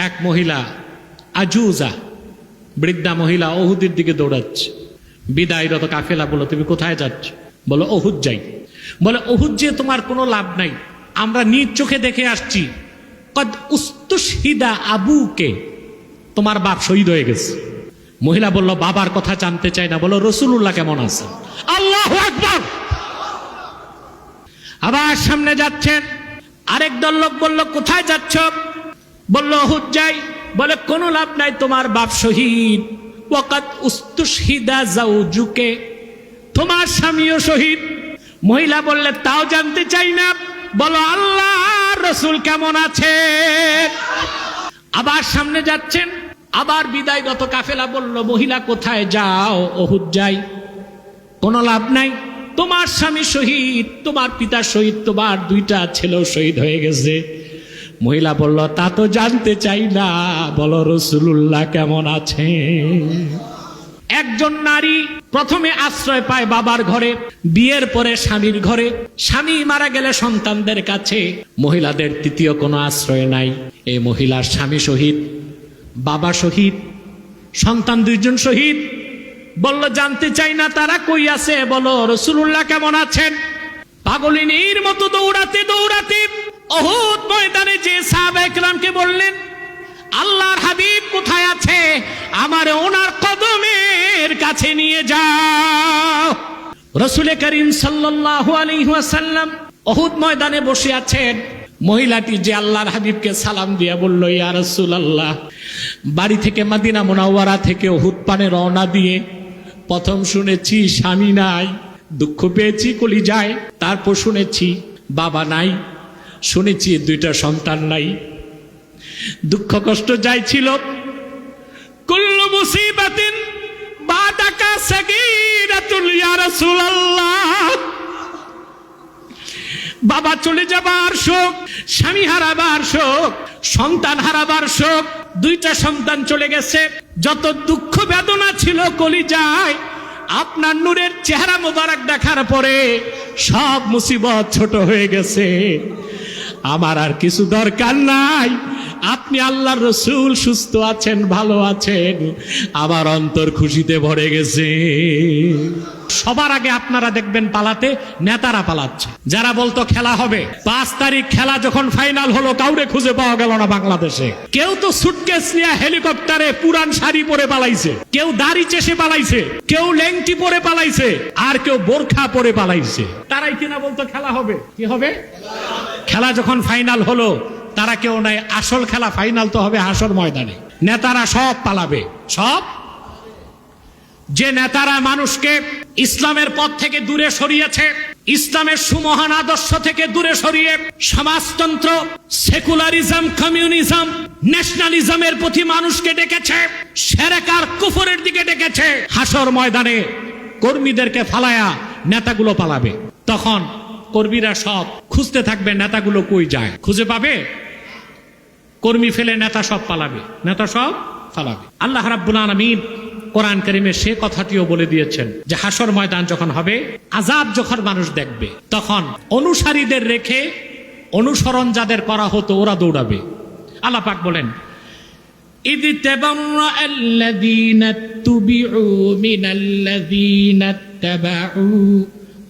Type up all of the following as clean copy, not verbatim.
এক মহিলা আজুজা, বৃদ্ধা মহিলা ওহুদের দিকে দৌড়াচ্ছে। বিদায়রত কাফেলা বলো, তুমি কোথায় যাচ্ছ? বলো ওহুদ যাই। বলে ওহুদ যে তোমার কোনো লাভ নাই, আমরা নিজ চোখে দেখে আসছি। কদ উস্তুশহিদা আবুকে, তোমার বাপ শহীদ হয়ে গেছে। মহিলা বলল বাবার কথা জানতে চাই না, বলো রাসূলুল্লাহ কেমন আছে? আল্লাহু আকবার। আবার সামনে যাচ্ছেন, আরেক দল লোক বলল কোথায় যাচ্ছ? বলল ওহুদ যাই। বলে কোনো লাভ নাই, তোমার বাপ শহীদ। ওয়াকাদ উস্তুশহিদা যাওজুকে, তোমার স্বামীও শহীদ। মহিলা বললে তাও জানতে চাই না, বলো আল্লাহ রাসূল কেমন আছে? আবার সামনে যাচ্ছেন, আবার বিদায়গত কাফেলা বলল মহিলা কোথায় যাও? ওহুদ যাই। কোনো লাভ নাই, তোমার স্বামী শহীদ, তোমার পিতা শহীদ, তোমার দুইটা ছেলেও শহীদ হয়ে গেছে। মহিলা বলল তা তো জানতে চাই না, বলো রাসূলুল্লাহ কেমন আছে? একজন নারী প্রথমে আশ্রয় পায় বাবার ঘরে, বিয়ের পরে স্বামীর ঘরে, স্বামী মারা গেলে সন্তানদের কাছে। মহিলাদের তৃতীয় কোনো আশ্রয় নাই। এই মহিলার স্বামী শহীদ, বাবা শহীদ, সন্তান দুইজন শহীদ। বলল জানতে চাই না তারা কই আছে, বলো রাসূলুল্লাহ কেমন আছেন? পাগলিনীর মতো দৌড়াতে দৌড়াতে উহুদ ময়দানে যে সাহাবায়ে কেরামকে বললেন আল্লাহর হাবিব কোথায় আছে, আমারে ওনার কদমের কাছে নিয়ে যাও। রাসূল করিম সাল্লাল্লাহু আলাইহি ওয়াসাল্লাম উহুদ ময়দানে বসে আছেন। মহিলাটি যে আল্লাহর হাবিবকে সালাম দিয়া বলল ইয়া রাসূলুল্লাহ, বাড়ি থেকে মদিনা মুনাওয়ারা থেকে উহুদ পানে রওনা দিয়ে প্রথম শুনেছি স্বামী নাই, দুঃখ পেয়েছি কলিজায়। তারপর শুনেছি বাবা নাই, শুনেছি দুইটা সন্তান নাই, দুঃখ কষ্ট যাই ছিল। কুল্লু মুসিবাতিন বাদাকা সাগীরাতুল ইয়া রাসূলুল্লাহ, বাবা চলে যাবার শোক, স্বামী হারাবার শোক, সন্তান হারাবার শোক, দুইটা সন্তান চলে গেছে। যত দুঃখ বেদনা ছিল কলিজায়, আপনার নূরের চেহারা মোবারক দেখার পরে সব মুসিবত ছোট হয়ে গেছে। আমার আর কিছু দরকার নাই, আপনি আল্লাহর রাসূল সুস্থ আছেন, ভালো আছেন, আমার অন্তর খুশিতে ভরে গেছে। সবার আগে আপনারা দেখবেন পালাতে নেতারা পালাচ্ছে। যারা বলতো খেলা হবে 5 তারিখ, খেলা যখন ফাইনাল হলো কাউরে খুঁজে পাওয়া গেল না বাংলাদেশে। কেউ তো সুটকেস নিয়ে হেলিকপ্টারে পুরান শাড়ি পরে পালাইছে, কেউ দাড়ি চেষে পালাইছে, কেউ লেংটি পরে পালাইছে, আর কেউ বোরখা পরে পালাইছে। তারাই কিনা বলতো খেলা হবে। কি হবে? খেলা যখন ফাইনাল হলো তারা কেউ নাই, আসল খেলা ফাইনাল তো হবে হাসর ময়দানে। নেতারা সব পালাবে, সব। যে নেতারা মানুষকে ইসলামের পথ থেকে দূরে সরিয়েছে, ইসলামের সুমহান আদর্শ থেকে দূরে সরিয়ে সমাজতন্ত্র, সেকুলারিজম, কমিউনিজম, ন্যাশনালিজমের প্রতি মানুষকে ডেকেছে, শিরক আর কুফরের দিকে ডেকেছে, হাসর ময়দানে কর্মীদেরকে ফালায়া নেতাগুলো পালাবে। তখন কর্মীরা সব খুঁজতে থাকবে নেতাগুলো কই যায়, খুঁজে পাবে। কর্মী ফেলে নেতা সব পালাবে, নেতা সব পালাবে। আল্লাহ রাব্বুল আলামিন কোরআন কারীমে সে কথাটিও বলে দিয়েছেন যে হাসর ময়দান যখন হবে, আযাব যখন মানুষ দেখবে, তখন অনুসারীদের রেখে অনুসরণ যাদের করা হতো ওরা দৌড়াবে। আল্লাহ পাক বলেন ইয তাবাররা'আল্লাযীনা তুবি'উ মিনাল্লাযীনা তাবা'উ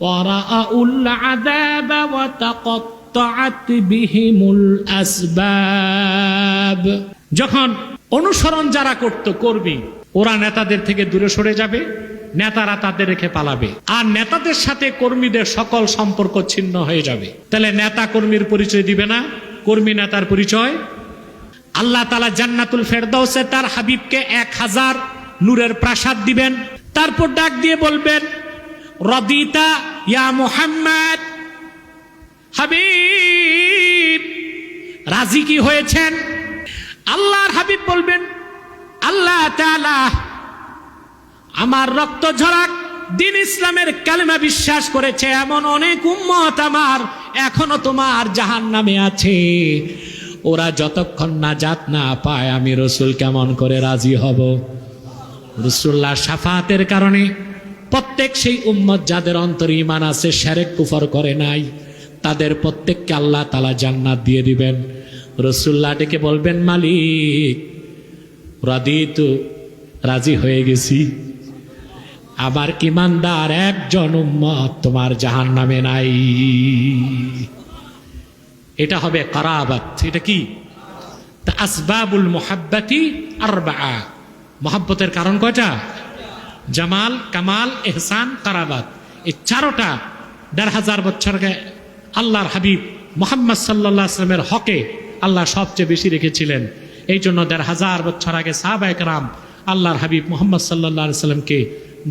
ওয়া রাআউল আযাবা ওয়া তাকাত্তা'আত বিহিমুল আসবাব। যখন অনুসরণ যারা করত কর্মী, ওরা নেতাদের থেকে দূরে সরে যাবে, নেতারা তাদের রেখে পালাবে, আর নেতাদের সাথে কর্মীদের সকল সম্পর্ক ছিন্ন হয়ে যাবে। তাহলে নেতা কর্মীর পরিচয় দিবে না, কর্মী নেতার পরিচয়। আল্লাহ তাআলা জান্নাতুল ফেরদাউসে তার হাবিবকে 1000 নূরের প্রাসাদ দিবেন। তারপর ডাক দিয়ে বলবেন রাদিতা ইয়া মুহাম্মদ, হাবিব রাজি কি হয়েছেন? আল্লাহর হাবিব বলবেন আল্লাহ তাআলা আমার রক্ত ঝরাক দিন ইসলামের কালেমা বিশ্বাস করেছে এমন অনেক উম্মত আমার এখনো তোমার জাহান্নামে আছে, ওরা যতক্ষণ নাজাত না পায় আমি রাসূল কেমন করে রাজি হব? রাসূলুল্লাহর শাফাআতের কারণে প্রত্যেক সেই উম্মত যাদের অন্তরে ঈমান আছে, শিরক কুফর করে নাই, তাদের প্রত্যেককে আল্লাহ তাআলা জান্নাত দিয়ে দিবেন। রাসূলুল্লাহ ডেকে বলবেন, মালিক রাদিতু, রাজি হয়ে গেছি, আমার ইমানদার একজন উম্মত তোমার জাহান্নামে নাই। এটা হবে কারাবাত। এটা কি? আসবাবুল মুহাব্বাতি আরবাআ। মুহাব্বতের কারণ কয়টা? জামাল, কামাল, ইহসান, কারাবাত। এই চারটা ১৫০০ বছর আগে আল্লাহর হাবিব মুহাম্মদ সাল্লাল্লাহু আলাইহি ওয়াসাল্লামের হকে আল্লাহ সবচেয়ে বেশি রেখেছিলেন। এই জন্য ১৫০০ বছর আগে সাহাবায়ে কেরাম আল্লাহর হাবিব মুহাম্মদ সাল্লাল্লাহু আলাইহি ওয়াসাল্লামকে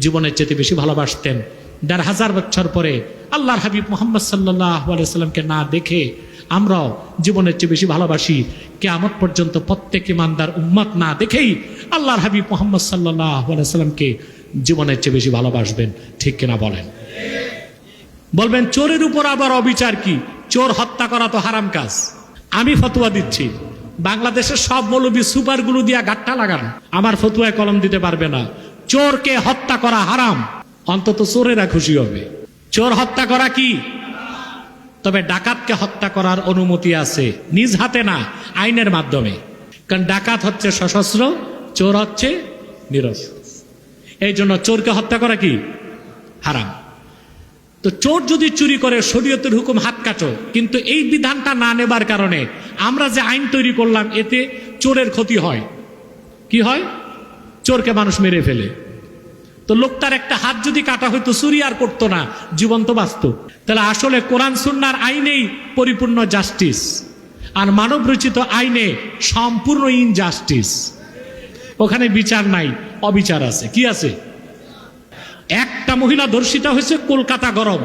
জীবনের চেয়ে বেশি ভালোবাসতেন। ১৫০০ বছর পরে আল্লাহর হাবিব মুহাম্মদ সাল্লাল্লাহু আলাইহি ওয়াসাল্লামকে না দেখে আমরাও জীবনের চেয়ে বেশি ভালোবাসি। কিয়ামত পর্যন্ত প্রত্যেক ইমানদার উম্মত না দেখেই আল্লাহর হাবিব মুহাম্মদ সাল্লাল্লাহু আলাইহি ওয়াসাল্লামকে জীবনের চেয়ে বেশি ভালোবাসবেন। ঠিক কিনা বলেন? বলবেন চোরের উপর আবার অবিচার কি? চোর হত্যা করা তো হারাম কাজ। আমি ফতোয়া দিচ্ছি, বাংলাদেশের সব মৌলবী সুপারগুলো দিয়া গাট্টা লাগান, আমার ফতোয়ায় কলম দিতে পারবে না। চোরকে হত্যা করা হারাম, অন্তত চোরেরা খুশি হবে। চোর হত্যা করা কি? তবে ডাকাতকে হত্যা করার অনুমতি আছে, নিজ হাতে না, আইনের মাধ্যমে। কারণ ডাকাত হচ্ছে সশস্ত্র, চোর হচ্ছে নিরস্ত্র। এই জন্য চোরকে হত্যা করা কি? হারাম। তো চোর যদি চুরি করে শরীয়তের হুকুম হাত কাটো, কিন্তু এই বিধানটা না নেবার কারণে আমরা যে আইন তৈরি করলাম, এতে চোরের ক্ষতি হয়। কি হয়? চোরকে মানুষ মেরে ফেলে। তো লোকটার একটা হাত যদি কাটা হইতো, চুরি আর করতো না, জীবন্ত বাঁচত। তাহলে আসলে কোরআন সুন্নাহর আইনেই পরিপূর্ণ জাস্টিস, আর মানব রচিত আইনে সম্পূর্ণ ইনজাস্টিস। ওখানে বিচার নাই, অবিচার আছে। কি আছে? একটা মহিলা ধর্ষিতা হয়েছে, কলকাতা গরম।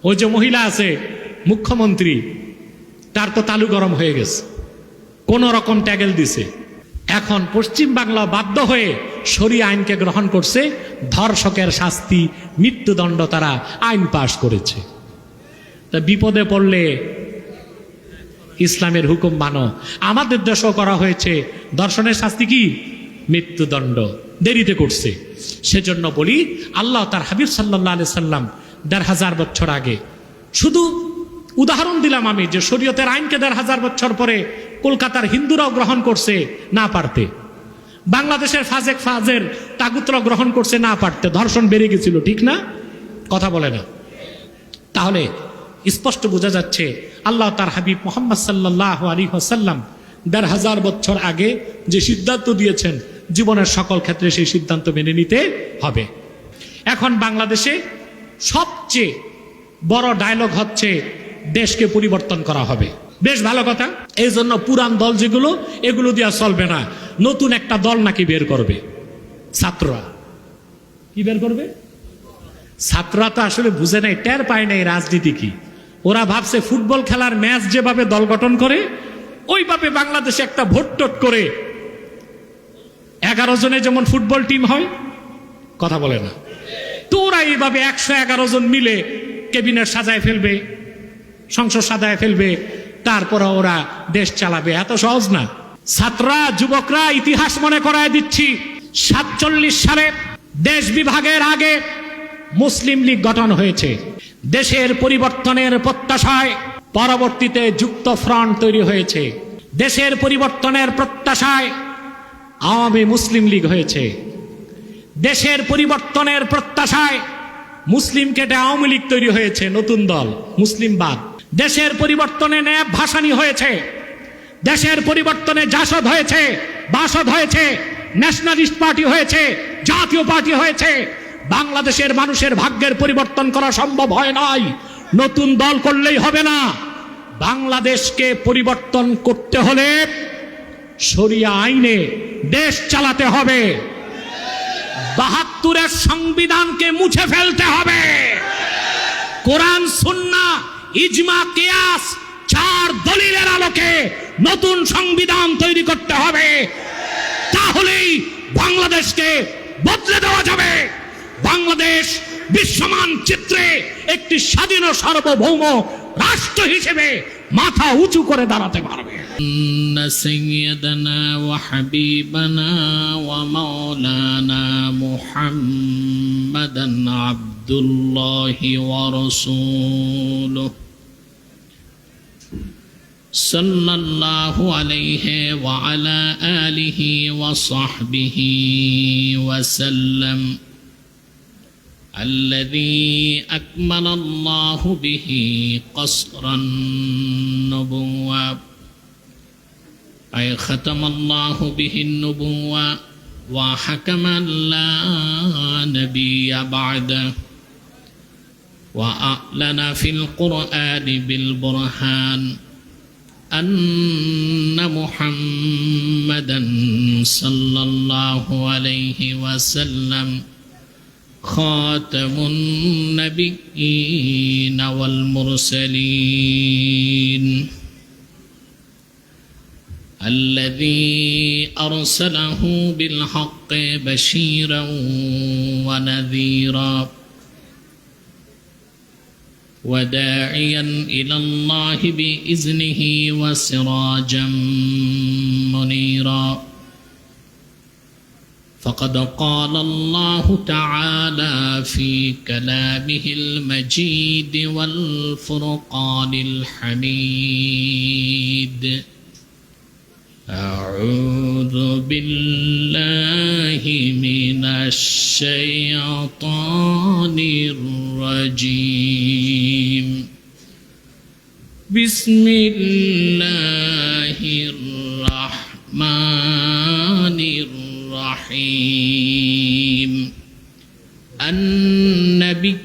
ওই যে মহিলা আছে মুখ্যমন্ত্রী, তার তো তালু গরম হয়ে গেছে, কোন রকম ট্যাগেল দিছে। এখন পশ্চিম বাংলা বাধ্য হয়ে শরিয়া আইনকে গ্রহণ করছে, ধর্ষকের শাস্তি মৃত্যুদণ্ড তারা আইন পাশ করেছে। তা বিপদে পড়লে ইসলামের হুকুম মানো। আমাদের দেশেও করা হয়েছে, ধর্ষণের শাস্তি কি? মৃত্যুদণ্ড। দেরিতে করছে। সেজন্য বলি, আল্লাহ তার হাবিব সাল্লাল্লাহু আলাইহি সাল্লাম ১৫০০ বছর আগে, শুধু উদাহরণ দিলাম আমি, যে শরীয়তের আইনকে ১৫০০ বছর পরে কলকাতার হিন্দুরাও গ্রহণ করছে না পারতে, বাংলাদেশের ফাজেক ফাজের তাগুতরা গ্রহণ করছে না পারতে, ধর্ষণ বেড়ে গেছিল। ঠিক না? কথা বলে না। তাহলে স্পষ্ট বোঝা যাচ্ছে আল্লাহ তার হাবিব মুহাম্মদ সাল্লাল্লাহু আলাইহি ওয়াসাল্লাম ১৫০০ বছর আগে যে সিদ্ধান্ত দিয়েছেন, জীবনের সকল ক্ষেত্রে সেই সিদ্ধান্ত মেনে নিতে হবে। এখন বাংলাদেশে সবচেয়ে বড় ডায়লগ হচ্ছে দেশকে পরিবর্তন করা হবে। বেশ ভালো কথা। এই জন্য পুরান দল যেগুলো, এগুলো দিয়া চলবে না, নতুন একটা দল নাকি বের করবে ছাত্ররা। কি বের করবে? ছাত্ররা তো আসলে বুঝে নাই, টের পায় নাই রাজনীতি কি। ওরা ভাবছে ফুটবল খেলার ম্যাচ যেভাবে দল গঠন করে, ওইভাবে বাংলাদেশে একটা ভোট টোট করে 11 জনে যেমন ফুটবল টিম হয়, কথা বলে না তো, ওরা এইভাবে 111 জন মিলে ক্যাবিনেট সাজায় ফেলবে, সংসদ সাজায় ফেলবে, তারপরে ওরা দেশ চালাবে। এত সহজ না। ছাত্ররা, যুবকরা ইতিহাস মনে করায় দিচ্ছি, 47 সালে দেশ বিভাগের আগে মুসলিম লীগ গঠন হয়েছে। দেশের পরিবর্তনের প্রত্যাশায় পরবর্তীতে যুক্ত ফ্রন্ট তৈরি হয়েছে। দেশের পরিবর্তনের প্রত্যাশায় আওয়ামী মুসলিম লীগ হয়েছে। দেশের পরিবর্তনের প্রত্যাশায় মুসলিম কেটে আওয়ামী লীগ তৈরি হয়েছে, নতুন দল মুসলিমবাদ। দেশের পরিবর্তনে ন্যাব ভাসানী হয়েছে। দেশের পরিবর্তনে জাসদ হয়েছে, বাসদ হয়েছে, ন্যাশনালিস্ট পার্টি হয়েছে, জাতীয় পার্টি হয়েছে। বাংলাদেশের মানুষের ভাগ্যের পরিবর্তন করা সম্ভব হয় নাই, নতুন দল করলেই হবে না। বাংলাদেশকে পরিবর্তন করতে হলে শরিয়া আইনে দেশ চালাতে হবে। ৭২-এর সংবিধানকে মুছে ফেলতে হবে। কোরআন, সুন্নাহ, ইজমা, কিয়াস, 4 দলিলের আলোকে নতুন সংবিধান তৈরি করতে হবে। তাহলেই বাংলাদেশকে বদলে দেওয়া যাবে। বাংলাদেশ বিশ্বমান চিত্রে একটি স্বাধীন সার্বভৌম রাষ্ট্র হিসেবে মাথা উঁচু করে দাঁড়াতে পারবে। সাইয়্যিদানা ওয়া হাবিবানা ওয়া মাওলানা মুহাম্মাদান আবদুল্লাহি ওয়া রাসূলুহু صلى الله عليه وعلى آله وصحبه وسلم الذي أكمل الله به قصر النبوة أي ختم الله به النبوة وحكم لا نبي بعده وأعلن في القرآن بالبرهان أن محمدا صلى الله عليه وسلم خاتم النبيين والمرسلين الذي أرسله بالحق بشيرا ونذيرا وداعيا إلى الله بإذنه وسراجا منيرا فقد قال الله تعالى في كلامه المجيد والفرقان الحميد أعوذ بالله من الشيطان الرجيم بسم الله الرحمن الرحيم النبي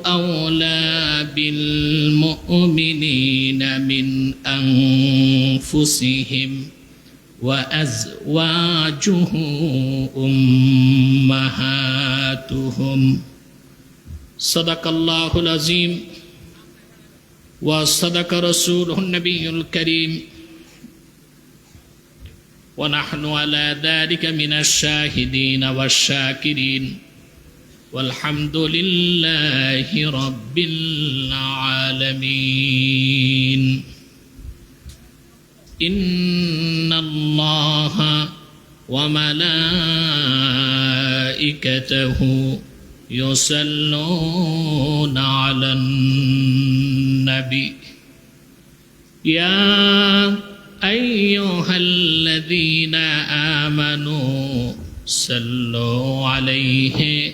أولى بالمؤمنين من أنفسهم وأزواجه أمهاتهم صدق الله العظيم وصدق رسوله النبي الكريم ونحن على ذلك من الشاهدين والشاكرين والحمد لله رب العالمين إن الله وملائكته يصلون على النبي يا أيها الذين آمنوا صلوا عليه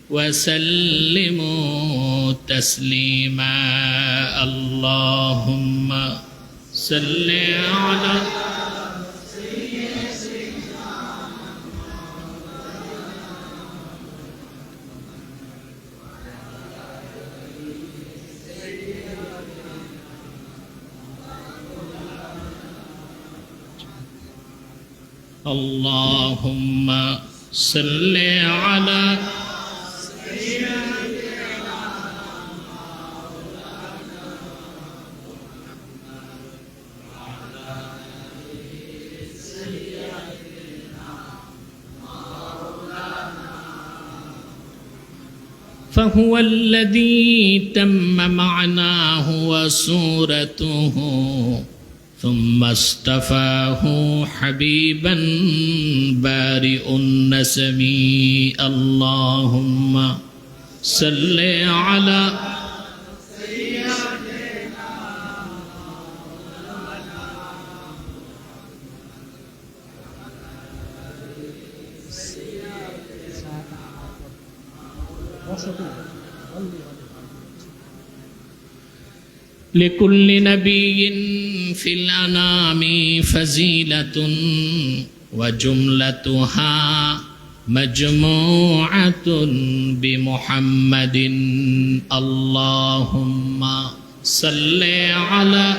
وسلموا تسليما اللهم صل على اللهم صل على فهو الذي تم معناه وصورته ثم اصطفاه حبيبا بارئ النسم اللهم صل على لكل نبي في الأنام فزيلة وجملتها مجموعة بمحمد اللهم صل على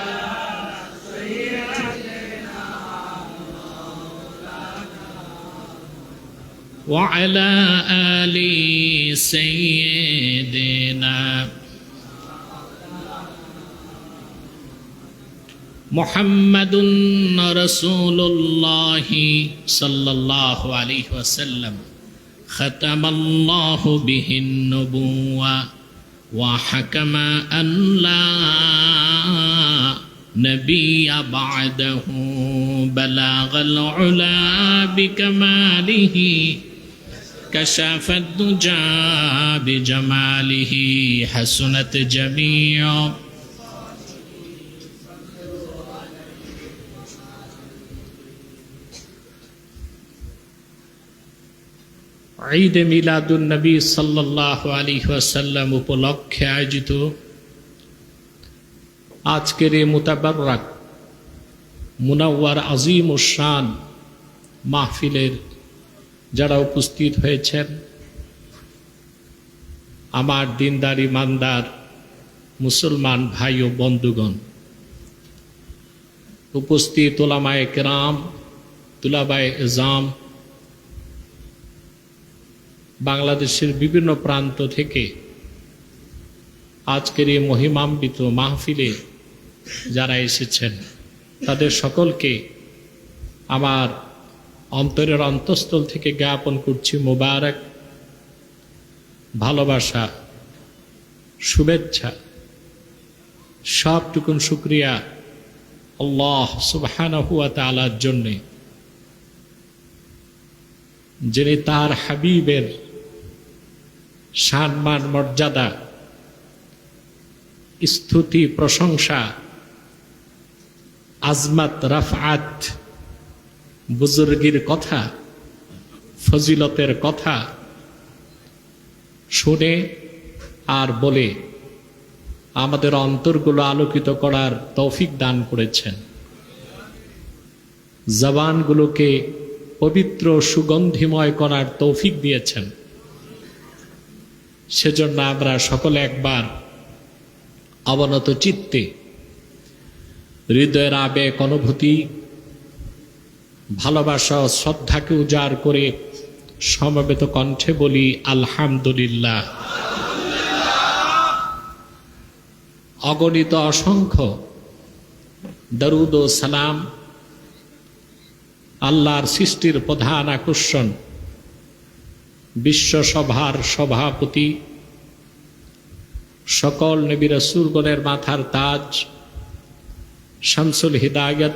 وعلى آل سيدنا محمد رسول الله صلى الله عليه وسلم ختم الله به النبوة وحكم أن لا نبي بعده بلاغ العلا بكماله كشف الدجى بجماله حسنت جميع ঈদে মিলাদুন নবী সাল্লাল্লাহু আলাইহি ওয়াসাল্লাম উপলক্ষে আয়োজিত আজকের এই মুতাবাররাক মুনাওয়ার আজিম ও শান মাহফিলের যারা উপস্থিত হয়েছেন, আমার দিনদার ইমানদার মুসলমান ভাই ও বন্ধুগণ, উপস্থিত উলামায়ে কেরাম, তুলাবায়ে এজাম, বাংলাদেশের বিভিন্ন প্রান্ত থেকে আজকের এই মহিমান্বিত মাহফিলে যারা এসেছেন, তাদের সকলকে আমার অন্তরের অন্তঃস্থল থেকে জ্ঞাপন করছি মোবারক, ভালোবাসা, শুভেচ্ছা, সবটুকুন শুকরিয়া আল্লাহ সুবহানাহু ওয়া তাআলার জন্যে, যিনি তার হাবিবের সম্মান মর্যাদা, স্তুতি, প্রশংসা, আজমত, রাফআত, বুজুর্গির কথা, ফজিলতের কথা শুনে আর বলে আমাদের অন্তরগুলো আলোকিত করার তৌফিক দান করেছেন, জবানগুলোকে পবিত্র সুগন্ধিময় করার তৌফিক দিয়েছেন। সেজন্য আমরা সকলে একবার অবনত চিত্তে হৃদয়ের আবেগ, অনুভূতি, ভালোবাসা ও শ্রদ্ধাকে উজাড় করে সমবেত কণ্ঠে বলি আলহামদুলিল্লাহ। অগণিত অসংখ্য দরুদ ও সালাম আল্লাহর সৃষ্টির প্রধান আকর্ষণ, বিশ্বসভার সভাপতি, সকল নবী রাসূলগণের মাথার তাজ, শামসুল হিদায়াত,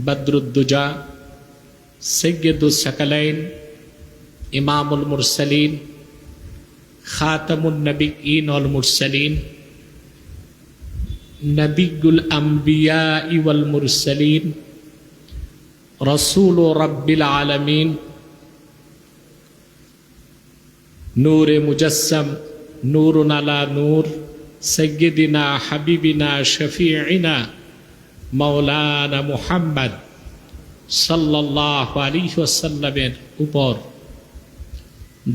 বদরুদ্দুজা, সাইয়্যিদুস সাকালাইন, ইমামুল মুরসালিন, খাতামুন নবিয়্যিন ওয়াল মুরসালিন, নবিয়ুল আম্বিয়া ওয়াল মুরসালিন, রাসূল রাব্বিল আলামিন, নূরে মুজাসসাম, নূরুন আলা নূর, সাইয়্যিদিনা হাবিবিনা শফিঈনা মাওলানা মুহাম্মদ সাল্লাল্লাহু আলাইহি ওয়াসাল্লামের উপর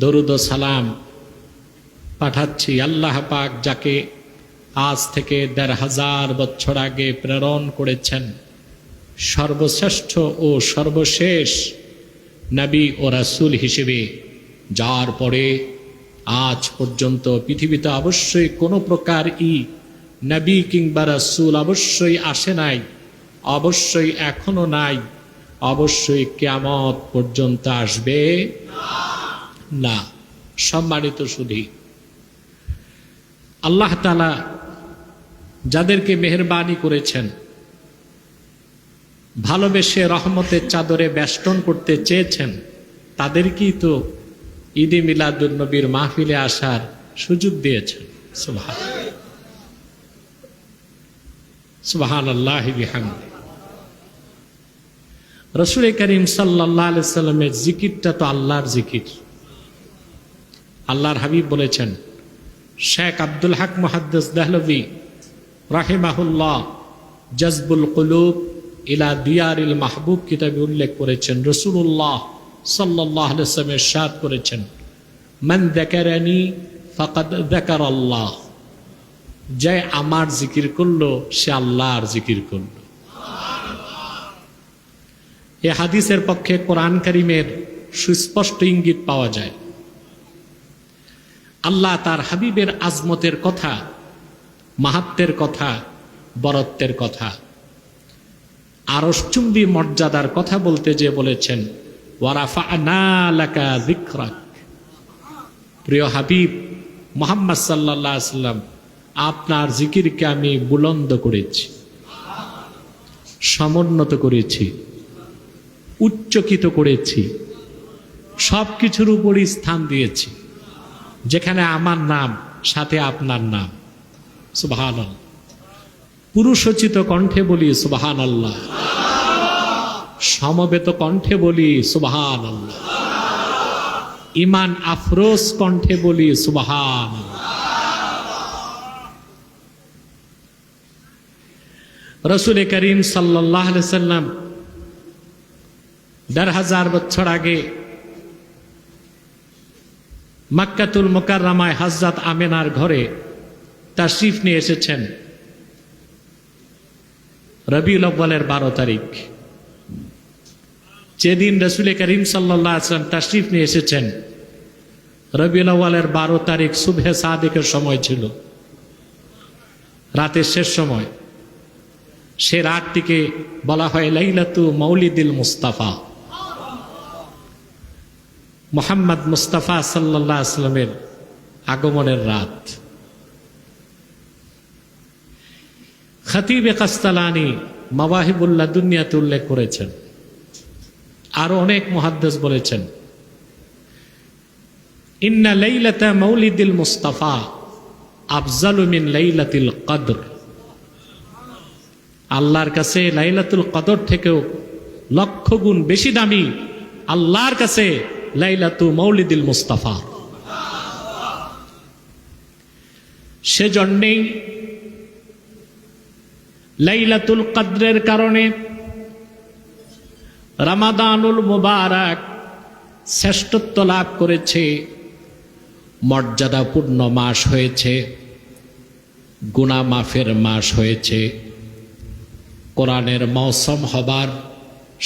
দরুদ ও সালাম পাঠাচ্ছি। আল্লাহ পাক যাকে আজ থেকে ১৫০০ বছর আগে প্রেরণ করেছেন সর্বশ্রেষ্ঠ ও সর্বশেষ নবী ও রাসূল হিসেবে, যার পরে আজ পর্যন্ত পৃথিবীতে অবশ্যই কোনো প্রকার নবী কিংবা রাসূল অবশ্যই আসে নাই, অবশ্যই এখনো নাই, অবশ্যই কিয়ামত পর্যন্ত আসবে না। সম্মানিত সুধী, আল্লাহ তাআলা যাদেরকে মেহেরবানি করেছেন, ভালোবেসে রহমতের চাদরে বেষ্টন করতে চেয়েছেন, তাদেরকেই তো ঈদে মিলাদুন নবীর মাহফিলে আসার সুযোগ দিয়েছেন। সুবহানাল্লাহি বিহামদি। রাসূল করিম সাল্লাল্লাহু আলাইহি সাল্লামের জিকিরটা তো আল্লাহর জিকির। আল্লাহর হাবিব বলেছেন, শেখ আব্দুল হক মুহাদ্দিস দেহলভী রাহিমাহুল্লাহ জজবুল কুলুব ইলা দিয়ারিল মাহবুব কিতাবে উল্লেখ করেছেন, রাসূলুল্লাহ সাল্লাল্লাহু আলাইহি ওয়াসাল্লাম ইরশাদ করেছেন, মান যাকারানি ফাকাদ যাকারাল্লাহ, যে আমার জিকির করলো সে আল্লাহর জিকির করলো। এই হাদিসের পক্ষে কোরআন কারীমের সুস্পষ্ট ইঙ্গিত পাওয়া যায়। আল্লাহ তার হাবিবের আজমতের কথা, মাহাত্ম্যের কথা, বরত্বের কথা, আরশচুম্বী মর্যাদার কথা বলতে যে বলেছেন, ওয়া রাফা'না লাকা যিকরাক, প্রিয় হাবিব মুহাম্মদ সাল্লাল্লাহু আলাইহি ওয়াসাল্লাম, আপনার জিকিরকে আমি বুলন্দ করেছি, সমুন্নত করেছি, উচ্চকিত করেছি, সব কিছুর উপরই স্থান দিয়েছি, যেখানে আমার নাম সাথে আপনার নাম। সুবহানাল্লাহ। পুরুষোচিত কণ্ঠে বলি সুবহানাল্লাহ, সমবেত কণ্ঠে বলি সুবহানাল্লাহ। ইমান আফরোজ কণ্ঠে বলি সুবহান। রাসূল করিম সাল্লাল্লাহু আলাইহি সাল্লাম ১৫০০ বছর আগে মক্কাতুল মুকাররমায় হযরত আমিনার ঘরে তাশরীফ নিয়ে এসেছেন রবিউল আউয়ালের ১২ তারিখ। যেদিন রাসূল করিম সাল্লাল্লাহু আলাইহি ওয়াসাল্লাম তাশরীফ নিয়ে এসেছেন রবিউল আউয়ালের ১২ তারিখ সুবহে সাদিকের সময় ছিল, রাতের শেষ সময়। সে রাতটিকে বলা হয় লাইলাতু মাউলিদিল মুস্তাফা। মুহাম্মদ মুস্তাফা সাল্লাল্লাহু আলাইহি ওয়াসাল্লামের আগমনের রাত। খতিবে কাসতালানি মাওয়াহিবুল লাদুনিয়াতে উল্লেখ করেছেন, আরো অনেক মুহাদ্দিস বলেছেন ইন্না লাইলাতা মাউলিদিল মুস্তাফা আফজালু মিন লাইলাতিল কদর। আল্লাহর কাছে লাইলাতুল কদর থেকেও লক্ষ গুণ বেশি দামি আল্লাহর কাছে লাইলাতু মাউলিদিল মুস্তাফা। সেজন্যেই লাইলাতুল কদরের কারণে রমাদানুল মুবারক শ্রেষ্ঠত্ব লাভ করেছে, মর্যাদাপূর্ণ মাস হয়েছে, গুনাহ মাফের মাস হয়েছে, কোরআনের মৌসুম হবার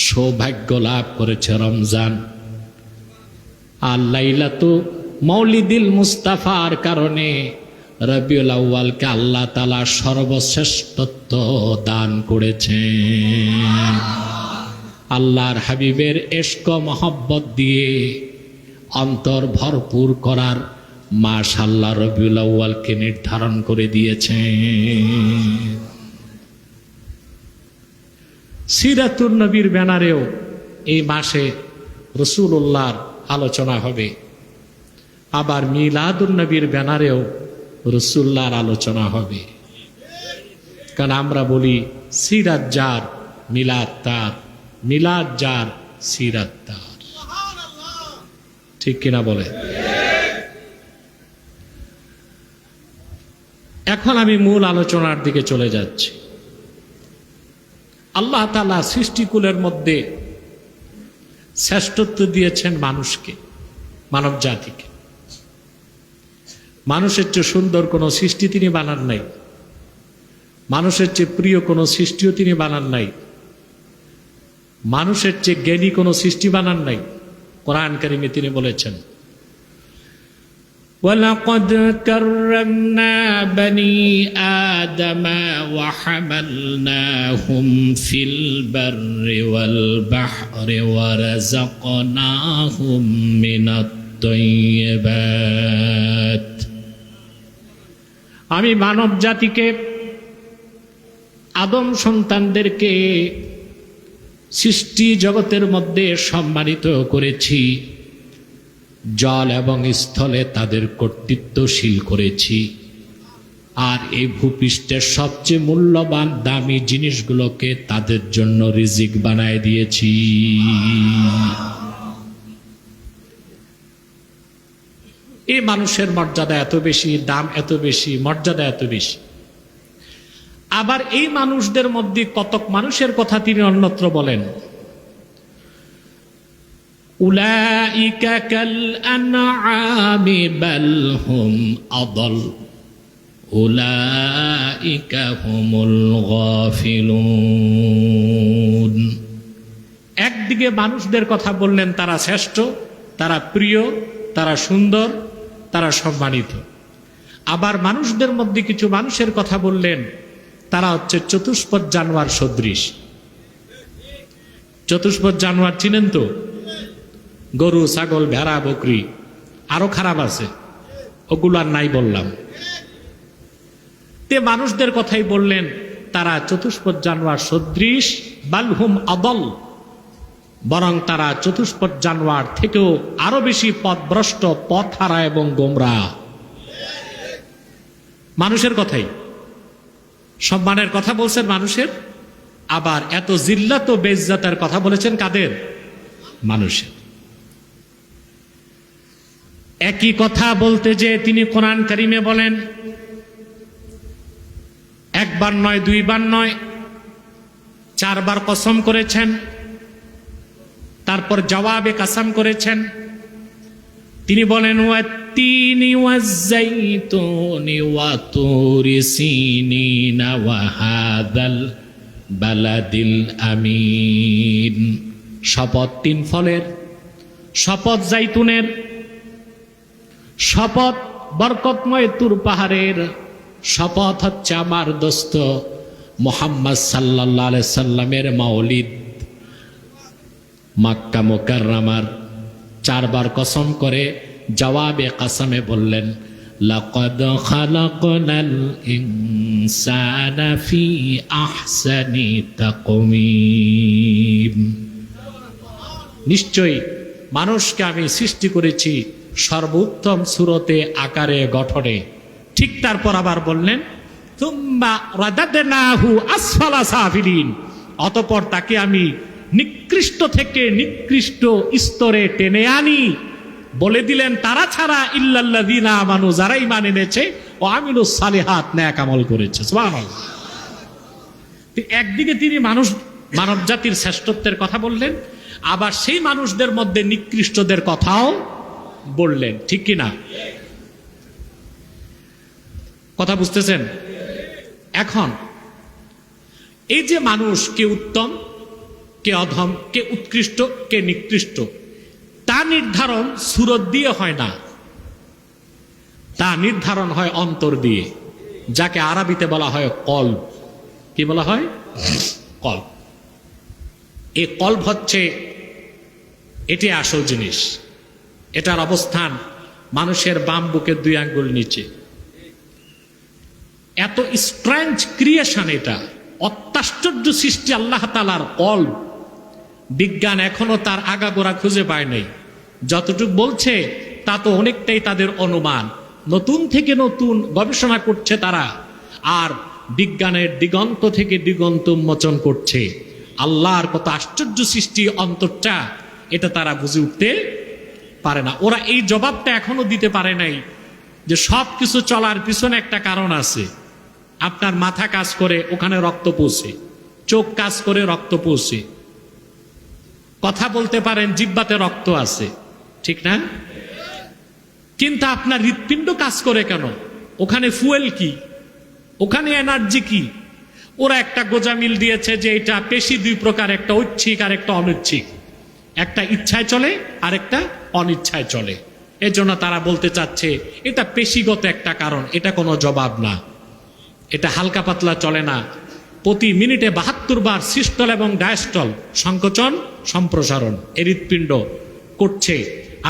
সৌভাগ্য লাভ করেছে রমজান। আর লাইলাতু মাউলিদিল মুস্তাফার কারণে রবিউল আউয়ালকে আল্লাহ তাআলা সর্বশ্রেষ্ঠত্ব দান করেছেন। আল্লাহর হাবিবের ইশক মহব্বত দিয়ে অন্তর ভরপুর করার মাস আল্লাহ রবিউল আউয়ালকে নির্ধারণ করে দিয়েছেন। সিরাতুন নবীর ব্যানারেও এই মাসে রাসূলুল্লাহর আলোচনা হবে, আবার মিলাদুন নবীর ব্যানারেও রাসূলুল্লাহর আলোচনা হবে। কারণ আমরা বলি সিরাত যার মিলাদ তার, মিলাদ যার সিরাত তার। ঠিক কিনা বলে? এখন আমি মূল আলোচনার দিকে চলে যাচ্ছি। আল্লাহ তাআলা সৃষ্টিকুলের মধ্যে শ্রেষ্ঠত্ব দিয়েছেন মানুষকে, মানব জাতিকে। মানুষের চেয়ে সুন্দর কোনো সৃষ্টি তিনি বানান নাই, মানুষের চেয়ে প্রিয় কোনো সৃষ্টিও তিনি বানান নাই, মানুষের চেয়ে জ্ঞানী কোনো সৃষ্টি বানান নাই। কোরআন কারিমে তিনি বলেছেন وَلَقَدْ كَرَّمْنَا بَنِي آدَمَ وَحَمَلْنَاهُمْ فِي الْبَرِّ وَالْبَحْرِ وَرَزَقْنَاهُمْ مِنَ الطَّيِّبَاتِ। আমি মানব জাতিকে, আদম সন্তানদেরকে সৃষ্টি জগতের মধ্যে সম্মানিত করেছি, জল এবং স্থলে তাদের কর্তৃত্বশীল করেছি, আর এই ভূপৃষ্ঠের সবচেয়ে মূল্যবান দামি জিনিসগুলোকে তাদের জন্য রিজিক বানায় দিয়েছি। এই মানুষের মর্যাদা এত বেশি, দাম এত বেশি, মর্যাদা এত বেশি। আবার এই মানুষদের মধ্যে কতক মানুষের কথা তিনি অন্যত্র বলেন উলাইকা কাল আনআমি বাল হুম আদাল উলাইকা হুমুল গাফিলুন। একদিকে মানুষদের কথা বললেন তারা শ্রেষ্ঠ, তারা প্রিয়, তারা সুন্দর, তারা সম্মানিত। আবার মানুষদের মধ্যে কিছু মানুষের কথা বললেন তারা হচ্ছে চতুষ্পদ জানোয়ার সদৃশ। চতুষ্পদ জানোয়ার চিনেন তো? গরু, ছাগল, ভেড়া, বকরি, আরো খারাপ আছে, ওগুলো আর নাই বললাম। তে মানুষদের কথাই বললেন তারা চতুষ্পদ জানোয়ার সদৃশ, বালহুম আদল, বরং তারা চতুষ্পদ জানোয়ার থেকেও আরো বেশি পথভ্রষ্ট, পথহারা এবং গোমরাহ। মানুষের কথাই, সম্মানের কথা বলছেন মানুষের, আবার এত জিল্লাত ও বেইজ্জতের কথা বলেছেন কাদের? মানুষের। একই কথা বলতে যে তিনি কোরআন কারিমে বলেন, একবার নয়, দুইবার নয়, 4 বার কসম করেছেন, তারপর জবাবে কাসাম করেছেন। তিনি বলেন ওয়াত্তিনি ওয়াজ্জাইতুনি ওয়া তুরি সিনিনা ওয়া হাযাল বালাদিল আমিন। শপথ 3 ফলের, শপথ জাইতুনের, শপথ বরকতময় তুর পাহাড়ের, শপথ হচ্ছে আমার দোস্ত মুহাম্মদ সাল্লাল্লাহু আলাইহি সাল্লামের মাওলিদ মক্কা মুকাররমার। 4 বার কসম করে জবাবে কাসামে বললেন লাকাদ খালাকনাল ইনসানা ফি আহসানি তাকওয়িম। নিশ্চয়ই মানুষকে আমি সৃষ্টি করেছি সর্বোত্তম সুরতে, আকারে, গঠনে। ঠিক তারপর আবার বললেন তুম্মা রাদাদনাহু আসফালা সাফিলিন, অতঃপর তাকে আমি নিকৃষ্ট থেকে নিকৃষ্ট স্তরে টেনে আনি। বলে দিলেন তারা ছাড়া ইল্লাল্লাযিনা আমানু, যারা ঈমান এনেছে, ও আমিলুস সালিহাত, নেক আমল করেছে। সুবহানাল্লাহ। একদিকে তিনি মানব জাতির শ্রেষ্ঠত্বের কথা বললেন, আবার সেই মানুষদের মধ্যে নিকৃষ্টদের কথাও বললেন। ঠিক কিনা? কথা বুঝতেছেন? এখন এই যে মানুষ, কে উত্তম, কে অধম, কে উৎকৃষ্ট, কে নিকৃষ্ট, তা নির্ধারণ সুরত দিয়ে হয় না, তা নির্ধারণ হয় অন্তর দিয়ে, যাকে আরবিতে বলা হয় কলব। কি বলা হয়? কলব। এই কলব হচ্ছে, এটি আসল জিনিস। এটার অবস্থান মানুষের বাম বুকের 2 আঙ্গুল নিচে। এত স্ট্রেঞ্জ ক্রিয়েশন, এটা অত্যাশ্চর্য সৃষ্টি আল্লাহ তাআলার কলব। বিজ্ঞান এখনো তার আগাগোড়া খুঁজে পায় নাই। যতটুকু বলছে তা তো অনেকটাই তাদের অনুমান। নতুন থেকে নতুন গবেষণা করছে তারা, আর বিজ্ঞানের দিগন্ত থেকে দিগন্ত উন্মোচন করছে। আল্লাহর কত আশ্চর্য সৃষ্টি অন্তরটা, এটা তারা বুঝে উঠতে পারে না। ওরা এই জবাবটা এখনো দিতে পারে নাই যে সব কিছু চলার পিছনে একটা কারণ আছে। আপনার মাথা কাজ করে, ওখানে রক্ত পৌঁছে, চোখ কাজ করে, রক্ত পৌঁছে, কথা বলতে পারেন, জিহ্বাতে রক্ত আছে, ঠিক না? কিন্তু আপনার হৃৎপিণ্ড কাজ করে কেন? ওখানে ফুয়েল কি, ওখানে এনার্জি কি? ওরা একটা গোজামিল দিয়েছে যে এটা পেশি 2 প্রকার, একটা ঐচ্ছিক আর একটা অনৈচ্ছিক, একটা ইচ্ছায় চলে আর একটা অনিচ্ছায় চলে। এজন্য তারা বলতে চাচ্ছে এটা পেশিগত একটা কারণ। এটা কোনো জবাব না, এটা হালকা পাতলা চলে না। প্রতি মিনিটে 72 বার সিস্টল এবং ডায়াস্টল, সংকোচন সম্প্রসারণ হৃৎপিণ্ড করছে।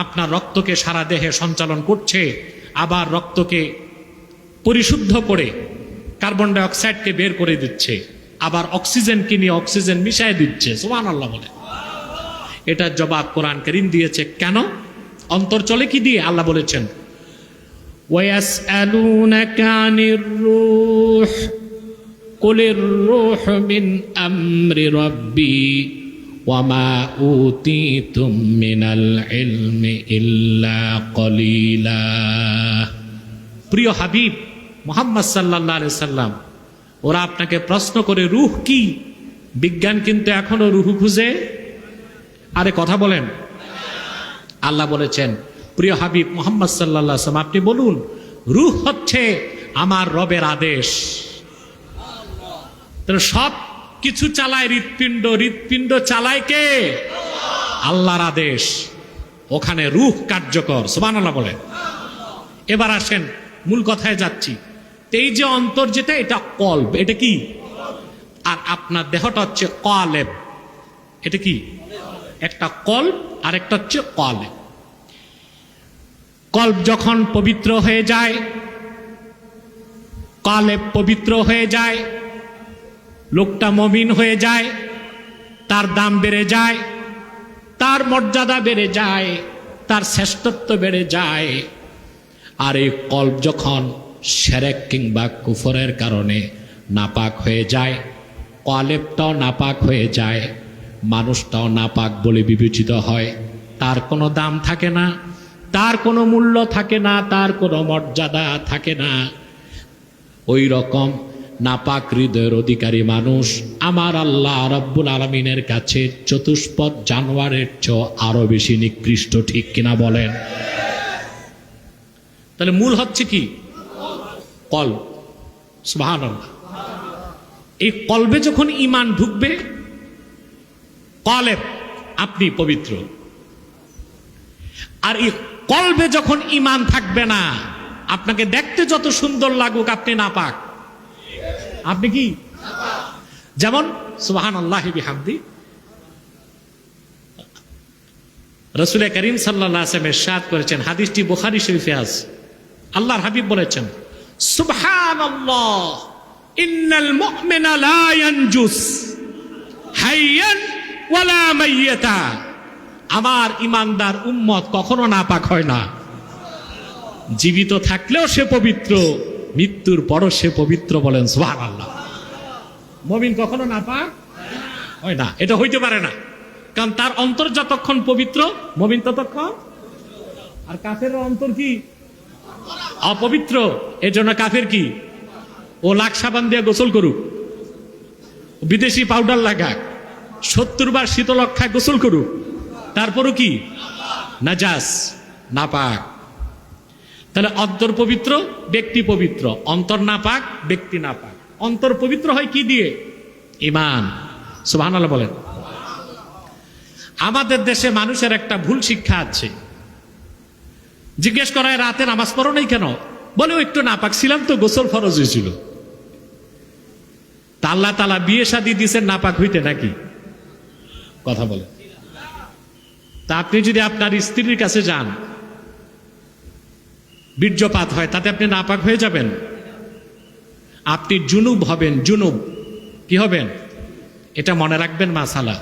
আপনার রক্তকে সারা দেহে সঞ্চালন করছে, আবার রক্তকে পরিশুদ্ধ করে কার্বন ডাই অক্সাইডকে বের করে দিচ্ছে, আবার অক্সিজেনকে নিয়ে অক্সিজেন মিশায় দিচ্ছে। সুবহানাল্লাহ বলে। এটার জবাব কোরআন কারীম দিয়েছে। কেন? অন্তর চলে কি দিয়ে? আল্লাহ বলেছেন ওয়াসআলুনাকা আনির রূহ কুলির রূহ মিন আমরি রাব্বি ওয়ামা উতিতুম মিনাল ইলমি ইল্লা কলিলা। প্রিয় হাবিব মুহাম্মদ সাল্লাল্লাহু আলাইহি সাল্লাম, ওরা আপনাকে প্রশ্ন করে রূহ কি? বিজ্ঞান কিন্তু এখনো রূহ খুঁজে। আরে কথা বলেন। আল্লাহ বলেছেন প্রিয় হাবিব মুহাম্মদ সাল্লাল্লাহু আলাইহি সাল্লাম, আপনি বলুন রূহ হচ্ছে আমার রবের আদেশ। তাহলে সব কিছু চালায় হৃৎপিণ্ড, হৃৎপিণ্ড চালায় কে? আল্লাহর আদেশ। ওখানে রূহ কার্যকর। সুবহানাল্লাহ বলেন। এবার আসেন মূল কথায় যাচ্ছি। এই যে অন্তর যেটা, এটা কলব। এটা কি? আর আপনার দেহটা হচ্ছে কলেব। এটা কি? একটা কলব আর একটা হচ্ছে কলেব। কলব যখন পবিত্র হয়ে যায়, কলেব পবিত্র হয়ে যায়, লোকটা মুমিন হয়ে যায়, তার দাম বেড়ে যায়, তার মর্যাদা বেড়ে যায়, তার শ্রেষ্ঠত্ব বেড়ে যায়। আর এই কলব যখন শিরক কিংবা কুফরের কারণে নাপাক হয়ে যায়, কলেবটাও নাপাক হয়ে যায়, মানুষটাও নাপাক বলে বিবেচিত হয়, তার কোনো দাম থাকে না, তার কোনো মূল্য থাকে না, তার কোনো মর্যাদা থাকে না। ওই রকম নাপাক হৃদয়ের অধিকারী মানুষ আমার আল্লাহ রাব্বুল আলামিনের কাছে চতুষ্পদ জানোয়ারের চেয়ে আরো বেশি নিকৃষ্ট, ঠিক কিনা বলেন? তাহলে মূল হচ্ছে কি? কলব। সুবহানাল্লাহ। এই কলবে যখন ঈমান ঢুকবে, কলেব আপনি পবিত্র। আর এই কলবে যখন ঈমান থাকবে না, আপনাকে দেখতে যত সুন্দর লাগুক আপনি নাপাক। আপনি কি? যেমন সুবহানাল্লাহি বিহামদি, রাসূল করিম সাল্লাল্লাহু আলাইহি ওয়াসাল্লাম ইরশাদ করেছেন, হাদিসটি বুখারী শরীফে আছে। আল্লাহর হাবিব বলেছেন, সুবহানাল্লাহ ইন্নাল মুমিনা লা ইয়ানজুস হাইয়ান ওয়ালা মাইয়াতা। আমার ঈমানদার উম্মত কখনো নাপাক হয় না, জীবিত থাকলেও সে পবিত্র, মৃত্যুর পরও সে পবিত্র। বলেন সুবহানাল্লাহ। মুমিন কখনো নাপাক হয় না, এটা হইতে পারে না, কারণ তার অন্তর যতক্ষণ পবিত্র মুমিন ততক্ষণ। আর কাফেরের অন্তর কি? অপবিত্র। এজন্য কাফের কি? ও লাখ সাবান দিয়ে গোসল করুক, বিদেশি পাউডার লাগাক, 70 বার শীতলক খায় গোসল করুক, তারপরও কি? নাজাস, নাপাক। তাহলে অন্তর পবিত্র, ব্যক্তি পবিত্র। অন্তর নাপাক, ব্যক্তি নাপাক। অন্তর পবিত্র হয় কি দিয়ে? ঈমান। সুবহানাল্লাহ বলেন। আমাদের দেশে মানুষের একটা ভুল শিক্ষা আছে। জিজ্ঞেস করায় রাতে নামাজ পড়ো নাই কেন? বলে ও একটু নাপাক ছিলাম তো, গোসল ফরজ হয়েছিল। তা আল্লাহ তাআলা বিয়ে শাদী দিয়েছেন নাপাক হইতে নাকি? কথা বলে। তা আপনি যদি আপনার স্ত্রীর কাছে যান, বীর্যপাত হয়, তাতে আপনি নাপাক হয়ে যাবেন? আপনি জুনুব হবেন। জুনুব কি হবেন? এটা মনে রাখবেন মাসালা।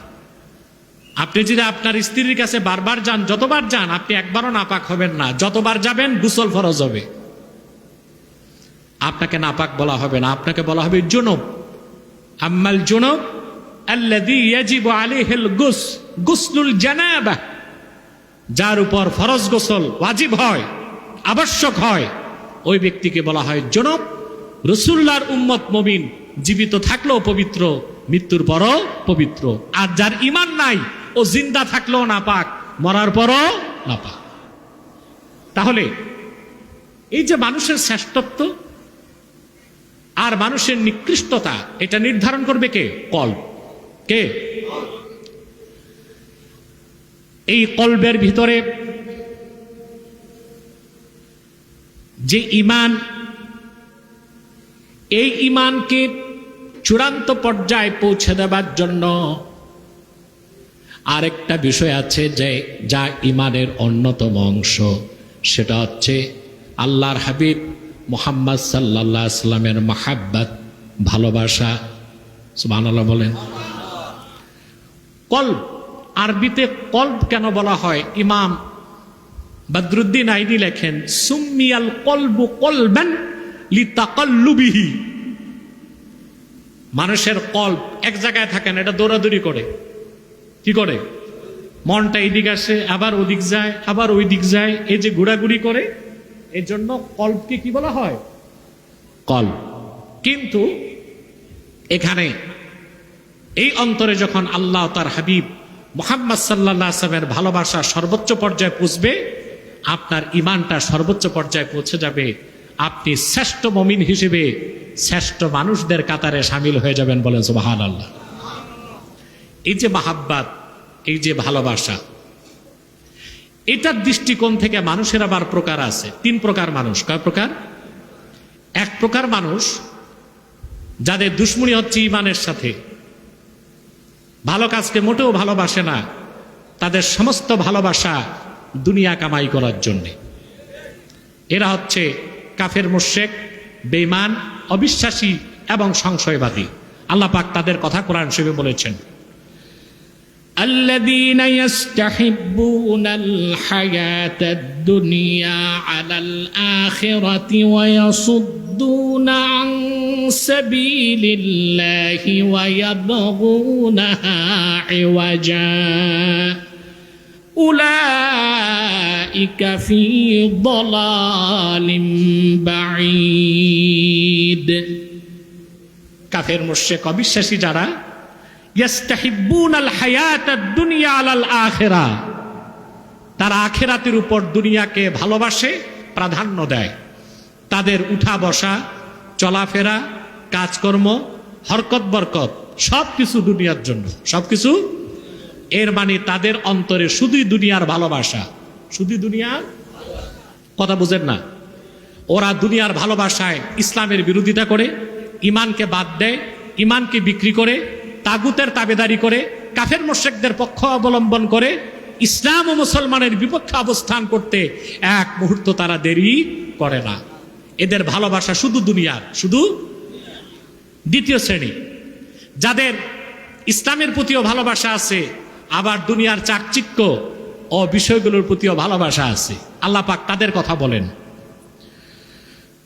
আপনি যদি আপনার স্ত্রীর কাছে বারবার যান, যতবার যান, আপনি একবারও নাপাক হবেন না। যতবার যাবেন গোসল ফরজ হবে, আপনাকে নাপাক বলা হবে না, আপনাকে বলা হবে জুনুব। আম্মাল জুনুব আল্লাযী ইয়াজিবু আলাইহিল গুসলুল জানাবাহ, যার উপর ফরজ গোসল ওয়াজিব হয়, আবশ্যক হয়, ওই ব্যক্তিকে বলা হয় জুনুব। রাসূলুল্লাহর উম্মত মুমিন জীবিত থাকলেও পবিত্র, মৃত্যুর পরও পবিত্র। আর যার ঈমান নাই, ও জিন্দা থাকলেও নাপাক, মরার পরও নাপাক। তাহলে এই যে মানুষের শ্রেষ্ঠত্ব আর মানুষের নিকৃষ্টতা, এটা নির্ধারণ করবে কে? কলব। কে? এই কলবের ভিতরে যে ঈমান, এই ঈমানকে চূড়ান্ত পর্যায়ে পৌঁছে দেবার জন্য আরেকটা বিষয় আছে, যে যা ঈমানের অন্যতম অংশ, সেটা হচ্ছে আল্লাহর হাবিব মুহাম্মদ সাল্লাল্লাহু আলাইহি ওয়াসাল্লামের মাহাব্বত, ভালোবাসা। সুবহানাল্লাহ বলেন। কলব, আরবিতে কলব কেন বলা হয়? ইমাম বদরুদ্দিন আইনি লেখেন, সুম্মিয়াল কলবু কলবান লিতাকাল্লুবিহি। মানুষের কলব এক জায়গায় থাকে না, এটা দৌড়াদৌড়ি করে। কি করে? মনটা এদিক আসে, আবার ওদিক যায়, আবার ওই দিক যায়, এই যে ঘোরাঘুরি করে, এই জন্য কলবকে কি বলা হয়? কলব। কিন্তু এখানে এই অন্তরে যখন আল্লাহ তার হাবিব মুহাম্মদ সাল্লাল্লাহু আলাইহি ওয়াসাল্লামের ভালোবাসা সর্বোচ্চ পর্যায়ে পৌঁছবে, আপনার ঈমানটা সর্বোচ্চ পর্যায়ে পৌঁছে যাবে, আপনি শ্রেষ্ঠ মুমিন হিসেবে শ্রেষ্ঠ মানুষদের কাতারে শামিল হয়ে যাবেন। বলেন সুবহানাল্লাহ। এই যে মাহাব্বাত, এই যে ভালোবাসা, এটার দৃষ্টিকোণ থেকে মানুষের আবার প্রকার আছে। 3 প্রকার মানুষ। কয় প্রকার? এক প্রকার মানুষ যাদের দুশ্মনী হচ্ছে ঈমানের সাথে, ভালো কাজকে মোটেও ভালোবাসে না, তাদের সমস্ত ভালোবাসা দুনিয়া কামাই করার জন্যে। এরা হচ্ছে কাফের, মুশরিক, বেঈমান, অবিশ্বাসী এবং সংশয়বাদী। আল্লাহ পাক তাদের কথা কোরআন শরীফে বলেছেন, الذين يستحبون الحياة الدنيا على الآخرة ويصدون عن سبيل الله ويبغونها عوجا أولئك উলাইকা ফি দালালিম বাঈদ। কাফের মুশরিক অবিশ্বাসী যারা, ইয়াস্তাহিব্বুনাল হায়াতাদ দুনিয়া আলাল আখিরা, তারা আখিরাতের উপর দুনিয়াকে ভালোবাসে, প্রাধান্য দেয়। তাদের উঠা বসা, চলাফেরা, কাজকর্ম, হরকত বরকত সবকিছু দুনিয়ার জন্য, সবকিছু। এর মানে তাদের অন্তরে শুধুই দুনিয়ার ভালোবাসা, শুধু দুনিয়ার কথা বুঝেন না। ওরা দুনিয়ার ভালোবাসায় ইসলামের বিরোধিতা করে, ইমানকে বাদ দেয়, ইমানকে বিক্রি করে, তাগুতের তাবেদারি করে, কাফের মুশরিকদের পক্ষ অবলম্বন করে, ইসলাম ও মুসলমানের বিপক্ষে অবস্থান করতে এক মুহূর্ত তারা দেরি করে না। এদের ভালোবাসা শুধু দুনিয়ার, শুধু। দ্বিতীয় শ্রেণী, যাদের ইসলামের প্রতিও ভালোবাসা আছে, আবার দুনিয়ার চাকচিক্য ও বিষয়গুলোর প্রতিও ভালোবাসা আছে। আল্লাহ পাক তাদের কথা বলেন,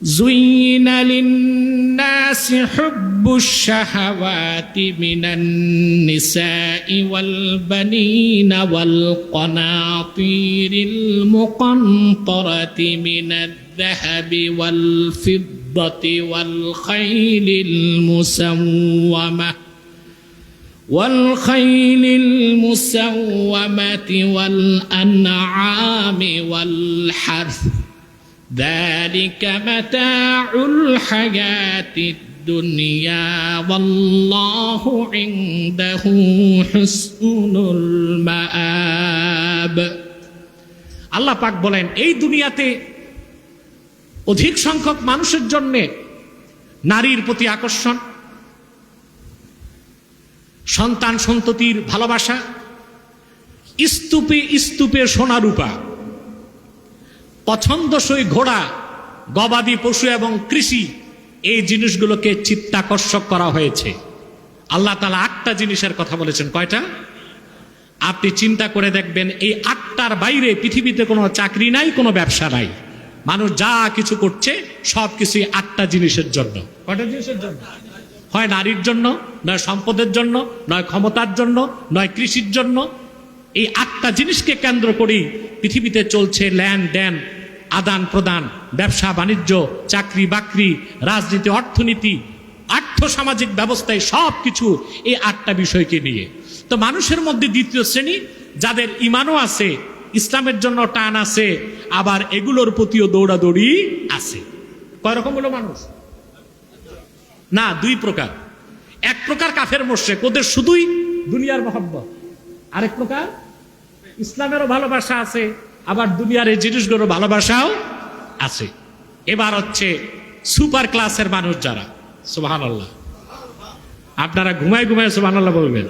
زين للناس حب الشهوات من النساء والبنين والقناطير المقنطرة من الذهب والفضة والخيل المسومة والأنعام والحرث ذلك متاع الحياة الدنيا والله عنده حسن المآب। আল্লাহ পাক বলেন, এই দুনিয়াতে অধিক সংখ্যক মানুষের জন্য নারীর প্রতি আকর্ষণ, সন্তান সন্ততির ভালোবাসা, স্তূপে স্তূপে সোনা রূপা, পছন্দসই ঘোড়া, গবাদি পশু এবং কৃষি, এই জিনিসগুলোকে চিত্তাকর্ষক করা হয়েছে। আল্লাহ তাআলা 8টা জিনিসের কথা বলেছেন। কয়টা? আপনি চিন্তা করে দেখবেন, এই 8টার বাইরে পৃথিবীতে কোনো চাকরি নাই, কোনো ব্যবসা নাই। মানুষ যা কিছু করছে সব কিছুই 8টা জিনিসের জন্য। কয়টা জিনিসের জন্য? হয় নারীর জন্য, নয় সম্পদের জন্য, নয় ক্ষমতার জন্য, নয় কৃষির জন্য। এই 8টা জিনিসকে কেন্দ্র করেই পৃথিবীতে চলছে লেনদেন, আদান প্রদান, ব্যবসা বাণিজ্য, চাকরি বাকরি, রাজনীতি, অর্থনীতি, আর্থসামাজিক ব্যবস্থায় সব কিছু এই 8টা বিষয়কে নিয়ে। তো মানুষের মধ্যে দ্বিতীয় শ্রেণী, যাদের ইমানও আছে, ইসলামের জন্য টান আছে, আবার এগুলোর প্রতিও দৌড়াদৌড়ি আছে। কয় রকম হলো মানুষ? না, 2 প্রকার। এক প্রকার কাফের মুশরিক, ওদের শুধুই দুনিয়ার মহব্বত। আরেক প্রকার ইসলামেরও ভালোবাসা আছে, আবার দুনিয়ার এই জিনিসগুলোর ভালোবাসাও আছে। এবার হচ্ছে সুপার ক্লাসের মানুষ যারা, সুবহানাল্লাহ। আপনারা ঘুমায় ঘুমায় সুবহানাল্লাহ বলবেন।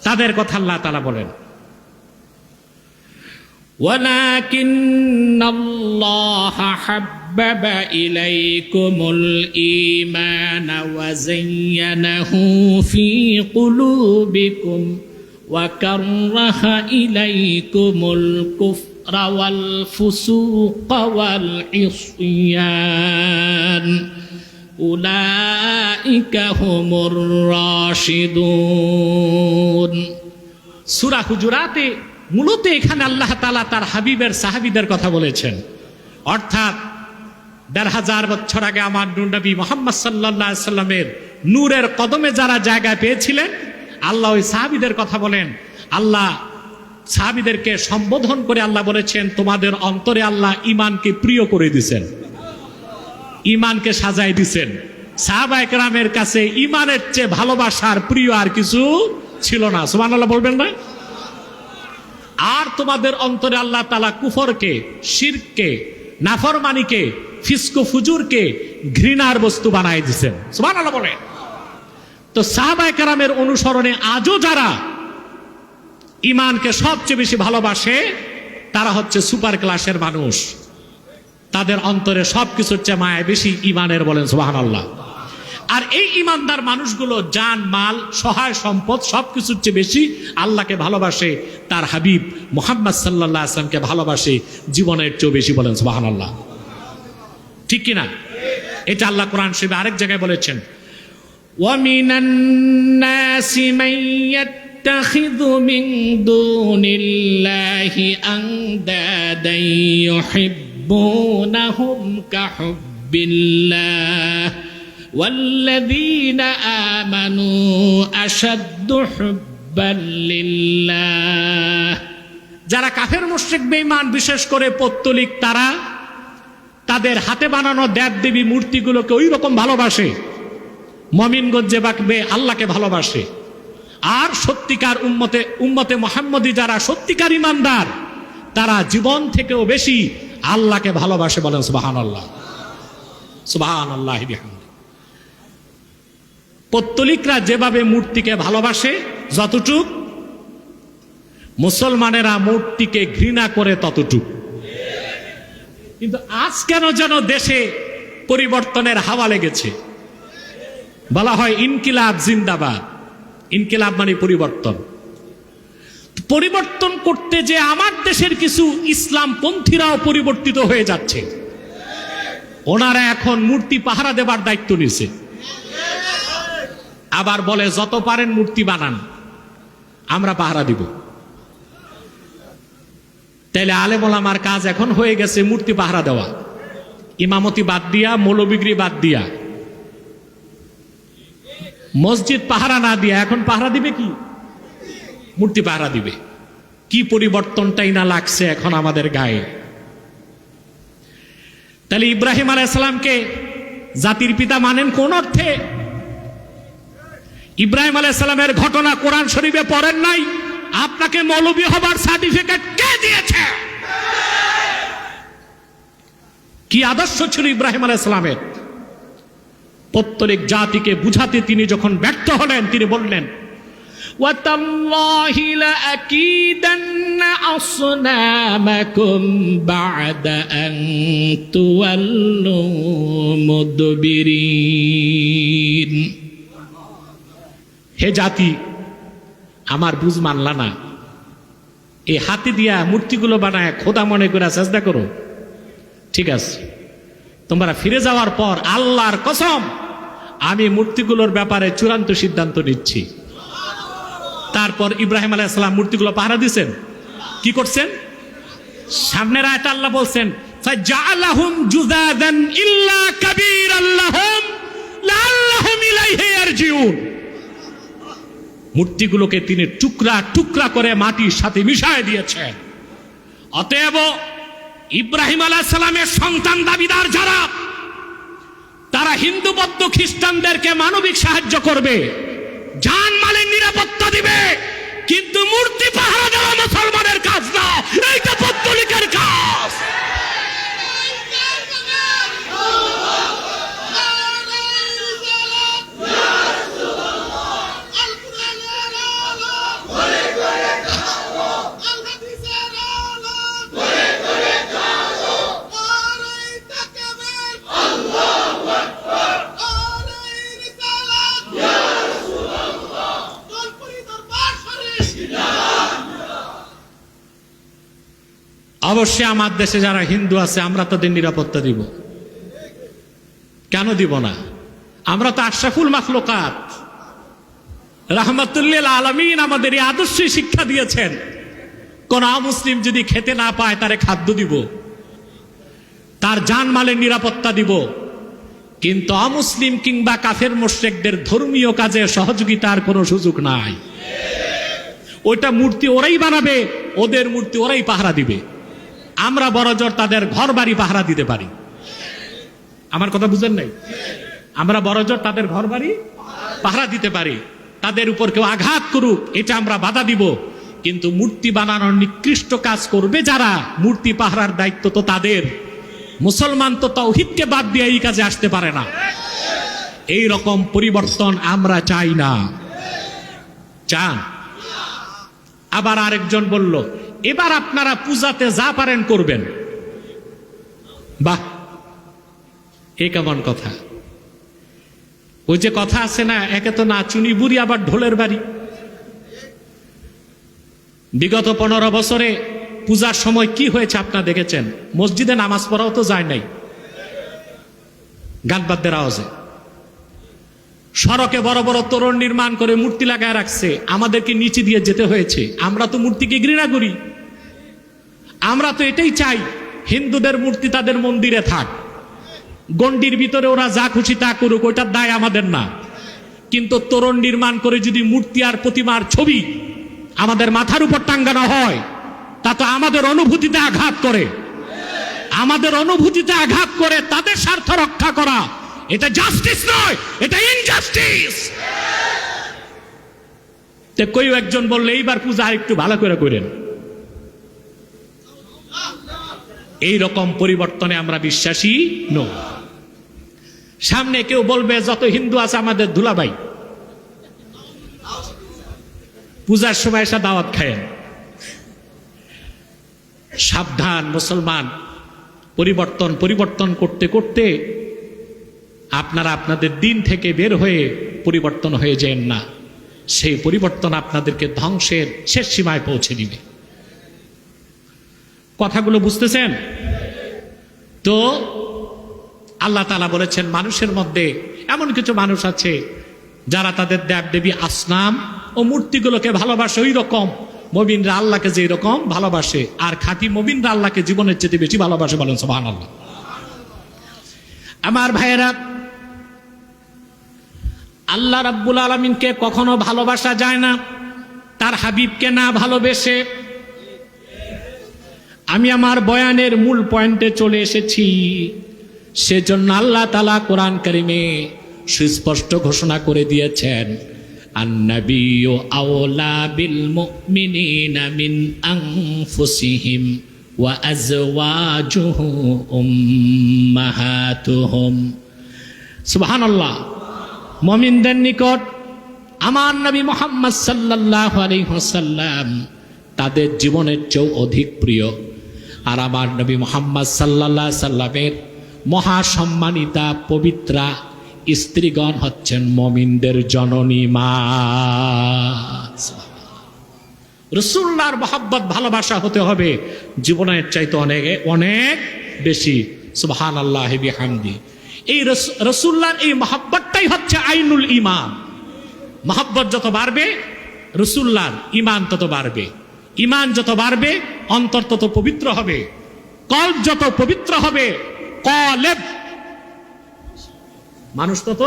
তাদের কথা আল্লাহ তাআলা বলেন, ওয়ালাকিন আল্লাহ হাব্বাবা ইলাইকুমুল ঈমানা ওয়া যায়্যানাহু ফি কুলুবিকুম وكره إليكم الكفر والفسوق والعصيان أولئك هم الراشدون। সূরা হুজুরাতে মূলত এখানে আল্লাহ তাআলা তার হাবিবের সাহাবীদের কথা বলেছেন। অর্থাৎ ১৫০০ বছর আগে আমার নূর নবী মুহাম্মদ সাল্লাল্লাহু আলাইহি সাল্লামের নূরের কদমে যারা জায়গা পেয়েছিলেন, আল্লাহ ওই সাহাবীদের কথা বলেন। আল্লাহ সাহাবীদেরকে সম্বোধন করে আল্লাহ বলেছেন, তোমাদের অন্তরে আল্লাহ ঈমানকে প্রিয় করে দিয়েছেন, ঈমানকে সাজায় দিয়েছেন। সাহাবায়ে কেরামের কাছে ঈমানের চেয়ে ভালোবাসার প্রিয় আর কিছু ছিল না। সুবহানাল্লাহ বলবেন না? আর তোমাদের অন্তরে আল্লাহ তাআলা কুফরকে, শিরককে, নাফরমানিকে, ফিসক ফুজুরকে ঘৃণার বস্তু বানায় দিয়েছেন। সুবহানাল্লাহ বলেন। তো সাহাবায়ে কেরামের অনুসরণে আজও যারা ঈমানকে সবচেয়ে বেশি ভালোবাসে, তারা হচ্ছে সুপার ক্লাসের মানুষ। তাদের অন্তরে সবকিছুর চেয়ে মায়া বেশি ঈমানের, বলেন সুবহানাল্লাহ। আর এই ঈমানদার মানুষগুলো জান মাল, সহায় সম্পদ সবকিছুর চেয়ে বেশি আল্লাহকে ভালোবাসে, তার হাবিব মুহাম্মদ সাল্লাল্লাহু আলাইহি ওয়াসাল্লামকে ভালোবাসে জীবনের চেয়ে বেশি, বলেন সুবহানাল্লাহ। ঠিক কিনা? এটা আল্লাহ কোরআন শরীফে আরেক জায়গায় বলেছেন, وَمِنَ النَّاسِ مَن يتخذ من دون الله أندادا يحبونهم كحب الله والذين آمنوا أشد حبا لله। যারা কাফের মুশরিক বেঈমান, বিশেষ করে পৌত্তলিক, তারা তাদের হাতে বানানো দেব দেবী মূর্তিগুলোকে ওই রকম ভালোবাসে মুমিনগণ যেভাবে আল্লাহকে ভালোবাসে। আর সত্যিকার উম্মতে মুহাম্মদী যারা সত্যিকার ইমানদার, তারা জীবন থেকেও বেশি আল্লাহকে ভালোবাসে। বলেন সুবহানাল্লাহ, সুবহানাল্লাহি বিহামদিহি। পৌত্তলিকরা যেভাবে মূর্তিকে ভালোবাসে যতটুক, মুসলমানেরা মূর্তিকে ঘৃণা করে ততটুক। কিন্তু আজ কেন যেন দেশে পরিবর্তনের হাওয়া লেগেছে। বলা হয় ইনকিলাব জিন্দাবাদ। ইনকিলাব মানে পরিবর্তন। পরিবর্তন করতে যে আমার দেশের কিছু ইসলামপন্থীরাও পরিবর্তিত হয়ে যাচ্ছে। ওনারা এখন মূর্তি পাহারা দেবার দায়িত্ব নিয়েছে। আবার বলে যত পারেন মূর্তি বানান, আমরা পাহারা দিব। তাইলে আলেম ওলামার কাজ এখন হয়ে গেছে মূর্তি পাহারা দেওয়া, ইমামতি বাদ দিয়া, মৌলবিগিরি বাদ দিয়া, মসজিদ পাহারা না দিয়া এখন পাহারা দিবে কি? মূর্তি পাহারা দিবে। কি পরিবর্তনটাই না লাগছে এখন আমাদের গায়ে। তাহলে ইব্রাহিম আলাইহিস সালামকে জাতির পিতা মানেন কোন অর্থে? ইব্রাহিম আলাইহিস সালামের ঘটনা কোরআন শরীফে পড়েন নাই? আপনাকে মৌলবী হবার সার্টিফিকেট কে দিয়েছে? কি আদর্শ ছিল ইব্রাহিম আলাইহিস সালামের? পৌত্তলিক জাতিকে বুঝাতে তিনি যখন ব্যর্থ হলেন, তিনি বললেন ওয়াতাল্লাহি লাআকিদান্না আসনামাকুম বা'দা আন তুওয়াল্লু মুদবিরিন। হে জাতি, আমার বুঝ মানলা না, এই হাতে দিয়া মূর্তিগুলো বানায় খোদা মনে করে সাজদা করো, ঠিক আছে, তোমরা ফিরে যাওয়ার পর আল্লাহর কসম আমি মূর্তিগুলোর ব্যাপারে চূড়ান্ত সিদ্ধান্ত নিচ্ছি। তারপর ইব্রাহিম আলাইহিস সালাম মূর্তিগুলো পাহারা দিয়েছেন। কি করছেন? সামনের আয়াতে আল্লাহ বলছেন ফাজআলাহুম জুযাদান ইল্লা কাবীরান লাহুম লাআল্লাহুম ইলাইহি ইয়ারজিউন। মূর্তিগুলোকে তিনি টুকরা টুকরা করে মাটির সাথে মিশিয়ে দিয়েছেন। অতএব ইব্রাহিম আলাইহিস সালামের সন্তান দাবিদার যারা, তারা হিন্দু বৌদ্ধ খ্রিস্টানদেরকে মানবিক সাহায্য করবে, জানমালের নিরাপত্তা দিবে, কিন্তু মূর্তি পাহারা দেওয়া মুসলমানের কাজ না, এইটা পৌত্তলিকের কাজ। অবশ্যই আমার দেশে যারা হিন্দু আছে আমরা তাদের নিরাপত্তা দিব। কেন দিব না? আমরা তো আশরাফুল মাখলুকাত, রাহমাতুল্লিল আলামিন আমাদের এই আদর্শই শিক্ষা দিয়েছেন। কোন মুসলিম যদি খেতে না পায় তারে খাদ্য দিব, তার জানমালের নিরাপত্তা দিব, কিন্তু অমুসলিম কিংবা কাফের মুশরিকদের ধর্মীয় কাজে সহযোগিতার কোনো সুযোগ নাই। ওইটা মূর্তি ওরাই বানাবে, ওদের মূর্তি ওরাই পাহারা দিবে। আমরা বড়জোর তাদের ঘর বাড়ি পাহারা দিতে পারি। আমার কথা বুঝেন নাই? আমরা বড়জোর তাদের ঘর বাড়ি পাহারা দিতে পারি। তাদের উপর কেউ আঘাত করুক এটা আমরা বাধা দিব, কিন্তু মূর্তি বানানোর নিকৃষ্ট কাজ করবে যারা, মূর্তি পাহারার দায়িত্ব তো তাদের। মুসলমান তো তাওহীদকে বাদ দিয়ে এই কাজে আসতে পারে না। এই রকম পরিবর্তন আমরা চাই না। চান? আবার আরেকজন বলল এবার আপনারা পূজাতে যা পারেন করবেন। বাহ, এ কেমন কথা? ওই যে কথা আছে না, একে তো নাচুনি বুড়ি আবার ঢোলের বাড়ি। বিগত 15 বছরে পূজার সময় কি হয়েছে আপনারা দেখেছেন? মসজিদে নামাজ পড়াও তো যায় নাই গান বাদ্যের আওয়াজে। সড়কে বড় বড় তোরণ নির্মাণ করে মূর্তি লাগায় রাখছে, আমাদেরকে নিচে দিয়ে যেতে হয়েছে। আমরা তো মূর্তিকে ঘৃণা করি, আমরা তো এটাই চাই হিন্দুদের মূর্তি তাদের মন্দিরে থাক, গণ্ডির ভিতরে ওরা যা খুশি তা করুক, ওইটার দায় আমাদের না। কিন্তু তোরণ নির্মাণ করে যদি মূর্তি আর প্রতিমার ছবি আমাদের মাথার উপর টাঙ্গানো হয়, তা তো আমাদের অনুভূতিতে আঘাত করে, আমাদের অনুভূতিতে আঘাত করে। তাদের স্বার্থ রক্ষা করা এটা জাস্টিস নয়, এটা ইনজাস্টিস। তো কেউ একজন বললে এইবার পূজা আর একটু ভালো করে করেন। এই রকম পরিবর্তনে আমরা বিশ্বাসী নই। সামনে কেউ বলবে যত হিন্দু আছে আমাদের দুলাভাই, পূজার সময় এসে দাওয়াত খায়েন। সাবধান মুসলমান, পরিবর্তন করতে করতে আপনারা আপনাদের দিন থেকে বের হয়ে পরিবর্তন হয়ে যান না। সেই পরিবর্তন আপনাদেরকে ধ্বংসের শেষ সীমায় পৌঁছে দিবে। কথাগুলো বুঝতেছেন তো? আল্লাহ তাআলা বলেছেন মানুষের মধ্যে এমন কিছু মানুষ আছে যারা তাদের দেবদেবী আসনাম ও মূর্তিগুলোকে ভালোবাসে ওই রকম মুমিনরা আল্লাহকে যেই রকম ভালোবাসে, আর খাঁটি মুমিনরা আল্লাহকে জীবনের চেয়ে বেশি ভালোবাসে। বলেন সুবহানাল্লাহ। আমার ভাইয়েরা, আল্লাহ রাব্বুল আলামিনকে কখনো ভালোবাসা যায় না তার হাবিবকে না ভালোবেসে। আমি আমার বয়ানের মূল পয়েন্টে চলে এসেছি। সেজন্য আল্লাহ তাআলা কোরআন কারিমে সুস্পষ্ট ঘোষণা করে দিয়েছেন, আন-নাবিয়্যু আওলা বিল মুমিনিনা মিন আনফুসিহিম ওয়া আজওয়াজুহু উম্মাহাতুহুম। সুবহানাল্লাহ। মুমিনদের নিকট আমার নবী মুহাম্মদ সাল্লাল্লাহু আলাইহি ওয়াসাল্লাম তাদের জীবনের চেয়েও অধিক প্রিয়। আর আমার নবী মুহাম্মদ সাল্লাল্লাহু আলাইহি সাল্লামের মহাসম্মানিতা পবিত্রা স্ত্রীগণ হচ্ছেন মুমিনদের জননী মা। রাসূলুল্লাহর মহব্বত ভালোবাসা হতে হবে জীবনের চাইতে অনেক অনেক বেশি। সুবহানাল্লাহি বিহামদি। এই রাসূলুল্লাহর এই মহব্বতটাই হচ্ছে আইনুল ঈমান। মহব্বত যত বাড়বে রাসূলুল্লাহর ঈমান তত বাড়বে। ঈমান যত বাড়বে অন্তর তত পবিত্র হবে। কলব যত পবিত্র হবে, কলেব মানুষ তত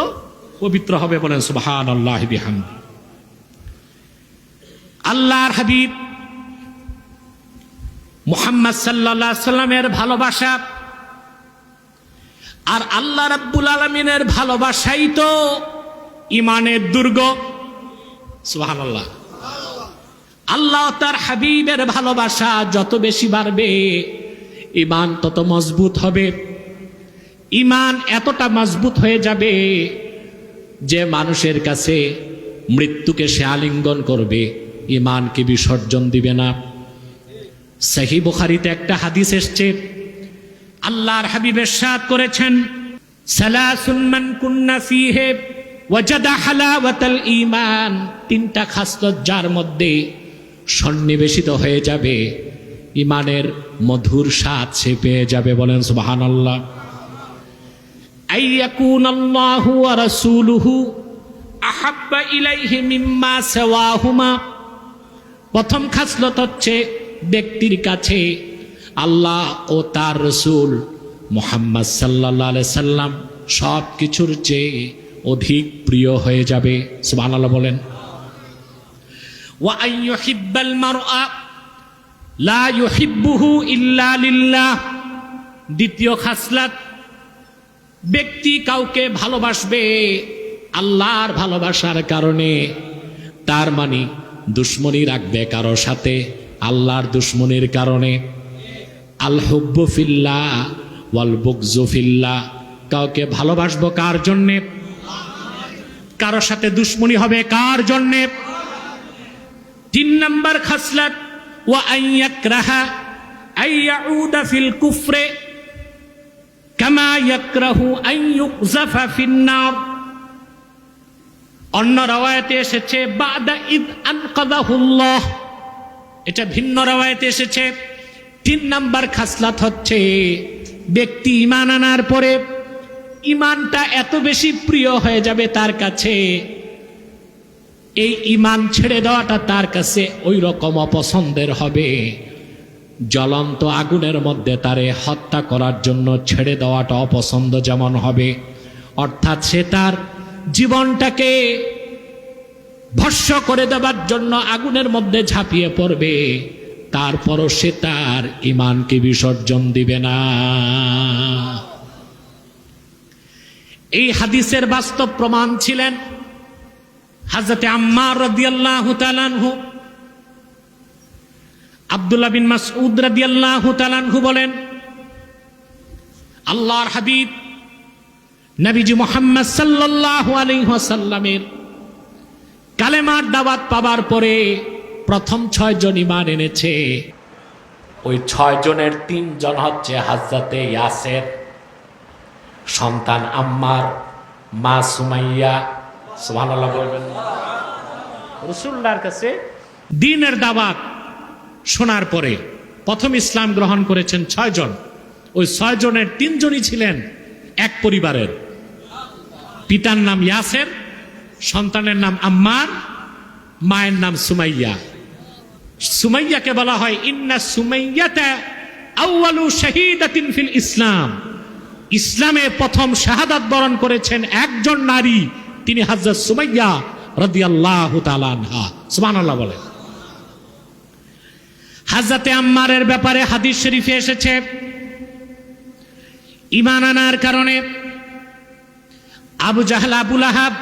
পবিত্র হবে। বলেন সুবহানাল্লাহি বিহামদি। আল্লাহর হাবিব মুহাম্মদ সাল্লাল্লাহু আলাইহি সাল্লামের ভালোবাসা আর আল্লাহ রাব্বুল আলামিনের ভালোবাসাই তো ঈমানের দুর্গ। সুবহানাল্লাহ। আল্লাহ তার হাবিবের ভালোবাসা যত বেশি বাড়বে ঈমান তত মজবুত হবে। ঈমান এতটা মজবুত হয়ে যাবে যে মানুষের কাছে মৃত্যুকে সে আলিঙ্গন করবে, ঈমানকে বিসর্জন দিবে না। সহিহ বুখারীতে একটা হাদিস এসেছে, আল্লাহর হাবিব ইরশাদ করেছেন, সালাসুন মান কুন্না ফীহি ওয়াজাদা হালাওয়াতাল ঈমান। তিনটা খাসলত যার মধ্যে সন্নিবেশিত হয়ে যাবে, ঈমানের মধুর স্বাদ সে পেয়ে যাবে। বলেন সুবহানাল্লাহ। আইয়াকুনাল্লাহু ওয়া রাসূলুহু আহাব্বা ইলাইহি মিম্মা সাওয়াহুমা। প্রথম খাসলত হচ্ছে ব্যক্তির কাছে আল্লাহ ও তার রাসূল মুহাম্মদ সাল্লাল্লাহু আলাইহি সাল্লাম সব কিছুর চেয়ে অধিক প্রিয় হয়ে যাবে। সুবহানাল্লাহ বলেন। ওয়া আইয়ুহিব্বাল মারআ লা ইউহিব্বুহু ইল্লা লিল্লাহ। দ্বিতীয় খাসলত, ব্যক্তি কাউকে ভালোবাসবে আল্লাহর ভালোবাসার কারণে, তার মানে দুশ্মনী রাখবে কারো সাথে আল্লাহর দুশ্মনির কারণে। আল হুব্বু ফিল্লাহ ওয়াল বুগযু ফিল্লাহ। কাউকে ভালোবাসবো কার জন্যে? কারো সাথে দুশ্মনী হবে কার জন্যে? 3 নম্বর খাসলত, ওয়া আইয়াকরাহা আইয়াউদা ফিল কুফরে কামা ইয়াকরাহু আন ইউকযাফা ফিন্নার। অন্য রাওয়ায়াতে এসেছে বাদা ইদ আনকাযাহুল্লাহ, এটা ভিন্ন রাওয়ায়াতে এসেছে। 3 নম্বর খাসলত হচ্ছে ব্যক্তি ঈমান আনার পরে ইমানটা এত বেশি প্রিয় হয়ে যাবে তার কাছে, এই ইমান ছেড়ে দেওয়াটা তার কাছে ওই রকম অপছন্দের হবে, জ্বলন্ত আগুনের মধ্যে তারে হত্যা করার জন্য ছেড়ে দেওয়াটা অপছন্দ যেমন হবে। অর্থাৎ সে তার জীবনটাকে ভস্ম করে দেবার জন্য আগুনের মধ্যে ঝাঁপিয়ে পড়বে, তারপরও সে তার ইমানকে বিসর্জন দিবে না। এই হাদিসের বাস্তব প্রমাণ ছিলেন হযরতে আম্মার রাদিয়াল্লাহু তাআলা আনহু। আব্দুল্লাহ বিন মাসউদ রাদিয়াল্লাহু তাআলা আনহু বলেন, আল্লাহর হাবিব নবীজি মুহাম্মদ সাল্লাল্লাহু আলাইহি ওয়াসাল্লামের কালেমার দাওয়াত পাবার পরে প্রথম 6 জন ঈমান এনেছে। ওই 6 জনের 3 জন হচ্ছে হযরতে ইয়াসের সন্তান আম্মার, মা সুমাইয়া। সুবহানাল্লাহ বলবেন। রাসূলুল্লাহর কাছে দ্বীনের দাওয়াত শোনার পরে প্রথম ইসলাম গ্রহণ করেছেন 6 জন। ওই 6 জনের 3 জনই ছিলেন এক পরিবারের। পিতার নাম ইয়াসের, সন্তানের নাম আম্মার, মায়ের নাম সুমাইয়া। সুমাইয়াকে বলা হয় ইন্না সুমাইয়াতা আউয়ালু শাহীদাতিন ফিল ইসলাম। ইসলামে প্রথম শাহাদাত বরণ করেছেন একজন নারী, তিনি হযরত সুমাইয়া রাদিয়াল্লাহু তাআলা আনহা। সুবহানাল্লাহ বলেন। হযরতে আম্মারের ব্যাপারে হাদিস শরীফে এসেছে, ঈমান আনার কারণে আবু জাহল, আবু লাহাব,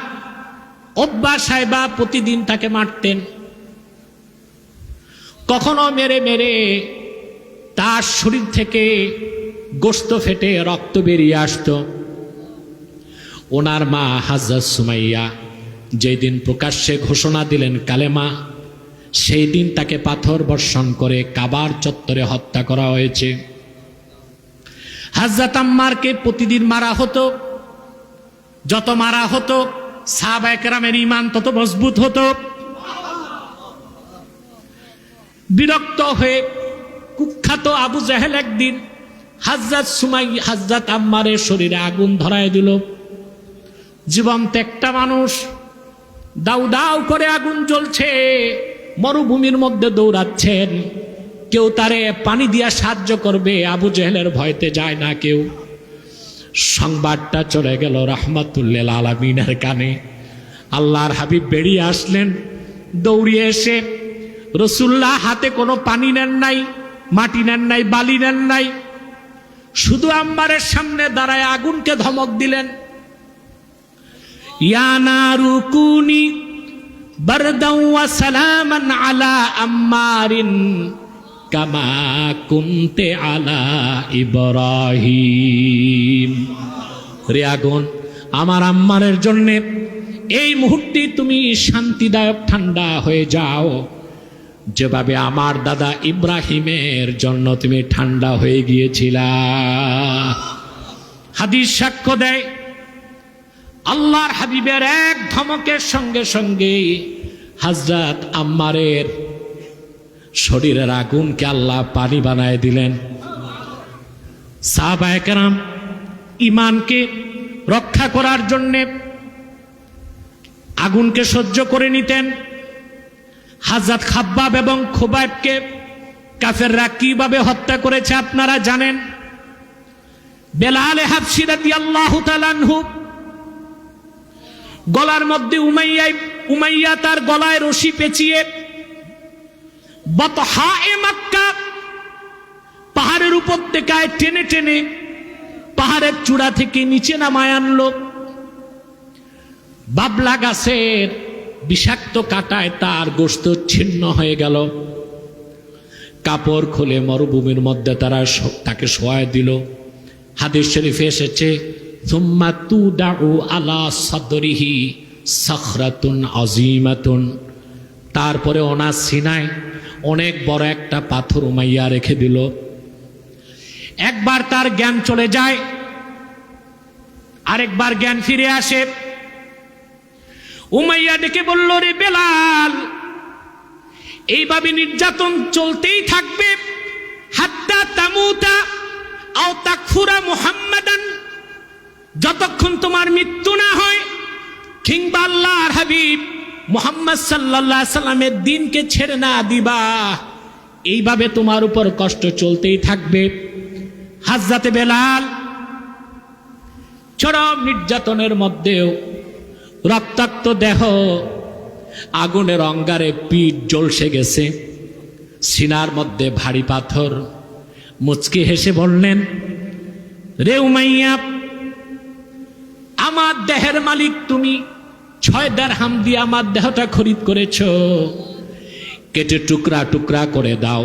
উতবা, সাইবা প্রতিদিন তাকে মারতেন। কখনো মেরে মেরে তার শরীর থেকে গোশত ফেটে রক্ত বেরিয়ে আসতো। ওনার মা হযরত সুমাইয়া যেদিন প্রকাশ্যে ঘোষণা দিলেন কালেমা, সেই দিন তাকে পাথর বর্ষণ করে কাবার চত্বরে হত্যা করা হয়েছে। হযরত আম্মারকে প্রতিদিন মারা হতো। যত মারা হতো সাহাবায়ে কেরামের ঈমান তত মজবুত হতো। বিরক্ত হয়ে কুখ্যাত আবু জাহেল একদিন হযরত আম্মারের শরীরে আগুন ধরায় দিল। জীবন্ত একটা মানুষ, দাউ দাউ করে আগুন জ্বলছে, মরুভূমির মধ্যে দৌড়াচ্ছেন, কেউ তারে পানি দিয়া সাহায্য করবে, আবু জেহেলের ভয়তে যায় না কেউ। সংবাদটা চলে গেল রাহমাতুল্লিল আলামিনের কানে। আল্লাহর হাবিব বেরিয়ে আসলেন, দৌড়িয়ে এসে রাসূলুল্লাহ হাতে কোনো পানি নেন নাই, মাটি নেন নাই, বালি নেন নাই, শুধু আম্মারের সামনে দাঁড়ায় আগুনকে ধমক দিলেন, ইয়া নারু কুনি বারদাও ওয়া সালামান আলা আম্মারিন কামা কুনতে আলা ইব্রাহিম। রে আগুন, আমার আম্মারের জন্য এই মুহূর্তে তুমি শান্তিদায়ক ঠান্ডা হয়ে যাও, যেভাবে আমার দাদা ইব্রাহিমের জন্য তুমি ঠান্ডা হয়ে গিয়েছিলা। হাদিস সাক্ষ্য দেয়, আল্লাহর হাবিবের এক ধমকের সঙ্গে সঙ্গে হযরত আম্মারের শরীরের আগুনকে আল্লাহ পানি বানায় দিলেন। সাহাবায়ে কেরাম ঈমানকে রক্ষা করার জন্যে আগুনকে সহ্য করে নিতেন। হযরত খাব্বাব এবং খুবাইবকে কাফেররা কিভাবে হত্যা করেছে আপনারা জানেন। বেলাল হাবশী রাদিয়াল্লাহু তাআলা আনহু গলার মধ্যে উমাইয়া তার গলায় রশি পেঁচিয়ে বতহায়ে মক্কা পাহাড়ের উপত্যকায় টেনে টেনে পাহাড়ের চূড়া থেকে নিচে নামায় আনলো। বাবলা গাছের বিষাক্ত কাঁটায় তার গোশত ছিন্ন হয়ে গেল। কাপড় খুলে মরুভূমির মধ্যে তারা তাকে শোয়ায় দিল। হাদিস শরীফে এসেছে, সুম্মা তুদাউ আলা সাদরিহি সাখরাতুন আযীমাতুন, তারপরে ওনার সিনায় অনেক বড় একটা পাথর উমাইয়া রেখে দিল। একবার তার জ্ঞান চলে যায়, আরেকবার জ্ঞান ফিরে আসে। উমাইয়া ডেকে বলল, রে বেলাল, এইভাবে নির্যাতন চলতেই থাকবে হাত্তা তামুতা আও তাকফুরা মুহাম্মাদান, যতক্ষণ তোমার মৃত্যু না হয় কিংবা আল্লাহর হাবিব মুহাম্মদ সাল্লাল্লাহু আলাইহি সাল্লামের দ্বীনকে ছেড়ে না দিবা, এইভাবে তোমার উপর কষ্ট চলতেই থাকবে। হযরত বেলাল চরম নির্যাতনের মধ্যেও রক্তাক্ত দেহ, আগুনের অঙ্গারে পিঠ জ্বলসে গেছে, সিনার মধ্যে ভারী পাথর, মুচকি হেসে বললেন, রে উমাইয়া, আমার দেহের মালিক তুমি, 6 দিরহাম দিয়ে আমার দেহটা খরিদ করেছো, কেটে টুকরা টুকরা করে দাও,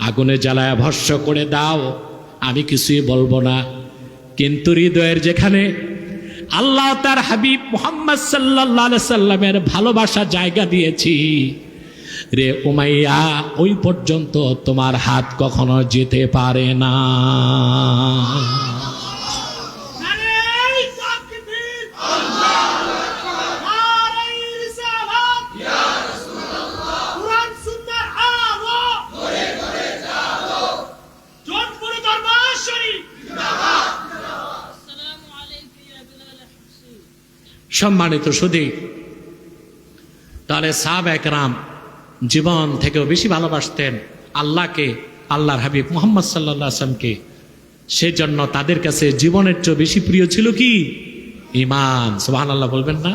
আগুনে জ্বালায় ভস্ম করে দাও, আমি কিছুই বলবো না। কিন্তু হৃদয়ের যেখানে আল্লাহ তার হাবিব মুহাম্মদ সাল্লাল্লাহু আলাইহি সাল্লামের ভালোবাসা জায়গা দিয়েছি, রে উমাইয়া, ওই পর্যন্ত তোমার হাত কখনো যেতে পারে না। সম্মানিত সুধী, তাহলে সাহাবা একরাম জীবন থেকেও বেশি ভালোবাসতেন আল্লাহকে, আল্লাহর হাবিব মুহাম্মদ সাল্লাল্লাহু আলাইহি ওয়াসাল্লামকে। সেজন্য তাদের কাছে জীবনের চেয়ে বেশি প্রিয় ছিল কি? ঈমান। সুবহানাল্লাহ বলবেন না?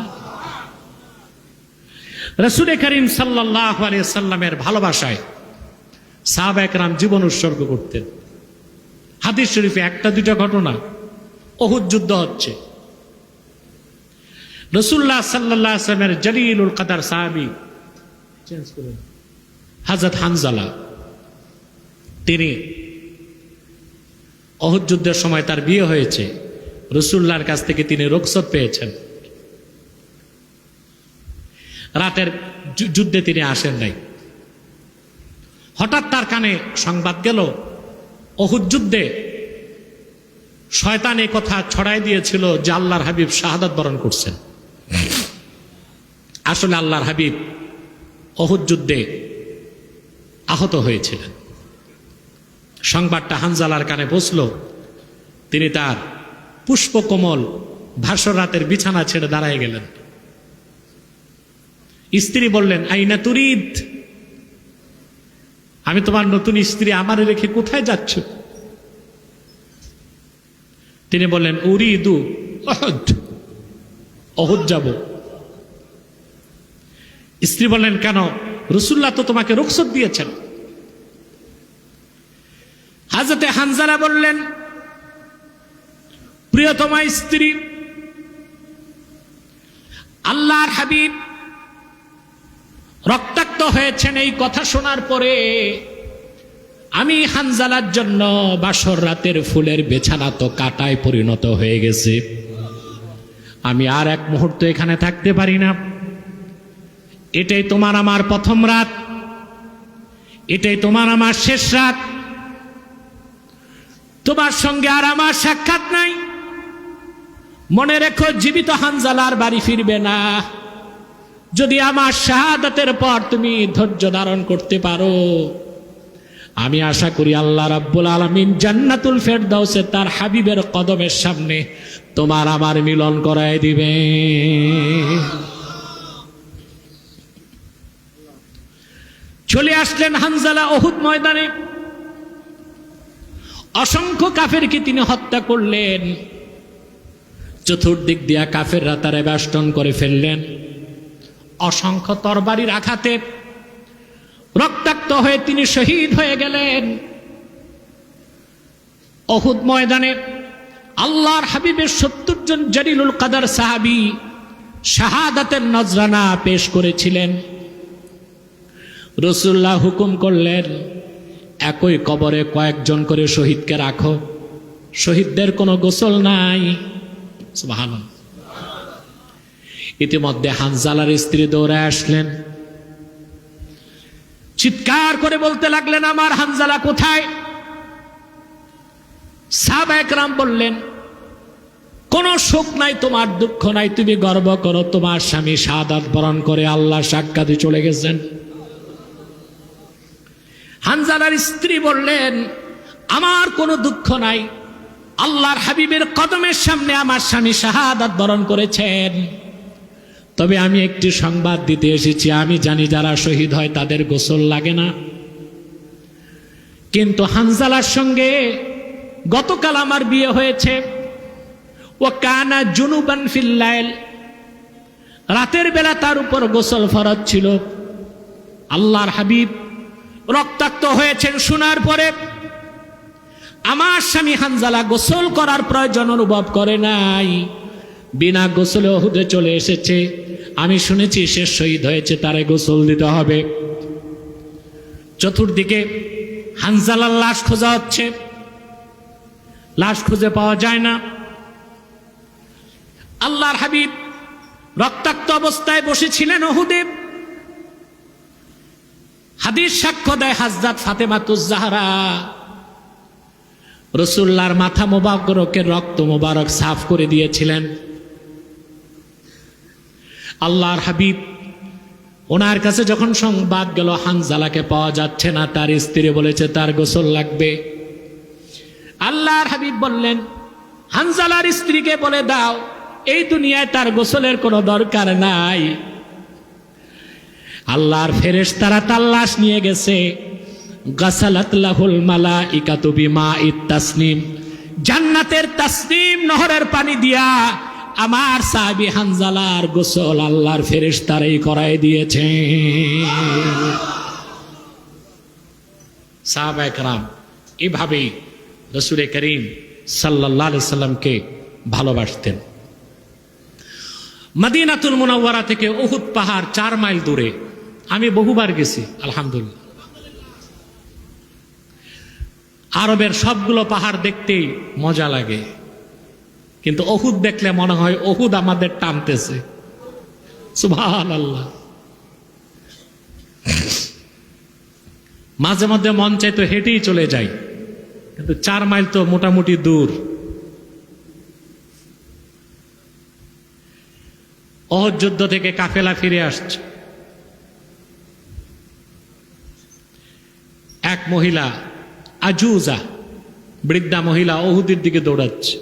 রাসূল করিম সাল্লাল্লাহু আলাইহি ওয়াসাল্লামের ভালোবাসায় সাহাবা একরাম জীবন উৎসর্গ করতেন। হাদিস শরীফে একটা দুইটা ঘটনা, উহুদ যুদ্ধ হচ্ছে, রাসূলুল্লাহ সাল্লাল্লাহু আলাইহি ওয়াসাল্লামের জলিলুল কদর সাহাবী হযরত হানজালা, তিনি উহুদ যুদ্ধের সময় তার বিয়ে হয়েছে, রাসূলুল্লাহর কাছ থেকে তিনি রুখসত পেয়েছেন, রাতের যুদ্ধে তিনি আসেন নাই। হঠাৎ তার কানে সংবাদ গেল, উহুদ যুদ্ধে শয়তান এই কথা ছড়াই দিয়েছিল যে আল্লাহর হাবিব শাহাদাত বরণ করছেন। আসলে আল্লাহর হাবিব উহুদ যুদ্ধে আহত হয়েছিলেন। সংবাদটা হানজালার কানে পৌঁছল, তিনি তার পুষ্পকোমল ভাসর রাতের বিছানা ছেড়ে দাঁড়ায় গেলেন। স্ত্রী বললেন, আইনা তুরিদ, আমি তোমার নতুন স্ত্রী, আমারে রেখে কোথায় যাচ্ছ? তিনি বললেন, উরিদু উহুদ, উহুদ যাব। স্ত্রী বললেন, কেন? রাসূলুল্লাহ তো তোমাকে রুখসত দিয়েছেন। হযরতে হানজালা বললেন, প্রিয়তমা স্ত্রী, আল্লাহর হাবিব রক্তাক্ত হয়েছেন এই কথা শোনার পরে আমি হানজালার জন্য বাসর রাতের ফুলের বিছানা তো কাটায় পরিণত হয়ে গেছে, আমি আর এক মুহূর্ত এখানে থাকতে পারি না। এটাই তোমার আমার প্রথম রাত, এটাই তোমার আমার শেষ রাত, তোমার সঙ্গে আর আমার সাক্ষাৎ নাই। মনে রেখো, জীবিত হানজালার বাড়ি ফিরবে না। যদি আমার শাহাদাতের পর তুমি ধৈর্য ধারণ করতে পারো, আমি আশা করি আল্লাহ রাব্বুল আলামিন জান্নাতুল ফেরদাউসে তার হাবিবের কদমের সামনে তোমার আমার মিলন করায় দিবে। চলে আসলেন হানজালা উহুদ ময়দানে। অসংখ্য কাফেরকে তিনি হত্যা করলেন, চতুর্দিক দিয়া কাফেররা তারে বেষ্টন করে ফেললেন। অসংখ্য তরবারির আঘাতে রক্তাক্ত হয়ে তিনি শহীদ হয়ে গেলেন। উহুদ ময়দানে আল্লাহর হাবিবের 70 জন জলিলুল কদর সাহাবী শাহাদাতের নজরানা পেশ করেছিলেন। রাসূলুল্লাহ হুকুম করলেন, একই কবরে কয়েকজন করে শহীদকে রাখো, শহীদদের কোনো গোসল নাই। সুবহানাল্লাহ। ইতিমধ্যে হানজালার স্ত্রী দৌড়ে আসলেন, চিৎকার করে বলতে লাগলেন, আমার হানজালা কোথায়? সাহাবা একরাম বললেন, কোনো শোক নাই, তোমার দুঃখ নাই, তুমি গর্ব করো, তোমার স্বামী শাহাদাত বরণ করে আল্লাহ সাক্ষাতে চলে গেছেন। হানজালার স্ত্রী বললেন, আমার কোনো দুঃখ নাই, আল্লাহর হাবিবের কদমের সামনে আমার স্বামী শাহাদাত বরণ করেছেন। তবে আমি একটি সংবাদ দিতে এসেছি, আমি জানি যারা শহীদ হয় তাদের গোসল লাগে না, কিন্তু হানজালার সঙ্গে গতকাল আমার বিয়ে হয়েছে। ও কানা জুনুবান ফিল লাইল, রাতের বেলা তার উপর গোসল ফরজ ছিল। আল্লাহর হাবিব রক্তাক্ত হয়েছেন শোনার পরে আমার স্বামী হানজালা গোসল করার প্রয়োজন অনুভব করে নাই, বিনা গোসলে উহুদে চলে এসেছে। আমি শুনেছি সে শহীদ হয়েছে, তারে গোসল দিতে হবে। চতুর্দিকে হানজালার লাশ খোঁজা হচ্ছে, লাশ খুঁজে পাওয়া যায় না। আল্লাহর হাবিব রক্তাক্ত অবস্থায় বসেছিলেন উহুদে। হাদিস সাক্ষ্য দেয় হযরত ফাতেমাতুজ জাহরা রাসূলুল্লাহর মাথা মোবারকের রক্ত মোবারক সাফ করে দিয়েছিলেন। আল্লাহর হাবিব ওনার কাছে যখন সংবাদ গেল হানজালাকে পাওয়া যাচ্ছে না, তার স্ত্রী বলেছে তার গোসল লাগবে। আল্লাহর হাবিব বললেন হানজালার স্ত্রীকে বলে দাও এই দুনিয়ায় তার গোসলের কোনো দরকার নাই। আল্লাহর ফেরেশতারা তার লাশ নিয়ে গেছে। গাসালাত লাহুল মালাইকাতু বিমাইত তাসনিম, জান্নাতের তাসনিম নহরের পানি দিয়া আমার সাহাবী হানজালার গোসল আল্লাহর ফেরেশতারাই করায় দিয়েছে। সাহাবায়ে কেরাম এভাবেই রাসূল করিম সাল্লাল্লাহু আলাইহি সাল্লামকে ভালোবাসতেন। মদিনাতুল মুনাওয়ারা থেকে উহুদ পাহাড় 4 মাইল দূরে, আমি বহুবার গেছি আলহামদুলিল্লাহ। আরবের সবগুলো পাহাড় দেখতেই মজা লাগে, কিন্তু উহুদ দেখলে মনে হয় উহুদ আমাদের টানতেছে। সুবহানাল্লাহ। মাঝে মধ্যে মন চাই তো হেঁটেই চলে যাই, কিন্তু 4 মাইল তো মোটামুটি দূর। উহুদ যুদ্ধ থেকে কাফেলা ফিরে আসছে। এক মহিলা আজুজা, বৃদ্ধা মহিলা উহুদের দিকে দৌড়াচ্ছে।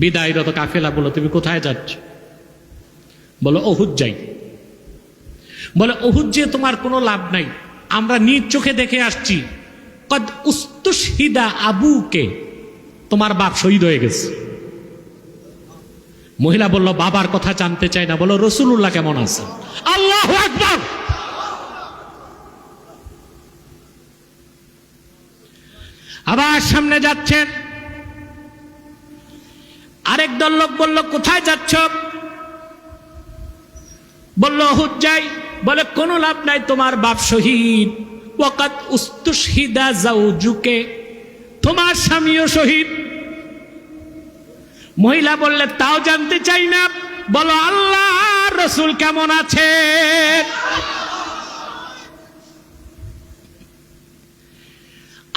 বিদায়রত কাফেলা বলো তুমি কোথায় যাচ্ছ? বলো উহুদ যাই। বলে উহুদ যে তোমার কোনো লাভ নাই, আমরা নিজ চোখে দেখে আসছি। কদ উস্তুশহিদা আবুকে, তোমার বাপ শহীদ হয়ে গেছে। মহিলা বলল বাবার কথা জানতে চাই না, বলো রাসূলুল্লাহ কেমন আছেন? আল্লাহু আকবার। আবার সামনে যাচ্ছেন, আরেক দল লোক বলল কোথায় যাচ্ছ? বলল উহুদ যাই। বলে কোনো লাভ নাই, তোমার বাপ শহীদ। ওয়াকাদ উস্তুশহিদা যাওজুকে, তোমার স্বামীও শহীদ। মহিলা বললে তাও জানতে চাই না, বলো আল্লাহর রাসূল কেমন আছে?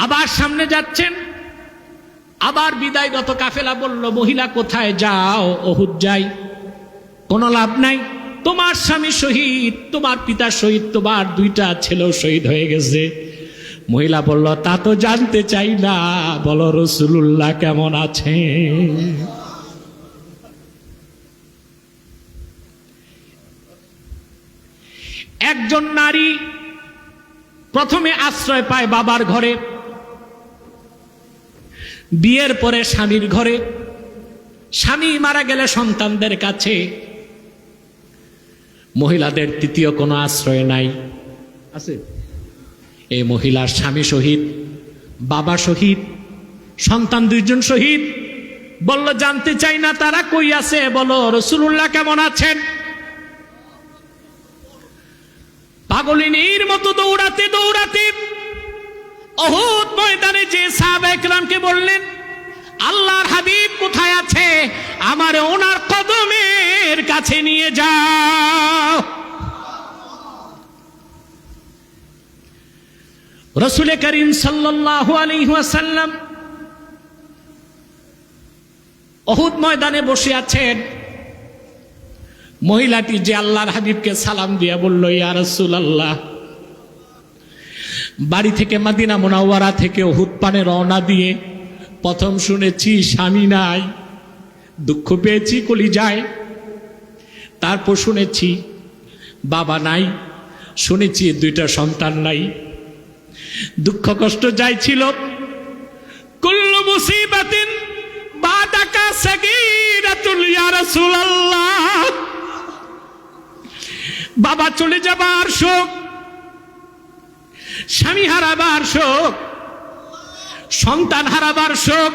আবার সামনে যাচ্ছেন, আবার বিদায়গত কাফেলা বলল মহিলা কোথায় যাও? উহুদ যাই। কোনো লাভ নাই, তোমার স্বামী শহীদ, তোমার পিতা শহীদ, তোমার 2টা ছেলেও শহীদ হয়ে গেছে। মহিলা বলল তা তো জানতে চাই না, বলো রাসূলুল্লাহ কেমন আছে? একজন নারী প্রথমে আশ্রয় পায় বাবার ঘরে, বিয়ের পরে স্বামীর ঘরে, স্বামী মারা গেলে সন্তানদের কাছে। মহিলাদের তৃতীয় কোনো আশ্রয় নাই, আছে? এই মহিলার স্বামী শহীদ, বাবা শহীদ, সন্তান 2জন শহীদ। বলল জানতে চাই না তারা কই আছে, বলো রাসূলুল্লাহ কেমন আছেন? পাগলিনীর মতো দৌড়াতে দৌড়াতে উহুদ ময়দানে যে সাহাবায়ে কেরামকে বললেন আল্লাহর হাবিব কোথায় আছে, আমারে ওনার কদমের কাছে নিয়ে যাও। রাসূল করিম সাল্লাল্লাহু আলাইহি ওয়াসাল্লাম উহুদ ময়দানে বসে আছেন। মহিলাটি যে আল্লাহর হাবিবকে সালাম দিয়া বলল ইয়া রাসূলুল্লাহ, বাড়ি থেকে মদিনা মুনাওয়ারা থেকে উহুদ পানে রওনা দিয়ে প্রথম শুনেছি স্বামী নাই, দুঃখ পেয়েছি কলিজায়। তারপর শুনেছি বাবা নাই, শুনেছি দুইটা সন্তান নাই। দুঃখ কষ্ট যাই ছিল, কুল্লু মুসিবাতিন বাদাকা সাগীরাতুল ইয়া রাসূলুল্লাহ। বাবা চলে যাবার শোক, স্বামী হারাবার শোক, সন্তান হারাবার শোক।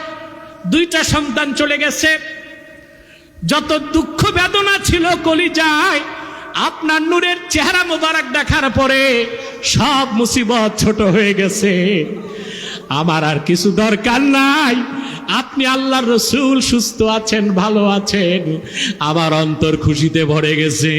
দুইটা সন্তান চলে গেছে। যত দুঃখ বেদনা ছিল কলিজায়, আপনার নূরের চেহারা মোবারক দেখার পরে সব মুসিবত ছোট হয়ে গেছে। আমার আর কিছু দরকার নাই। আপনি আল্লাহর রাসূল সুস্থ আছেন, ভালো আছেন, আমার অন্তর খুশিতে ভরে গেছে।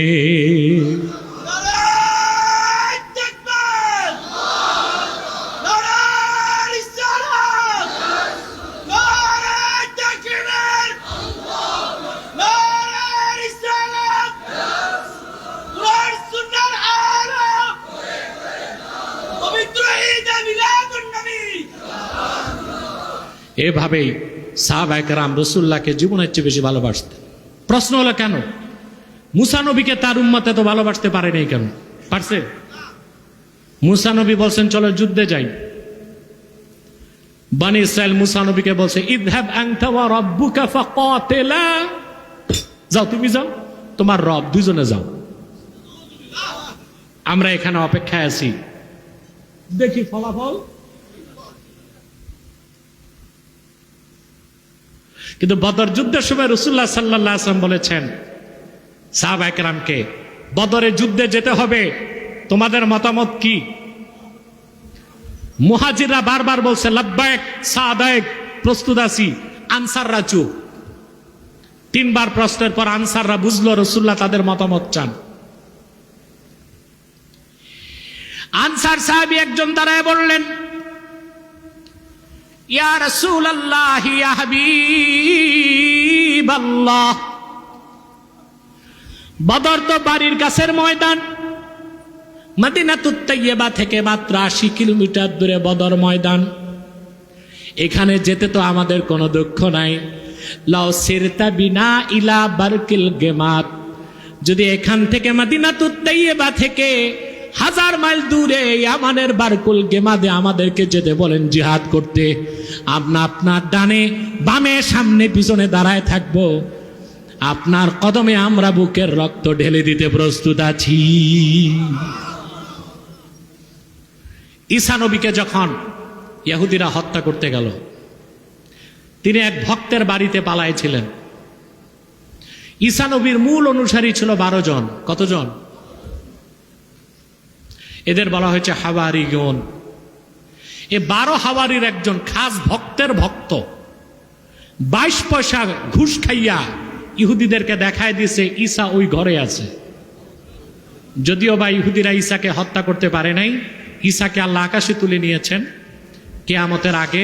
এভাবেই সাহাবায়ে কেরাম রাসূলুল্লাহকে জীবনের চেয়ে বেশি ভালোবাসতেন। প্রশ্ন হলো কেন মুসা নবীকে তার উম্মত এত ভালোবাসতে পারে নাই? কেন পারছে? মুসা নবী বলছেন চলো যুদ্ধে যাই। বনি ইসরাইল মুসা নবীকে বলছে ইযহাব আনতা ওয়া রাব্বুকা ফাকাতিলা, যাও তুমি যাও, তোমার রব দুইজনে যাও, আমরা এখানে অপেক্ষায় আছি, দেখি ফলাফল। কিন্তু বদর যুদ্ধের সময় রাসূলুল্লাহ সাল্লাল্লাহু আলাইহি ওয়াসাল্লাম বলেছেন সাহাবায়ে কেরামকে, বদরের যুদ্ধে যেতে হবে, তোমাদের মতামত কি? মুহাজিররা বারবার বলছে লাব্বাইক সাদাইক, প্রস্তুত আছি। আনসাররা চুপ। তিনবার প্রশ্নের পর আনসাররা বুঝলো রাসূলুল্লাহ তাদের মতামত চান। আনসার সাহাবী একজন দাঁড়ায় বললেন, ইয়া রাসূলুল্লাহ, ইয়া হাবিবাল্লাহ, বদর তো বাড়ির কাছের ময়দান, মদিনাতুত তাইয়্যিবা থেকে মাত্র 80 কিলোমিটার দূরে বদর ময়দান। এখানে যেতে তো আমাদের কোনো দুঃখ নাই। লাউ সিরতা বিনা ইলা বারকিল গেমাত, যদি এখান থেকে মদিনাতুত তাইয়্যিবা থেকে 1000 মাইল দূরে ইয়ামানের বারকুল গেমাদে আমাদেরকে যেতে বলেন জিহাদ করতে, আপনার ডানে বামে সামনে পিছনে দাঁড়ায় থাকবো, আপনার কদমে আমরা বুকের রক্ত ঢেলে দিতে প্রস্তুত আছি। ঈসা নবীকে যখন ইহুদিরা হত্যা করতে গেল, তিনি এক ভক্তের বাড়িতে পালাইছিলেন। ঈসা নবীর মূল অনুসারী ছিল 12 জন। কতজন? এদের বলা হয়েছে হাওয়ারিগণ। এই 12 হাওয়ারির একজন খাস ভক্তের ভক্ত 22 পয়সা ঘুষ খাইয়া ইহুদিদেরকে দেখায় দিয়েছে ঈসা ওই ঘরে আছে। যদিও বা ইহুদিরা ঈসাকে হত্যা করতে পারে নাই, ঈসাকে আল্লাহ আকাশে তুলে নিয়েছেন। কিয়ামতের আগে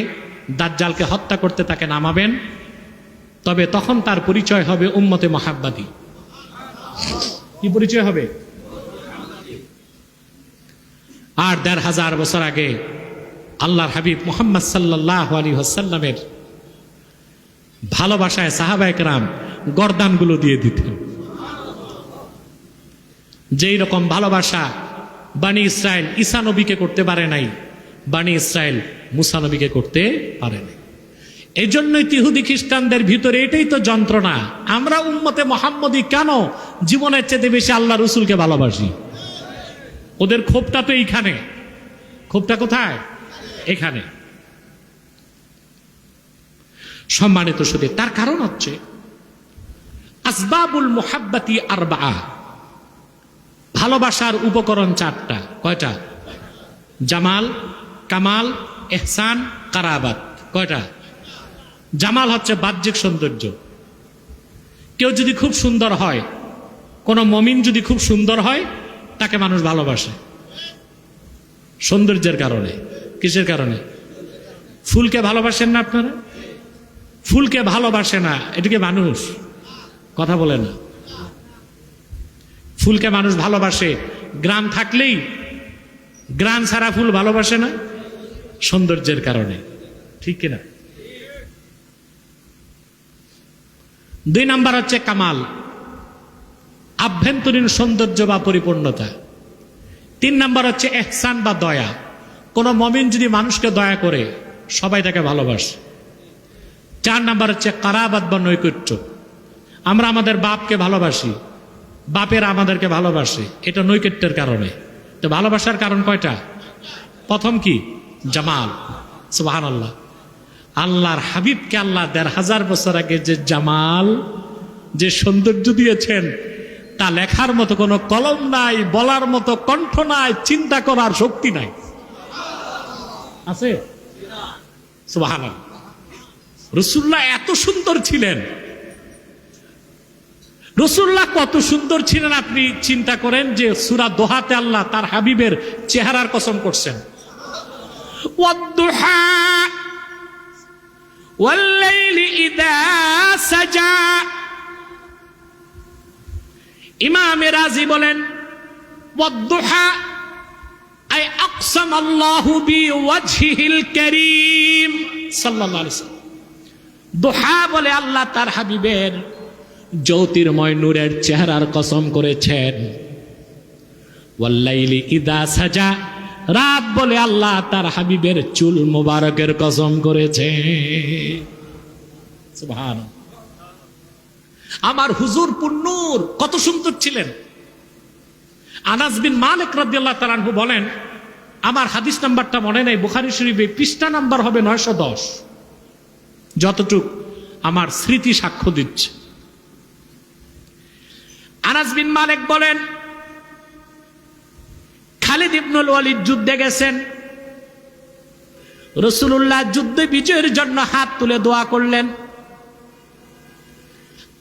দাজ্জালকে হত্যা করতে তাকে নামাবেন, তবে তখন তার পরিচয় হবে উম্মতে মুহাম্মাদী। কি পরিচয় হবে? আর 1500 বছর আগে আল্লাহর হাবিব মুহাম্মদ সাল্লাল্লাহু আলাইহি ওয়াসাল্লামের ভালোবাসায় সাহাবায়ে কেরাম গর্দানগুলো দিয়ে দিতেন। যেই রকম ভালোবাসা বনি ইসরাইল ঈসা নবীকে করতে পারে নাই, বনি ইসরাইল মুসা নবীকে করতে পারে নাই। এই জন্যই ইহুদি খ্রিস্টানদের ভিতরে এটাই তো যন্ত্রণা, আমরা উম্মতে মুহাম্মদী কেন জীবনের চেয়ে বেশি আল্লাহ রসুলকে ভালোবাসি। ওদের ক্ষোভটা তো এইখানে। ক্ষোভটা কোথায়? এখানে। সম্মানিত শুধু তার কারণ হচ্ছে আসবাবুল মুহাব্বাতি আরবাআ, ভালোবাসার উপকরণ 4টা। কয়টা? জামাল, কামাল, ইহসান, কারাবাত। কয়টা? জামাল হচ্ছে বাহ্যিক সৌন্দর্য। কেউ যদি খুব সুন্দর হয়, কোন মুমিন যদি খুব সুন্দর হয়, তাকে মানুষ ভালোবাসে সৌন্দর্যের কারণে। কিসের কারণে? ফুলকে ভালোবাসেন না আপনারা? ফুলকে ভালোবাসে না, এটাকে মানুষ কথা বলে না। ফুলকে মানুষ ভালোবাসে গ্রাম থাকলেই, গ্রাম ছাড়া ফুল ভালোবাসে না, সৌন্দর্যের কারণে। ঠিক কিনা? দুই নাম্বার হচ্ছে কামাল, আভ্যন্তরীণ সৌন্দর্য বা পরিপূর্ণতা। তিন নাম্বার হচ্ছে ইহসান বা দয়া। কোন মমিন যদি মানুষকে দয়া করে সবাই তাকে ভালোবাসে। চার নাম্বার হচ্ছে কারাবাত বা নৈকট্য। আমরা আমাদের বাপকে ভালোবাসি, বাপেরা আমাদেরকে ভালোবাসে, এটা নৈকট্যের কারণে। তো ভালোবাসার কারণ কয়টা? প্রথম কি? জামাল। সুবহানাল্লাহ। আল্লাহর হাবিবকে আল্লাহ ১৫০০ বছর আগে যে জামাল, যে সৌন্দর্য দিয়েছেন, তা লেখার মতো কোনো কলম নাই, বলার মতো কণ্ঠ নাই, চিন্তা করার শক্তি নাই। আছে? সুবহানাল্লাহ। রাসূলুল্লাহ এত সুন্দর ছিলেন। রাসূলুল্লাহ কত সুন্দর ছিলেন আপনি চিন্তা করেন যে সূরা দোহাতে আল্লাহ তার হাবিবের চেহারার কসম করছেন। ওয়াদ-দুহা ওয়াল-লাইলি ইযা সাজা। ইমাম রাজি বলেন ওয়াদ-দুহা আই আকসাম আল্লাহু বিওয়াজহিল কারীম সাল্লাল্লাহু আলাইহি ওয়াসাল্লাম। দুহা বলে আল্লাহ তার হাবিবের জ্যোতির্ময় নূরের চেহারার কসম করেছেন। ওয়াল-লাইলি ইযা সাজা, রাত বলে আল্লাহ তার হাবিবের চুল মোবারকের কসম করেছে। সুবহানাল্লাহ। আমার হুজুর পুন্নূর কত সুন্দর ছিলেন। আনাস বিন মালিক রাদিয়াল্লাহু তাআলা আনহু বলেন, আমার হাদিস নাম্বারটা মনে নাই, বুখারী শরীফে পৃষ্ঠা নাম্বার হবে 910, যতটুক আমার স্মৃতি সাক্ষ্য দিচ্ছে। আনাস বিন মালিক বলেন, খালিদ ইবনুল ওয়ালিদ যুদ্ধে গেছেন। রাসূলুল্লাহ যুদ্ধে বিজয়ের জন্য হাত তুলে দোয়া করলেন।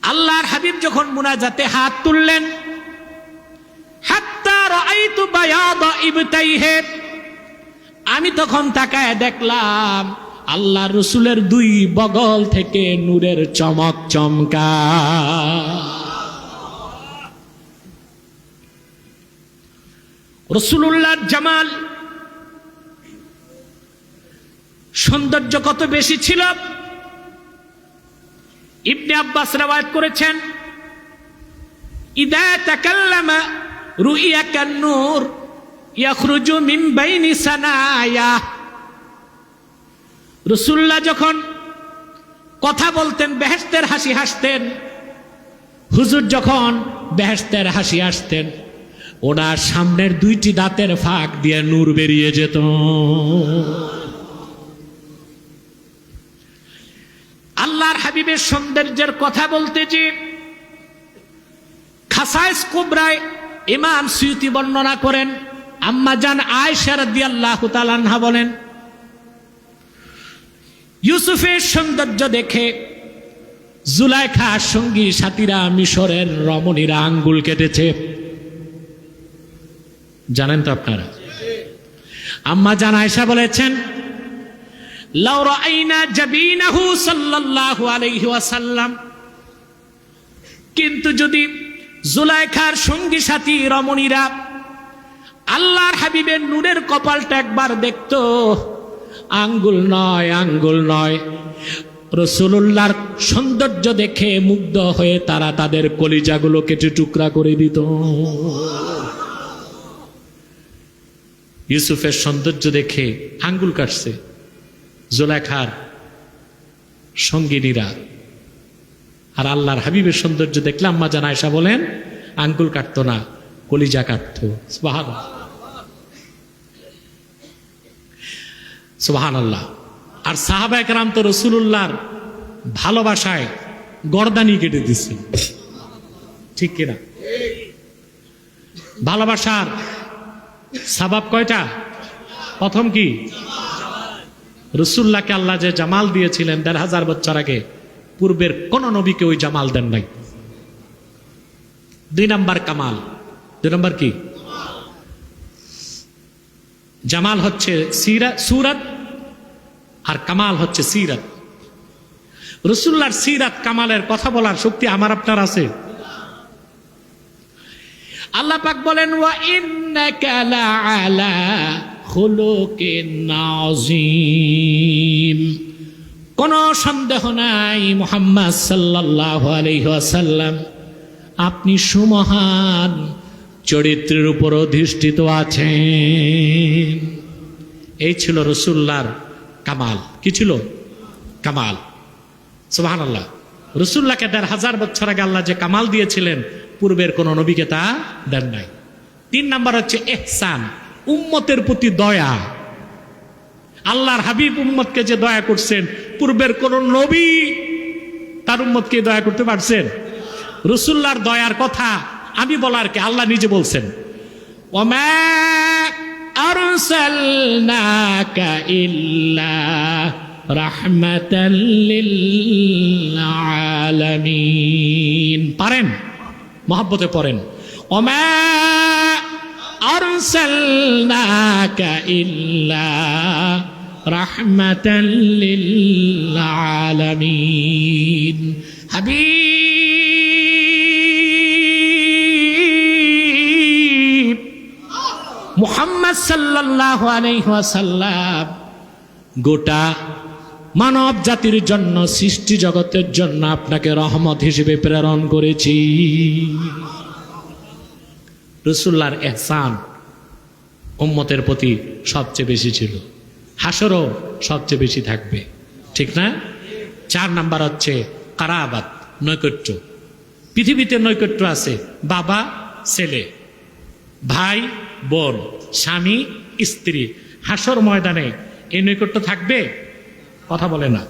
আল্লাহর হাবিব যখন মুনাজাতে হাত তুললেন, হাত্তা রাআইতু বায়াদা ইবতাইহি, আমি তখন তাকায় দেখলাম আল্লাহর রাসূলের দুই বগল থেকে নূরের চমক চমকা। রাসূলুল্লাহর জামাল, সৌন্দর্য কত বেশি ছিল। ইবনে আব্বাস রওয়ায়াত করেছেন, ইদা তাকাল্লামা রুইয়া কান-নূর ইয়াখরুজু মিন বাইনি সানায়া। রাসূলুল্লাহ যখন কথা বলতেন বেহেশতের হাসি হাসতেন। হুজুর যখন বেহেশতের হাসি হাসতেন, ওনার সামনের দুইটি দাঁতের ফাঁক দিয়ে নূর বেরিয়ে যেত। আল্লাহর হাবিবের সৌন্দর্যের কথা বলতে যে খাসায়েস কুবরায় ইমাম সুয়ুতি বর্ণনা করেন, আম্মা জান আয়েশা রাদিয়াল্লাহু তাআলা আনহা বলেন, ইউসুফের সৌন্দর্য দেখে জুলাইখার সঙ্গী সাথীরা মিশরের রমণীরা আঙ্গুল কেটেছে। জানেন তো আপনারা? আম্মা জান আয়েশা বলেছেন, লাউ রাআইনা জাবিনাহু সাল্লাল্লাহু আলাইহি ওয়াসাল্লাম, কিন্তু যদি জুলাইখার সঙ্গী সাথী রমণীরা আল্লাহর হাবিবের নূরের কপালটা একবার দেখতো, আঙ্গুল নয় আঙ্গুল নয়, রাসূলুল্লাহর সৌন্দর্য দেখে মুগ্ধ হয়ে তারা তাদের কলিজাগুলো কেটে টুকরা করে দিত। ইউসুফের সৌন্দর্য দেখে আঙ্গুল কাটছে জুলাইখার সঙ্গিনীরা, আর আল্লাহর হাবিবের সৌন্দর্য দেখলে আম্মা জান আয়েশা বলেন আঙ্গুল কাটতো না, কলিজা কাটতো। সুবহানাল্লাহ, সুবহানাল্লাহ। আর সাহাবায়ে কেরাম তো রাসূলুল্লাহর ভালোবাসায় গর্দানি কেটে দিচ্ছে, ঠিক কিনা? ভালোবাসার সাবাব কয়টা? প্রথম কি? রাসূলুল্লাহকে আল্লাহ যে জামাল দিয়েছিলেন ১৫০০ বছর আগে, পূর্বের কোন নবীকে ওই জামাল দেন নাই। দুই নাম্বার কামাল। দুই নাম্বার কি? জামাল হচ্ছে সুরাত আর কামাল হচ্ছে সিরাত। রাসূলুল্লাহর সিরাত কামালের কথা বলার শক্তি আমার আপনার আছে? আল্লাহ পাক বলেন, ওয়া ইন্নাকা লাআলা খুলুকিন আযীম, কোনো সন্দেহ নাই মুহাম্মদ সাল্লাল্লাহু আলাইহি ওয়াসাল্লাম আপনি সুমহান চরিত্রের উপর অধিষ্ঠিত আছেন। এই ছিল রাসূলুল্লাহর কামাল। কি ছিল? কামাল। সুবহানাল্লাহ। রাসূলুল্লাহকে ১৫০০ বছর আগে আল্লাহ যে কামাল দিয়েছিলেন পূর্বের কোন নবীকে তা দেন নাই। ৩ নাম্বার হচ্ছে ইহসান, উম্মতের প্রতি দয়া। আল্লাহর হাবিব উম্মতকে যে দয়া করছেন পূর্বের কোন নবী তার উম্মতকে দয়া করতে পারছেন? রাসূলুল্লাহর দয়ার কথা আমি বলার কে? আল্লাহ নিজে বলছেন ওমা আরসালনাকা ইল্লা রাহমাতাল লিল আলামিন। পারেন? মহব্বতে পড়েন ওমা আরসালনাকা ইল্লা রাহমাতাল লিল আলামিন। হাবিব মুহাম্মদ সাল্লাল্লাহু আলাইহি ওয়াসাল্লাম গোটা মানব জাতির জন্য, সৃষ্টি জগতের জন্য আপনাকে রহমত হিসেবে প্রেরণ করেছি। রাসূলুল্লাহর ইহসান উম্মতের প্রতি সবচেয়ে বেশি ছিল, হাসরও সবচেয়ে বেশি থাকবে, ঠিক না? ৪ নাম্বার হচ্ছে কারাবাত, নৈকট্য। পৃথিবীতে নৈকট্য আছে বাবা ছেলে, ভাই বোন, স্বামী স্ত্রী। হাসর ময়দানে এই নৈকট্য থাকবে? কথা বলে না।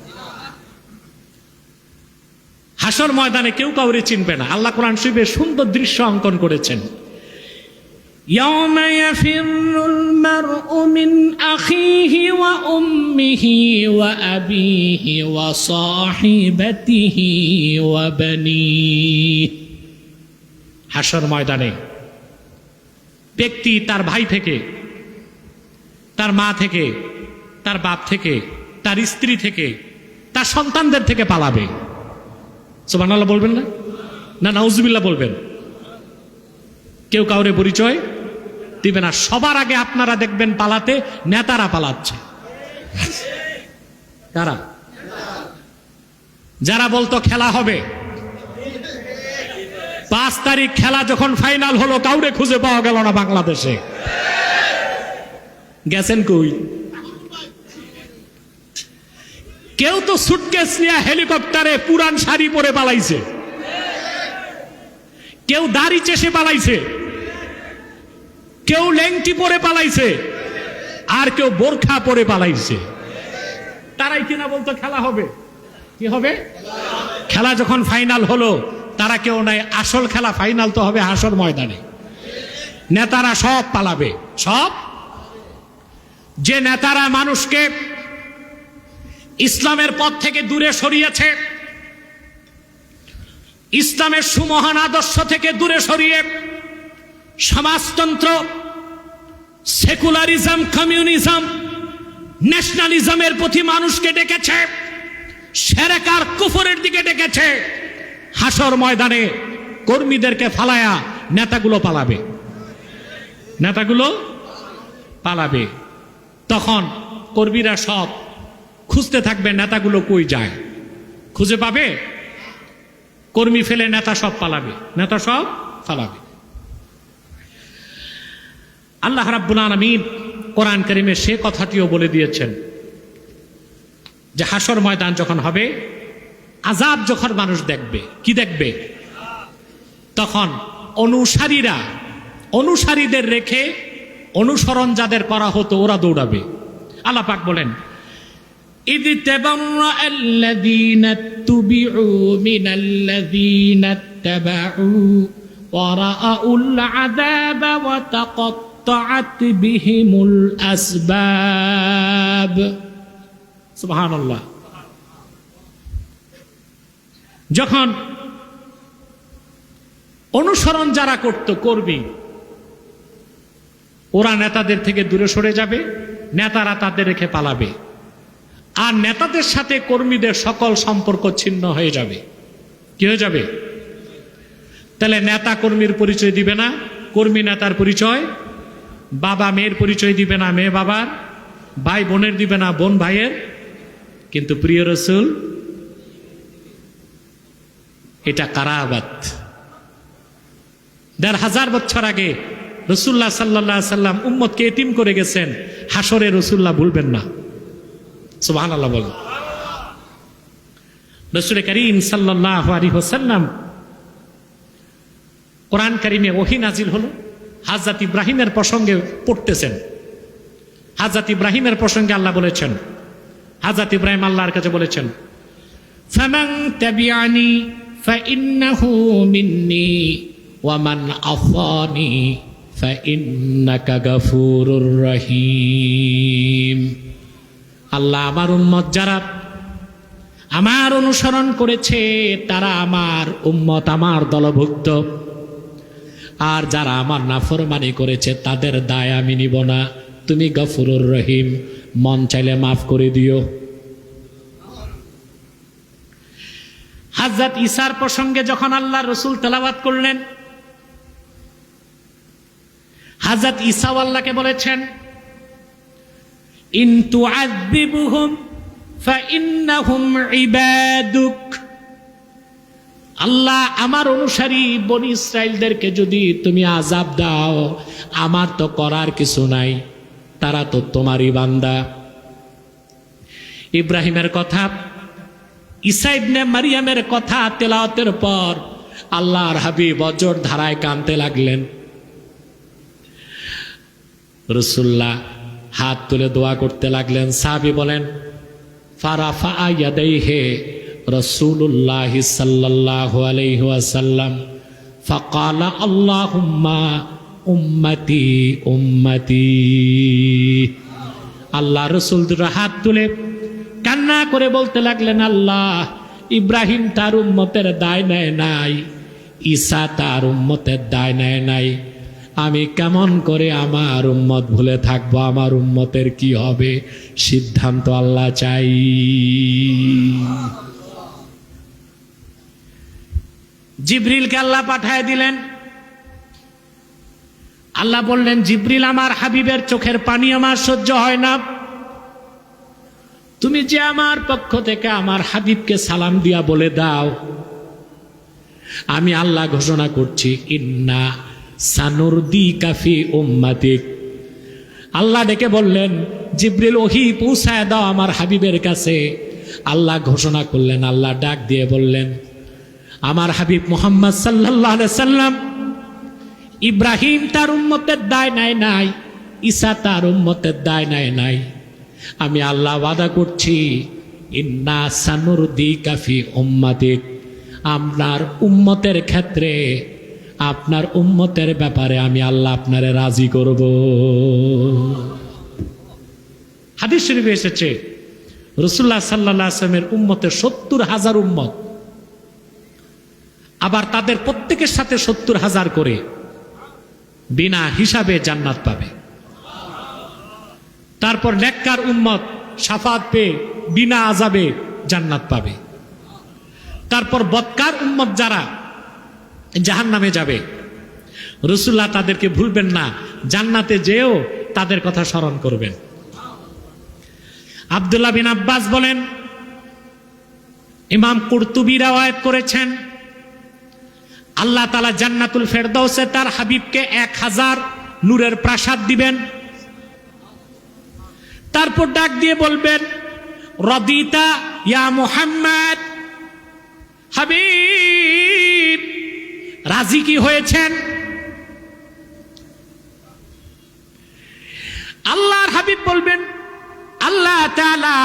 হাসর ময়দানে কেউ কাউরে চিনবে না। আল্লাহ কোরআন শরীফে সুন্দর দৃশ্য অঙ্কন করেছেন। يوم يفر المرء من أخيه وأمه وأبيه وصاحبته وبنيه। হাসর ময়দানে ব্যক্তি তার ভাই থেকে, তার মা থেকে, তার বাপ থেকে, তার স্ত্রী থেকে, তার সন্তানদের থেকে পালাবে। সুবহানাল্লাহ বলবেন না? না নাউজুবিল্লাহ বলবেন? কেউ কাউরে পরিচয় দিবে না। সবার আগে আপনারা দেখবেন পালাতে নেতারা পালাচ্ছে। কারা? যারা বলতো খেলা হবে, 5 তারিখ খেলা যখন ফাইনাল হলো কাউরে খুঁজে পাওয়া গেল না বাংলাদেশে। গেছেন কই? কেউ তো সুটকেস নিয়ে হেলিকপ্টারে পুরান শাড়ি পরে পালাইছে, কেউ দাড়ি চেষে পালাইছে, কেউ লেংটি পরে পালাইছে, আর কেউ বোরখা পরে পালাইছে। তারাই কিনা বলতো খেলা হবে। কি হবে? খেলা যখন ফাইনাল হলো তারা কেউ নাই, আসল খেলা ফাইনাল তো হবে হাসর ময়দানে। নেতারা সব পালাবে, সব। যে নেতারা মানুষকে ইসলামের পথ থেকে দূরে সরিয়েছে, ইসলামের সুমহান আদর্শ থেকে দূরে সরিয়ে সমাজতন্ত্র, সেকুলারিজম, কমিউনিজম, ন্যাশনালিজমের প্রতি মানুষকে ডেকেছে, শিরক আর কুফরের দিকে ডেকেছে, হাসর ময়দানে কর্মীদেরকে ফালায়া নেতাগুলো পালাবে, নেতাগুলো পালাবে। তখন কর্মীরা সব খুঁজতে থাকবে নেতাগুলো কই যায়। খুঁজে পাবে? কর্মী ফেলে নেতা সব পালাবে, নেতা সব পালাবে। আল্লাহ রাব্বুল আলামিন কোরআন কারীমে সে কথাটিও বলে দিয়েছেন যে হাসর ময়দান যখন হবে, আযাব যখন মানুষ দেখবে, কি দেখবে? তখন অনুসারীদের রেখে অনুসরণ যাদের করা হতো ওরা দৌড়াবে। আল্লাহ পাক বলেন إذ تبرأ الذين اتبعوا من الذين اتبعوا ورأوا العذاب وتقطعت بهم الأسباب سبحان الله। যখন অনুসরণ যারা করত কর্মী, ওরা নেতাদের থেকে দূরে সরে যাবে, নেতারা তাদের রেখে পালাবে, আর নেতাদের সাথে কর্মীদের সকল সম্পর্ক ছিন্ন হয়ে যাবে। কি হয়ে যাবে? তাহলে নেতা কর্মীর পরিচয় দিবে না, কর্মী নেতার পরিচয়, বাবা মেয়ের পরিচয় দিবে না, মেয়ে বাবার, ভাই বোনের দিবে না, বোন ভাইয়ের, কিন্তু প্রিয় রসুল এটা কারাবাত। ১৫০০ বছর আগে রসুল্লাহ সাল্লাল্লাহু আলাইহি সাল্লাম উম্মতকে এতিম করে গেছেন, হাসরে রসুল্লাহ ভুলবেন না। সুবহানাল্লাহ বলেন। রসুল করিম সাল্লাল্লাহু আলাইহি ওয়াসাল্লাম কোরআন কারিমে ওহী নাজিল হলো, হযরত ইব্রাহিমের প্রসঙ্গে পড়তেছেন। হযরত ইব্রাহিমের প্রসঙ্গে আল্লাহ বলেছেন, হযরত ইব্রাহিম আল্লাহর কাছে বলেছেন, ফামান তাবিআনি ফাইন্নাহু মিন্নি ওয়া মান আসানি ফাইন্নাকা গফুরুর রহিম। আল্লাহ, আমার উম্মত যারা আমার অনুসরণ করেছে তারা আমার উম্মত, আমার দলভুক্ত, আর যারা আমার নাফরমানি করেছে তাদের দায় আমি নিব না। তুমি গফুরুর রহিম, মন চাইলে মাফ করে দিও। হযরত ঈসার প্রসঙ্গে যখন আল্লাহ রসুল তেলাওয়াত করলেন, হযরত ঈসা আল্লাহকে বলেছেন, ইন তুআযিবুহুম ফাইন্নাহুম ইবাদুক। আল্লাহ, আমার অনুসারী বনি ইসরাইলদেরকে যদি তুমি আযাব দাও, আমার তো করার কিছু নাই, তারা তো তোমারই বান্দা। ইব্রাহিমের কথা, ঈসা ইবনে মারিয়ামের কথা তেলাওয়াতের পর আল্লাহর হাবিব অজর ধারায় কাঁদতে লাগলেন। রাসূলুল্লাহ হাত তুলে দোয়া করতে লাগলেন। সাহাবী বলেন, ফারাফা ইয়াদাইহি রাসূলুল্লাহ সাল্লাল্লাহু আলাইহি ওয়াসাল্লাম ফাকালা আল্লাহুম্মা উম্মতি উম্মতি। আল্লাহ রসুল দুটো হাত তুলে কান্না করে বলতে লাগলেন, আল্লাহ, ইব্রাহিম তার উম্মতের দায় নেয় নাই, ঈসা তার উম্মতের দায় নেয় নাই, আমি কেমন করে আমার উম্মত ভুলে থাকবো? আমার উম্মতের কি হবে? সিদ্ধান্ত আল্লাহ চাই। জিবরিলকে আল্লাহ পাঠায় দিলেন। আল্লাহ বললেন, জিবরিল, আমার হাবিবের চোখের পানি আমার সহ্য হয় না, তুমি যে আমার পক্ষ থেকে আমার হাবিবকে সালাম দিয়া বলে দাও, আমি আল্লাহ ঘোষণা করছি, ইন্না সানুরদিকা ফি উম্মাতিক। আল্লাহ ডেকে বললেন, জিবরিল, ওহী পৌঁছায় দাও আমার হাবিবের কাছে। আল্লাহ ঘোষণা করলেন, আল্লাহ ডাক দিয়ে বললেন, আমার হাবিব মুহাম্মদ সাল্লাল্লাহু আলাইহি সাল্লাম, ইব্রাহিম তার উম্মতের দায় নেয় নাই, ঈসা তার উম্মতের দায় নেয় নাই, আমি আল্লাহ ওয়াদা করছি, ইন্না সানুরদিকা ফি উম্মাতিক, আপনার উম্মতের ক্ষেত্রে, আপনার উম্মতের ব্যাপারে আমি আল্লাহ আপনারে রাজি করব। হাদিস শরীফে এসেছে, রাসূলুল্লাহ সাল্লাল্লাহু আলাইহি ওয়াসাল্লামের উম্মতের ৭০,০০০ উম্মত, আবার তাদের প্রত্যেকের সাথে ৭০,০০০ করে বিনা হিসাবে জান্নাত পাবে। তারপর নেককার উম্মত শাফাত পেয়ে বিনা আযাবে জান্নাত পাবে। তারপর বদকার উম্মত যারা জাহান্নামে যাবে, রাসূলুল্লাহ তাদেরকে ভুলবেন না, জান্নাতে যেও তাদের কথা স্মরণ করবেন। আব্দুল্লাহ বিন আব্বাস বলেন, ইমাম কুরতুবী রাওয়ায়াত করেছেন, আল্লাহ তাআলা জান্নাতুল ফেরদাউসে তার হাবিবকে ১০০০ নূরের প্রাসাদ দিবেন। তারপর ডাক দিয়ে বলবেন, রাদিতা ইয়া মুহাম্মদ, হাবিব রাজি কি হয়েছেন? আল্লাহর হাবিব বলবেন, আল্লাহ তাআলা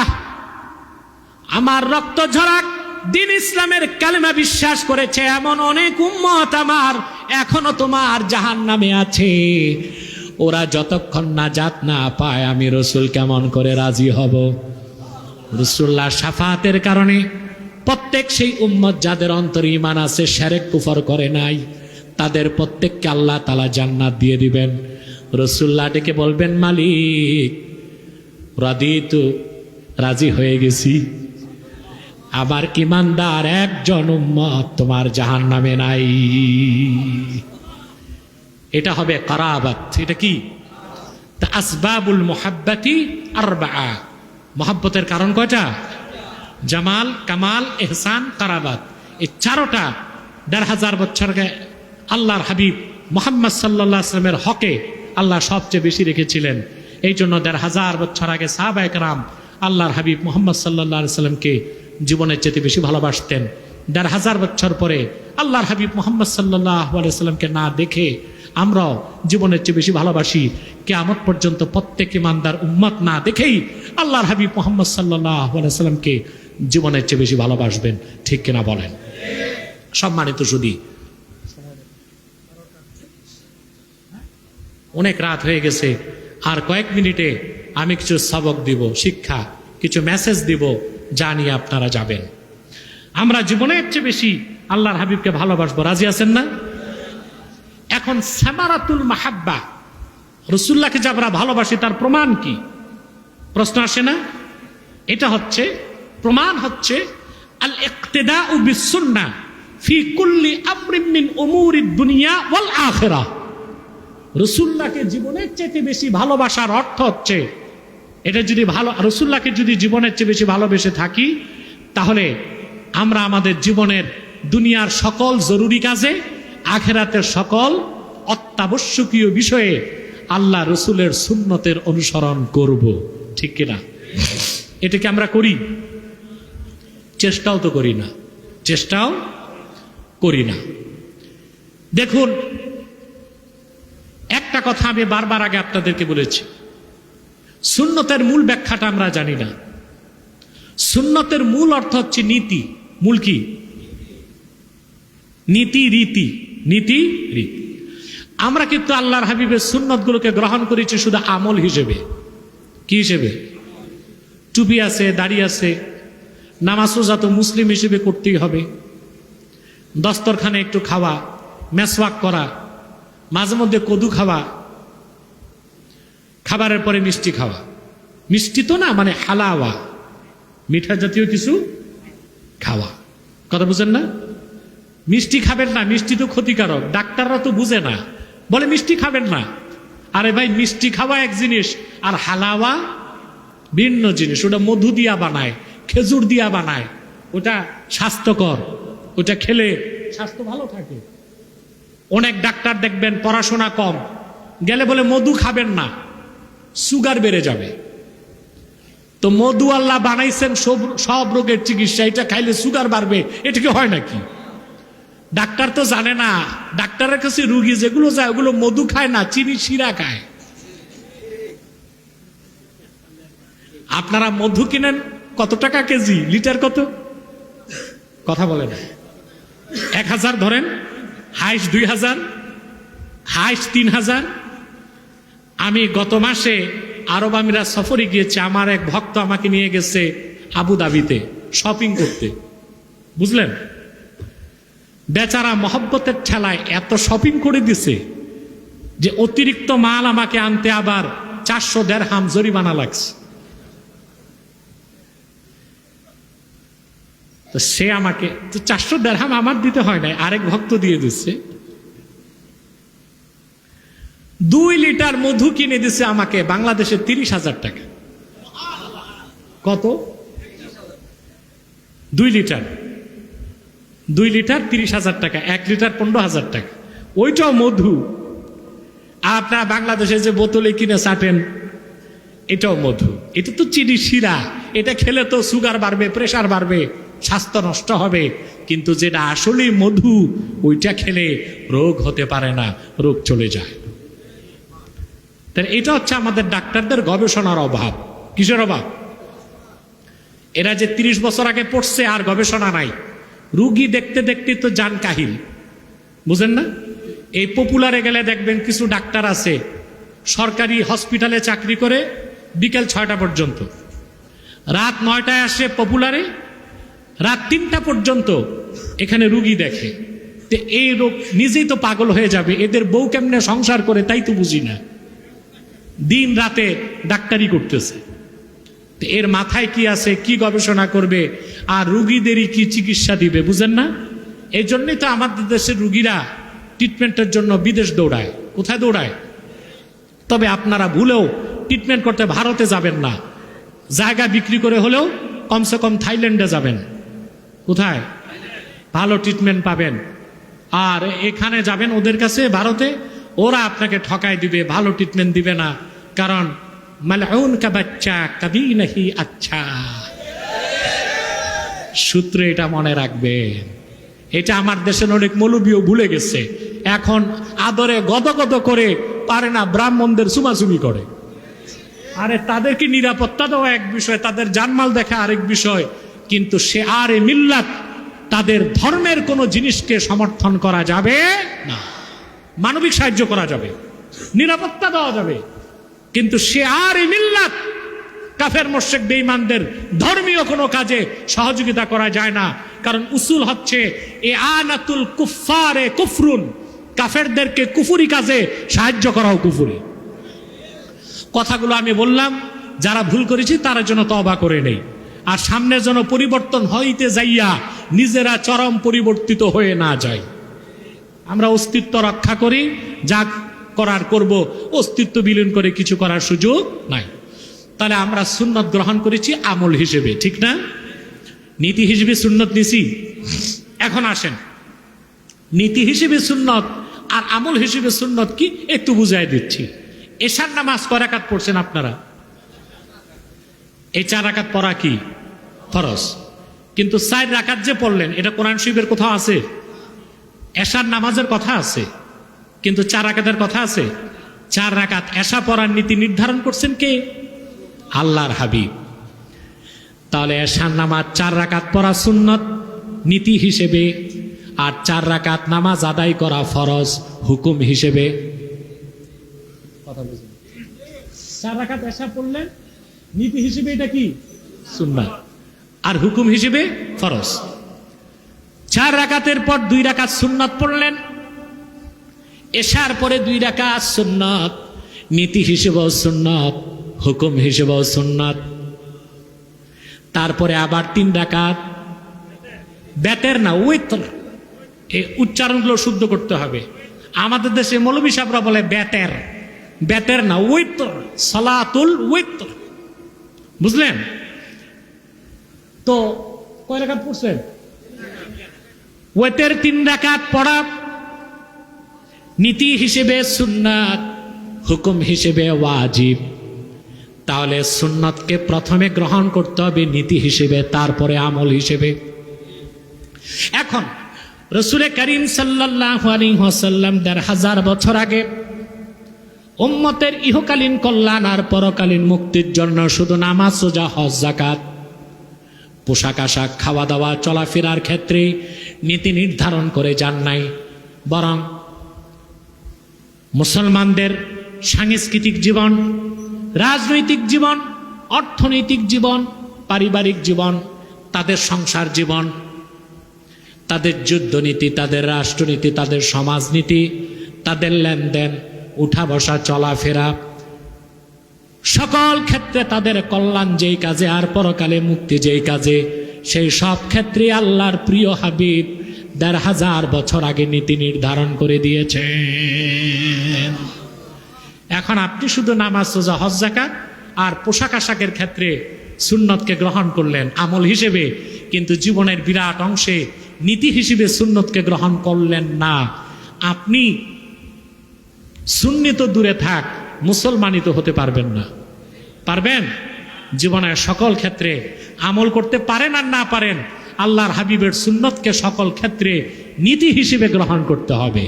আমার রক্ত ঝরাক দিন ইসলামের কালেমা বিশ্বাস করেছে এমন অনেক উম্মত আমার এখনো তোমার জাহান্নামে আছে, ওরা যতক্ষণ নাজাত না পায় আমি রসুল কেমন করে রাজি হব? রাসূলুল্লাহ শাফাতের কারণে প্রত্যেক সেই উম্মত যাদের অন্তরে ঈমান আছে, শিরক কুফর করে নাই, তাদের প্রত্যেককে আল্লাহ তাআলা জান্নাত দিয়ে দিবেন। রাসূলুল্লাহ ডেকে বলবেন, মালিক, রাদিতু, রাজি হয়ে গেছি, আমার ঈমানদার একজন উম্মত তোমার জাহান্নামে নাই। এটা হবে কারাবাত। এটা কি? আসবাবুল মুহাব্বতি আরবাআ। মহব্বতের কারণ কয়টা? জামাল, কামাল, এহসান, কারাবাত, এই চারোটা ১৫০০ বছর আগে আল্লাহর হাবিব মুহাম্মদ সাল্লাল্লাহু আলাইহি ওয়াসাল্লামের হকে আল্লাহ সবচেয়ে বেশি রেখেছিলেন। এই জন্য ১৫০০ বছর আগে সাহাবায়ে কেরাম আল্লাহর হাবিব মুহাম্মদ সাল্লাল্লাহু আলাইহি ওয়াসাল্লামকে জীবনের চেয়ে বেশি ভালোবাসতেন। ১৫০০ বছর পরে আল্লাহর হাবিব মুহাম্মদ সাল্লাল্লাহু আলাইহি ওয়াসাল্লামকে না দেখে আমরাও জীবনের চেয়ে বেশি ভালোবাসি। কিয়ামত পর্যন্ত প্রত্যেক ইমানদার উম্মত না দেখেই আল্লাহর হাবিব মুহাম্মদ সাল্লাল্লাহু আলাইহি ওয়াসাল্লামকে জীবনের চেয়ে বেশি ভালোবাসবেন। ঠিক কিনা বলেন? সম্মানিত সুধী, অনেক রাত হয়ে গেছে, আর কয়েক মিনিটে আমি কিছু সবক দিব, শিক্ষা, কিছু মেসেজ দিব, যা নিয়ে আপনারা যাবেন। আমরা জীবনের চেয়ে বেশি আল্লাহর হাবিবকে ভালোবাসবো, রাজি আছেন না? এখন সামারাতুল মাহাব্বা, রাসূলুল্লাহকে যে আমরা ভালোবাসি তার প্রমাণ কি? প্রশ্ন আসে না? এটা হচ্ছে প্রমাণ হচ্ছে আল ইক্তিদাউ বিসুন্নাহ ফি কুল্লি আমরিন মিন উমুরিদ দুনিয়া ওয়াল আখিরাহ। রাসূলুল্লাহকে জীবনের চেয়ে বেশি ভালোবাসার অর্থ হচ্ছে, এটা যদি রাসূলুল্লাহকে যদি জীবনের চেয়ে বেশি ভালোবেসে থাকি, তাহলে আমরা আমাদের জীবনের দুনিয়ার সকল জরুরি কাজে, আখিরাতের সকল অত্যাবশ্যকীয় বিষয়ে আল্লাহ রসুলের সুন্নতের অনুসরণ করব। ঠিক কিনা? এটাকে আমরা করি? চেষ্টাও তো করি না, চেষ্টাও করি না। দেখুন, একটা কথা আমি বারবার আগে আপনাদেরকে বলেছি, সুন্নতের মূল ব্যাখ্যাটা আমরা জানি না। সুন্নতের মূল অর্থ হচ্ছে নীতি। মূল কি? নীতি, রীতি। নীতি, রীতি। আমরা কিন্তু আল্লাহর হাবিবের সুন্নতগুলোকে গ্রহণ করেছি শুধু আমল হিসেবে। কি হিসেবে? টুপি আছে, দাড়ি আছে, নামাজ রোজা তো মুসলিম হিসেবে করতেই হবে, দস্তরখানে একটু খাওয়া, মেসওয়াক করা, মাঝে মধ্যে কদু খাওয়া, খাবারের পরে মিষ্টি খাওয়া। মিষ্টি তো না, মানে হালাওয়া, মিঠা জাতীয় কিছু খাওয়া। কথা বুঝেন না? মিষ্টি খাবেন না, মিষ্টি তো ক্ষতিকারক। ডাক্তাররা তো বুঝে না, বলে মিষ্টি খাবেন না। আরে ভাই, মিষ্টি খাওয়া এক জিনিস, আর হালাওয়া ভিন্ন জিনিস। ওটা মধু দিয়া বানায়, খেজুর দিয়া বানায়, ওটা স্বাস্থ্যকর, ওটা খেলে স্বাস্থ্য ভালো থাকে। অনেক ডাক্তার দেখবেন পড়াশোনা কম, গেলে বলে মধু খাবেন না, সুগার বেড়ে যাবে। তো মধু আল্লাহ বানাইছেন সব রোগের চিকিৎসা, এটা খাইলে সুগার বাড়বে, এটা কি হয় নাকি? ডাক্তার তো জানে না। ডাক্তারের কাছে রুগী যেগুলো যায় ওগুলো মধু খায় না, চিনি শিরা খায়। আপনারা মধু কিনেন কত টাকা কেজি, লিটার কত? কথা বলে না। ১,০০০ ধরেন, হাইস্ট ২,০০০, হাইস্ট ৩,০০০। আমি গত মাসে আরব আমিরাত সফরে গিয়েছি। আমার এক ভক্ত আমাকে নিয়ে গেছে আবুধাবিতে শপিং করতে, বুঝলেন? বেচারা মহব্বতের ঠেলায় এত শপিং করে দিছে যে অতিরিক্ত মাল আমাকে আনতে আবার ৪০০ দিরহাম জরিমানা লাগছে। তো সে আমাকে ৪০০ দিরহাম আমার দিতে হয় নাই, আরেক ভক্ত দিয়ে দিচ্ছে। ২ লিটার মধু কিনে দিছে আমাকে বাংলাদেশে ৩০,০০০ টাকা। কত? ২ লিটার ৩০,০০০ টাকা। ১ লিটার ১৫,০০০ টাকা। ওইটাও মধু। আপনারা বাংলাদেশে যে বোতলে কিনে চাটেন, এটাও মধু। এটা তো চিনি শিরা, এটা খেলে তো সুগার বাড়বে, প্রেশার বাড়বে, স্বাস্থ্য নষ্ট হবে। কিন্তু যেটা আসলেই মধু, ওইটা খেলে রোগ হতে পারে না, রোগ চলে যায়। তাই এটা হচ্ছে আমাদের ডাক্তারদের গবেষণার অভাব। কিসের অভাব? এরা যে ৩০ বছর আগে পড়ছে আর গবেষণা নাই। রুগী দেখতে দেখতে তো জান কাহিল, বুঝেন না? এই পপুলারে গেলে দেখবেন কিছু ডাক্তার আছে সরকারি হসপিটালে চাকরি করে বিকেল ৬টা পর্যন্ত, রাত ৯টায় আসে পপুলারে, রাত ৩টা পর্যন্ত এখানে রুগী দেখে। তো এই রোগ নিজেই তো পাগল হয়ে যাবে, এদের বউ কেমনে সংসার করে তাই তো বুঝি না। দিন রাতে ডাক্তারি করতেছে। এর মাথায় কি আছে, কি গবেষণা করবে, আর রুগীদেরই কি চিকিৎসা দিবে, বুঝেন না? এই জন্যই তো আমাদের দেশের রুগীরা ট্রিটমেন্টের জন্য বিদেশ দৌড়ায়। কোথায় দৌড়ায়? তবে আপনারা ভুলেও ট্রিটমেন্ট করতে ভারতে যাবেন না। জায়গা বিক্রি করে হলেও কমসে কম থাইল্যান্ডে যাবেন। কোথায়? ভালো ট্রিটমেন্ট পাবেন। আর এখানে যাবেন ওদের কাছে ভারতে, ওরা আপনাকে ঠকাই দিবে, ভালো ট্রিটমেন্ট দিবে না। কারণ মালউন কা বাচ্চা কবি নাহি আচ্ছা। সূত্র এটা মনে রাখবেন। এটা আমার দেশের অনেক মৌলবীও ভুলে গেছে, এখন আদরে গদগদ করে পারে না, ব্রাহ্মণদের চুমাচুমি করে। আরে তাদেরকে নিরাপত্তা দেওয়া এক বিষয়, তাদের জানমাল দেখা আরেক বিষয়, কিন্তু সে আর এ মিল্লাত, তাদের ধর্মের কোন জিনিসকে সমর্থন করা যাবে না। মানবিক সাহায্য করা যাবে, নিরাপত্তা দেওয়া যাবে, কিন্তু সে আর এ মিল্লাত, কাফের মুশরিক বেঈমানদের ধর্মীয় কোনো কাজে সহযোগিতা করা যায় না। কারণ উসুল হচ্ছে এ আনাতুল কুফফারে কুফরুন, কাফেরদেরকে কুফরি কাজে সাহায্য করাও কুফরি। কথাগুলো আমি বললাম, যারা ভুল করেছি তারা যেন তওবা করে নেই, আর সামনে যেন পরিবর্তন হইতে যাইয়া নিজেরা চরম পরিবর্তিত হয়ে না যায়। আমরা অস্তিত্ব রক্ষা করি, যা করার করব, অস্তিত্ব বিলীন করে কিছু করার সুযোগ নাই। তাহলে আমরা সুন্নত গ্রহণ করেছি আমল হিসেবে, ঠিক না? নীতি হিসেবে সুন্নত নিছি। এখন আসেন, নীতি হিসেবে সুন্নত আর আমল হিসেবে সুন্নত কি একটু বুঝাই দিচ্ছি। এশার নামাজ কয় রাকাত পড়ছেন আপনারা? এই 4 রাকাত পড়া কি ফরজ, কিন্তু 4 রাকাত যে পড়লেন এটা কোরআন শরীফের কোথাও আছে? এশার নামাজের কথা আছে, কিন্তু 4 রাকাতের কথা আছে? 4 রাকাত এশা পড়ার নীতি নির্ধারণ করছেন কে? আল্লাহর হাবিব। তাহলে এশার নামাজ 4 রাকাত পড়া সুন্নত নীতি হিসেবে, আর 4 রাকাত নামাজ আদায় করা ফরজ হুকুম হিসেবে। কথা বুঝুন, 4 রাকাত এশা পড়লেন নীতি হিসেবে এটা কি সুন্নাত, আর হুকুম হিসেবে ফরজ। 4 রাকাতের পর 2 রাকাত সুন্নাত পড়লেন, এশার পরে 2 রাকাত সুন্নাত, নীতি হিসেবেও সুন্নাত, হুকুম হিসেবেও সুন্নাত। তারপরে আবার 3 রাকাত বেতের না উইতর, এই উচ্চারণগুলো শুদ্ধ করতে হবে। আমাদের দেশে মৌলভী সাহেবরা বলে বেতের, বেতের না উইতর, সালাতুল উইতর, বুঝলেন তো? কয় রাকাত পড়ছেন? ওয়েতের 3 রাকাত পড়া নীতি হিসেবে সুন্নাত, হুকুম হিসেবে ওয়াজিব। তাহলে সুন্নাতকে প্রথমে গ্রহণ করতে হবে নীতি হিসেবে, তারপরে আমল হিসেবে। এখন রাসূল করিম সাল্লাল্লাহু আলাইহি ওয়াসাল্লাম ১৫০০ বছর আগে উম্মতের ইহকালীন কল্যাণ আর পরকালীন মুক্তির জন্য শুধু নামাজ, রোজা, হজ, যাকাত, পোশাক আশাক, খাওয়া দাওয়া, চলাফেরার ক্ষেত্রে নীতি নির্ধারণ করে যান নাই, বরং মুসলমানদের সাংস্কৃতিক জীবন, রাজনৈতিক জীবন, অর্থনৈতিক জীবন, পারিবারিক জীবন, তাদের সংসার জীবন, তাদের যুদ্ধনীতি, তাদের রাষ্ট্রনীতি, তাদের সমাজনীতি, তাদের লেনদেন, উঠা বসা, চলাফেরা, সকল ক্ষেত্রে তাদের কল্যাণ যেই কাজে আর পরকালে মুক্তি যেই কাজে, সেই সব ক্ষেত্রে আল্লাহর প্রিয় হাবিব ১৫০০ বছর আগে নীতি নির্ধারণ করে দিয়েছেন। এখন আপনি শুধু নামাজ, রোজা, হজ, যাকাত আর পোশাক আশাকের ক্ষেত্রে সুন্নতকে গ্রহণ করলেন আমল হিসেবে, কিন্তু জীবনের বিরাট অংশে নীতি হিসেবে সুন্নতকে গ্রহণ করলেন না। আপনি সুন্নি তো দূরে থাক, মুসলমানই তো হতে পারবেন না। পারবেন? জীবনের সকল ক্ষেত্রে আমল করতে পারেন আর না পারেন, আল্লাহর হাবিবের সুন্নতকে সকল ক্ষেত্রে নীতি হিসেবে গ্রহণ করতে হবে।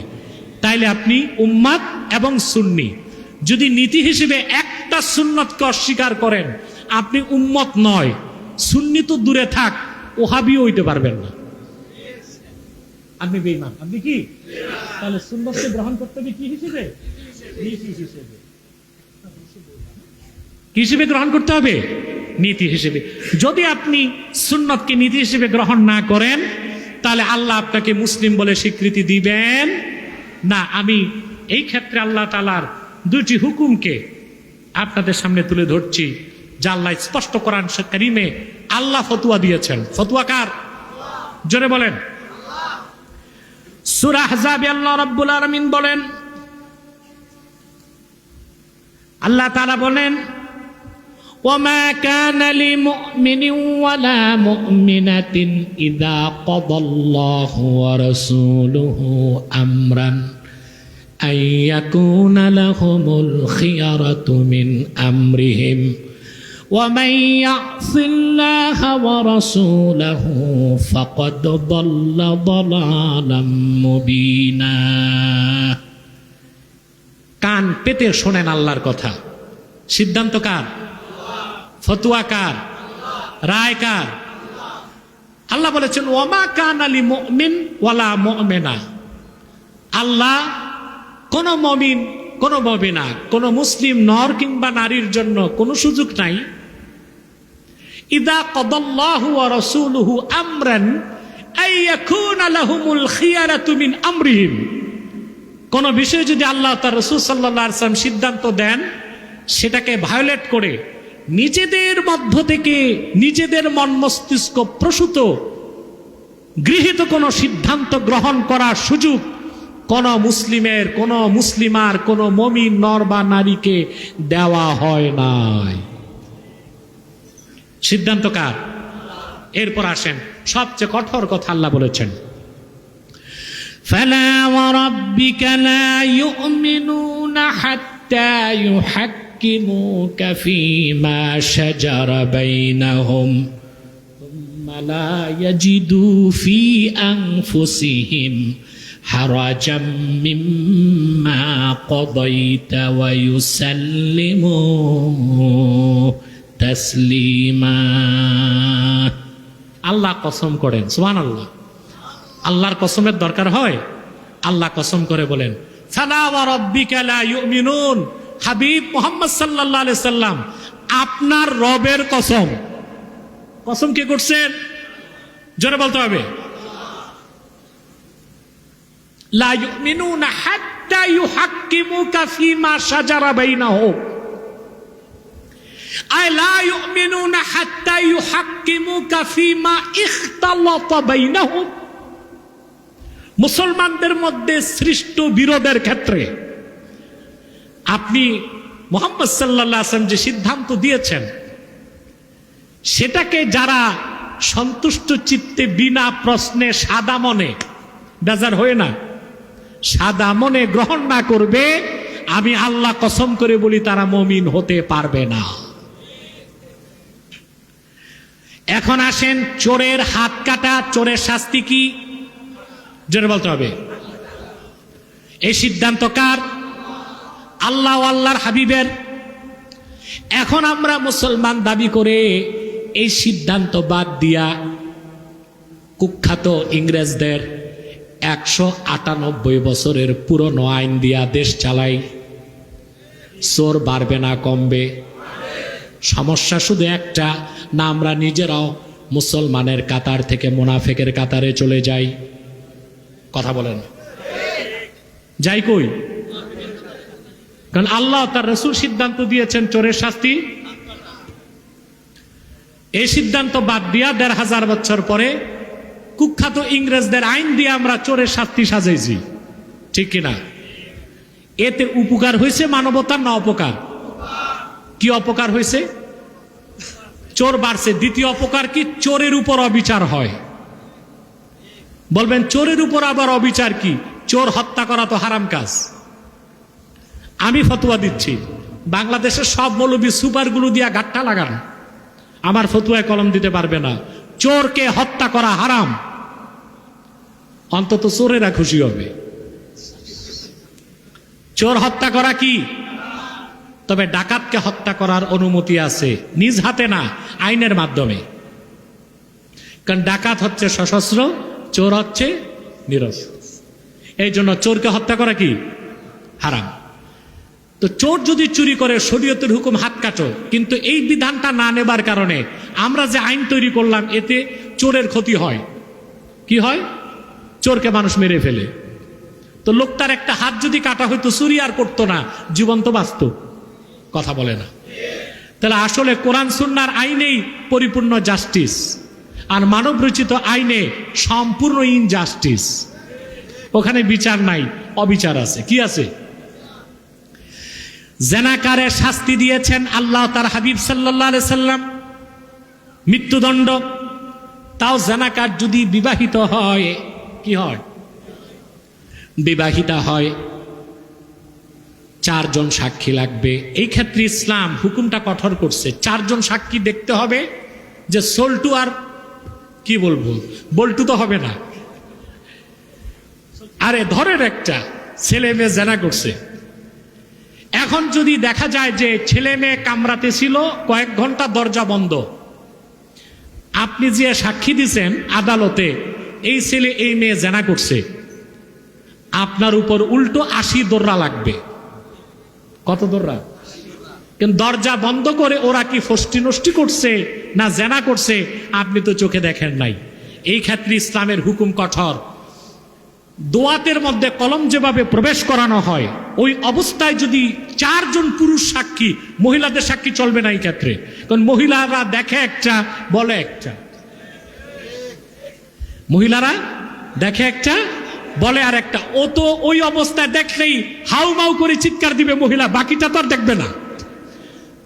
তাইলে আপনি উম্মাত এবং সুন্নি। যদি নীতি হিসেবে একটা সুন্নতকে অস্বীকার করেন, আপনি উম্মত নয়, সুন্নি তো দূরে থাক, ওহাবিও হইতে পারবেন না, আপনি বেঈমান। আপনি কি? তাহলে সুন্নতকে গ্রহণ করতে হবে কি হিসেবে? নীতি হিসেবে। কি হিসেবে গ্রহণ করতে হবে? নীতি হিসেবে। যদি আপনি সুন্নতকে নীতি হিসেবে গ্রহণ না করেন, তাহলে আল্লাহ আপনাকে মুসলিম বলে স্বীকৃতি দিবেন না। আমি এই ক্ষেত্রে আল্লাহ তাআলার 2টি হুকুমকে আপনাদের সামনে তুলে ধরছি, যা আল্লাহ স্পষ্ট কোরআন কারীমে আল্লাহ ফতোয়া দিয়েছেন। ফতোয়া কার? জোরে বলেন। সূরা আহজাবে আল্লাহ রাব্বুল আলামিন বলেন, আল্লাহ তাআলা বলেন, وما كان لمؤمن ولا مؤمنة إذا قضى الله ورسوله أمرا أن يكون لهم الخيرة من أمرهم ومن يعص الله ورسوله فقد ضل ضلالا مبينا কান পেতে শোনেন আল্লাহর কথা। সিদ্ধান্ত কার? ফতোয়া কার? রায় কার? আল্লাহ বলেছেন ওয়ামা কানা লিমুমিন ওয়ালা মুমিনা, আল্লাহ কোন মুমিন কোন মুমিনা কোন মুসলিম নর কিংবা নারীর জন্য কোনো সুযোগ নাই ইদা কাদাল্লাহু ওয়া রাসূলুহু আমরান আইয়াকুনা লাহুমুল খিয়ারাতু মিন আমরিহিম, কোন বিষয়ে যদি আল্লাহ তার রাসূল সাল্লাল্লাহু আলাইহি ওয়াসাল্লাম সিদ্ধান্ত দেন সেটাকে ভায়োলেট করে নিজেদের মধ্য থেকে নিজেদের মন মস্তিষ্ক প্রসূত গৃহীত কোন সিদ্ধান্ত গ্রহণ করার সুযোগ কোন মুসলিমের কোন মুসলিমার কোন মুমিন নর বা নারীকে দেওয়া হয় নাই। সিদ্ধান্ত কার? এরপর আসেন সবচেয়ে কঠোর কথা আল্লাহ বলেছেন ফালা ওয়া রাব্বিকা লা ইউমিনুনা হাত্তা ইউহাক্কিমুকা ফীমা শাজারা বাইনাহুম থুম্মা লা ইয়াজিদু ফী আনফুসিহিম হারাজাম মিম্মা কাদাইতা ওয়া ইউসাল্লিমু তাসলিমা। আল্লাহ কসম করেন, সুবহানাল্লাহ। আল্লাহর কসমের দরকার হয়? আল্লাহ কসম করে বলেন ফালা ওয়া রাব্বিকা লা ইউমিনুন, হাবিব মুহাম্মদ সাল্লাল্লাহু আলাইহি সাল্লাম আপনার রবের কসম। কসম কে করছেন? জোরে বলতে হবে। লা ইউমিনুনা হাত্তা ইউহাক্কিমুকা ফীমা শাজারা বাইনাহুম, আই লা ইউমিনুনা হাত্তা ইউহাক্কিমুকা ফীমা ইখতালাতা বাইনাহুম। মুসলমানদের মধ্যে সৃষ্ট বিরোধের ক্ষেত্রে আপনি মুহাম্মদ সাল্লাল্লাহু আলাইহি ওয়াসাল্লাম যে সিদ্ধান্ত দিয়েছেন সেটাকে যারা সন্তুষ্ট চিত্তে বিনা প্রশ্নে সাদা মনে, বেজার হয়ে না, সাদা মনে গ্রহণ না করবে, আমি আল্লাহ কসম করে বলি তারা মুমিন হতে পারবে না। এখন আসেন চোরের হাত কাটা, চোরের শাস্তি কি? জোরে বলতে হবে। এই সিদ্ধান্ত কার? আল্লাহ ও আল্লাহর হাবিবের। এখন আমরা মুসলমান দাবি করে এই সিদ্ধান্ত বাদ দিয়া কুখ্যাত ইংরেজদের 198 বছরের পুরনো আইন দিয়া দেশ চালাই। চোর বাড়বে না কমবে? সমস্যা শুধু একটা, না আমরা নিজেরাও মুসলমানের কাতার থেকে মুনাফিকের কাতারে চলে যাই? কথা বলেন, যাই কই? কারণ আল্লাহ তার রাসূল সিদ্ধান্ত দিয়েছেন চোরের শাস্তি। এই সিদ্ধান্ত বাদ দিয়া 1500 বছর পরে কুখ্যাত ইংরেজদের আইন দিয়ে আমরা চোরের শাস্তি সাজাইছি, ঠিক কিনা? এতে উপকার হয়েছে মানবতার না অপকার? কি অপকার হয়েছে? চোর বাড়ছে। দ্বিতীয় অপকার কি? চোরের উপর অবিচার হয়। বলবেন চোরের উপর আবার অবিচার কি? চোর হত্যা করা তো হারাম কাজ। আমি ফতোয়া দিচ্ছি, বাংলাদেশের সব মৌলবী সুপারগুলো দিয়া গাট্টা লাগান, আমার ফতোয়ায় কলম দিতে পারবে না। চোরকে হত্যা করা হারাম, অন্তত চোরেরা খুশি হবে। চোর হত্যা করা কি? তবে ডাকাতকে হত্যা করার অনুমতি আছে, নিজ হাতে না, আইনের মাধ্যমে। কারণ ডাকাত হচ্ছে সশস্ত্র, চোর হচ্ছে নিরস্ত্র। এই জন্য চোরকে হত্যা করা কি? হারাম। তো চোর যদি চুরি করে শরীয়তের হুকুম হাত কাটো, কিন্তু এই বিধানটা না নেবার কারণে আমরা যে আইন তৈরি করলাম এতে চোরের ক্ষতি হয়। কি হয়? চোরকে মানুষ মেরে ফেলে। তো লোকটার একটা হাত যদি কাটা হইতো চুরি আর করতো না, জীবন্ত বাঁচত। কথা বলে না। তাহলে আসলে কোরআন সুন্নাহর আইনেই পরিপূর্ণ জাস্টিস, আর মানব রচিত আইনে সম্পূর্ণ ইনজাস্টিস। ওখানে বিচার নাই, অবিচার আছে। কি আছে? জেনাকারে শাস্তি দিয়েছেন আল্লাহ তার হাবিব সাল্লাল্লাহু আলাইহি সাল্লাম, মৃত্যুদণ্ড। তাও জেনাকার যদি বিবাহিত হয়, কি হয়? বিবাহিতা হয়, 4 জন সাক্ষী লাগবে। এই ক্ষেত্রে ইসলাম হুকুমটা কঠোর করছে। 4 জন সাক্ষী দেখতে হবে, যে সোলটু আর কি বলবো, বল্টু তো হবে না। আরে ধরেন একটা ছেলে মেয়ে জেনা করছে, এখন যদি দেখা যায় যে ছেলে মেয়ে কামরাতে ছিল, কয়েক ঘন্টা দরজা বন্ধ, আপনি যে সাক্ষী দিছেন আদালতে এই ছেলে এই মেয়ে জেনা করছে, আপনার উপর উল্টো 80 দোররা লাগবে। কত দোররা? কিন্তু দরজা বন্ধ করে ওরা কি ফষ্টি নষ্টি করছে না জেনা করছে আপনি তো চোখে দেখেন নাই। এই ক্ষেত্রে ইসলামের হুকুম কঠোর। দোয়াতের মধ্যে কলম যেভাবে প্রবেশ করানো হয়, ওই অবস্থায় যদি 4 জন পুরুষ সাক্ষী, মহিলাদের সাক্ষী চলবে না এই ক্ষেত্রে, কারণ মহিলারা দেখে একটা বলে একটা, মহিলারা দেখে একটা বলে আর একটা। ও তো ওই অবস্থায় দেখলেই হাউ মাউ করে চিৎকার দিবে মহিলা, বাকিটা তো আর দেখবে না।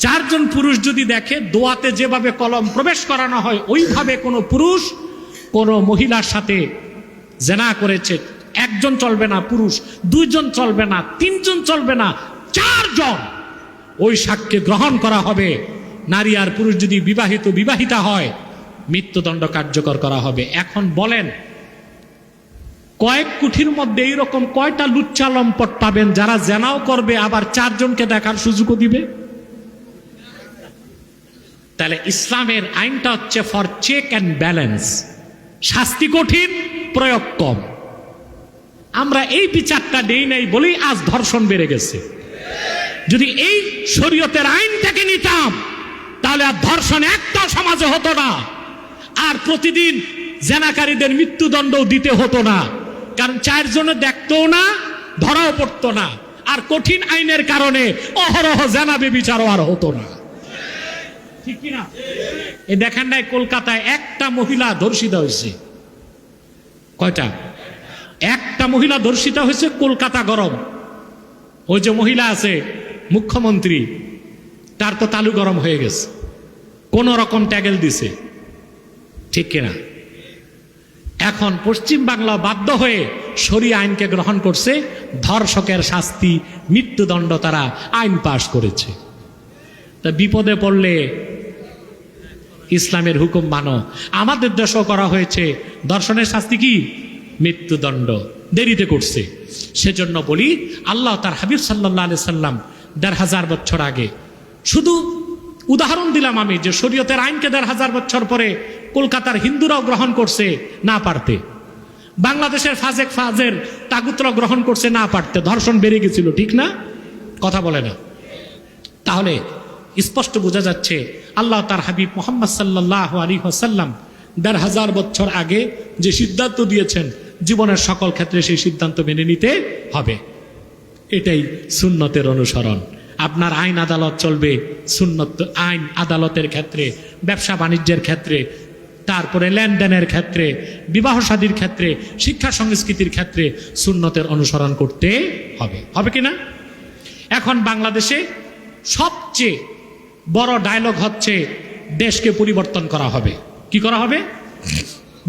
4 জন পুরুষ যদি দেখে, দোয়াতে যেভাবে কলম প্রবেশ করানো হয় ওইভাবে কোনো পুরুষ কোনো মহিলার সাথে জেনা করেছে, 1 জন চলবে না, পুরুষ 2 জন চলবে না, 3 জন চলবে না, 4 জন ওই সাক্ষ্য গ্রহণ করা হবে। নারী আর পুরুষ যদি বিবাহিতা হয়, মৃত্যুদণ্ড কার্যকর করা হবে। এখন বলেন, কয়েক কোটির মধ্যে এইরকম কয়টা লুচ্চা লম্পট পাবেন যারা জেনাও করবে আবার 4 জনকে দেখার সুযোগও দিবে? তাহলে ইসলামের আইনটা হচ্ছে ফর চেক অ্যান্ড ব্যালেন্স, শাস্তি কঠিন, প্রয়োগ কম। আমরা এই বিচারটা দেই নাই বলেই আজ ধর্ষণ বেড়ে গেছে। যদি এই শরীয়তের আইনটাকে নিতাম তাহলে আর ধর্ষণ একটা সমাজে হতো না, আর প্রতিদিন জেনাকারীদের মৃত্যুদণ্ডও দিতে হতো না, কারণ 4 জনে দেখতও না, ধরাও পড়তো না, আর কঠিন আইনের কারণে অহরহ জেনা ব্যভিচারও আর হতো না। ঠিক কিনা? এই দেখেন নাই কলকাতায় একটা মহিলা ধর্ষিতা হয়েছে। কয়টা? একটা মহিলা ধর্ষিতা হয়েছে। কলকাতা গরম। ওই যে মহিলা আছে মুখ্যমন্ত্রী, তার তো তালু গরম হয়ে গেছে, কোন রকম ট্যাগেল দিছে। ঠিক কিনা? এখন পশ্চিম বাংলা বাধ্য হয়ে শরিয়া আইনকে গ্রহণ করছে, ধর্ষকের শাস্তি মৃত্যুদণ্ড তারা আইন পাশ করেছে। তা বিপদে পড়লে ইসলামের হুকুম মানো। আমাদের দেশও করা হয়েছে, ধর্ষণের শাস্তি কি? মৃত্যুদণ্ড। দেরিতে করছে। সেজন্য বলি, আল্লাহ তার হাবিব সাল্লাল্লাহু আলাইহি সাল্লাম ১৫০০ বছর আগে, শুধু উদাহরণ দিলাম আমি, যে শরীয়তের আইনকে ১৫০০ বছর পরে কলকাতার হিন্দুরাও গ্রহণ করছে না পারতে, বাংলাদেশের ফাজের তাগুতরা গ্রহণ করছে না পারতে, ধর্ষণ বেড়ে গেছিল। ঠিক না? কথা বলে না। তাহলে স্পষ্ট বোঝা যাচ্ছে আল্লাহ তার হাবিব মুহাম্মদ সাল্লাল্লাহু আলাইহি ওয়াসাল্লাম ১৫০০ বছর আগে যে সিদ্ধান্ত দিয়েছেন, জীবনের সকল ক্ষেত্রে সেই সিদ্ধান্ত মেনে নিতে হবে। এটাই সুন্নতের অনুসরণ। আপনার আইন আদালত চলবে সুন্নত আইন আদালতের ক্ষেত্রে, ব্যবসা বাণিজ্যের ক্ষেত্রে, তারপরে লেনদেনের ক্ষেত্রে, বিবাহ শাদীর ক্ষেত্রে, শিক্ষা সংস্কৃতির ক্ষেত্রে সুন্নতের অনুসরণ করতে হবে। হবে কিনা? এখন বাংলাদেশে সবচেয়ে বড় ডায়লগ হচ্ছে দেশকে পরিবর্তন করা হবে। কি করা হবে?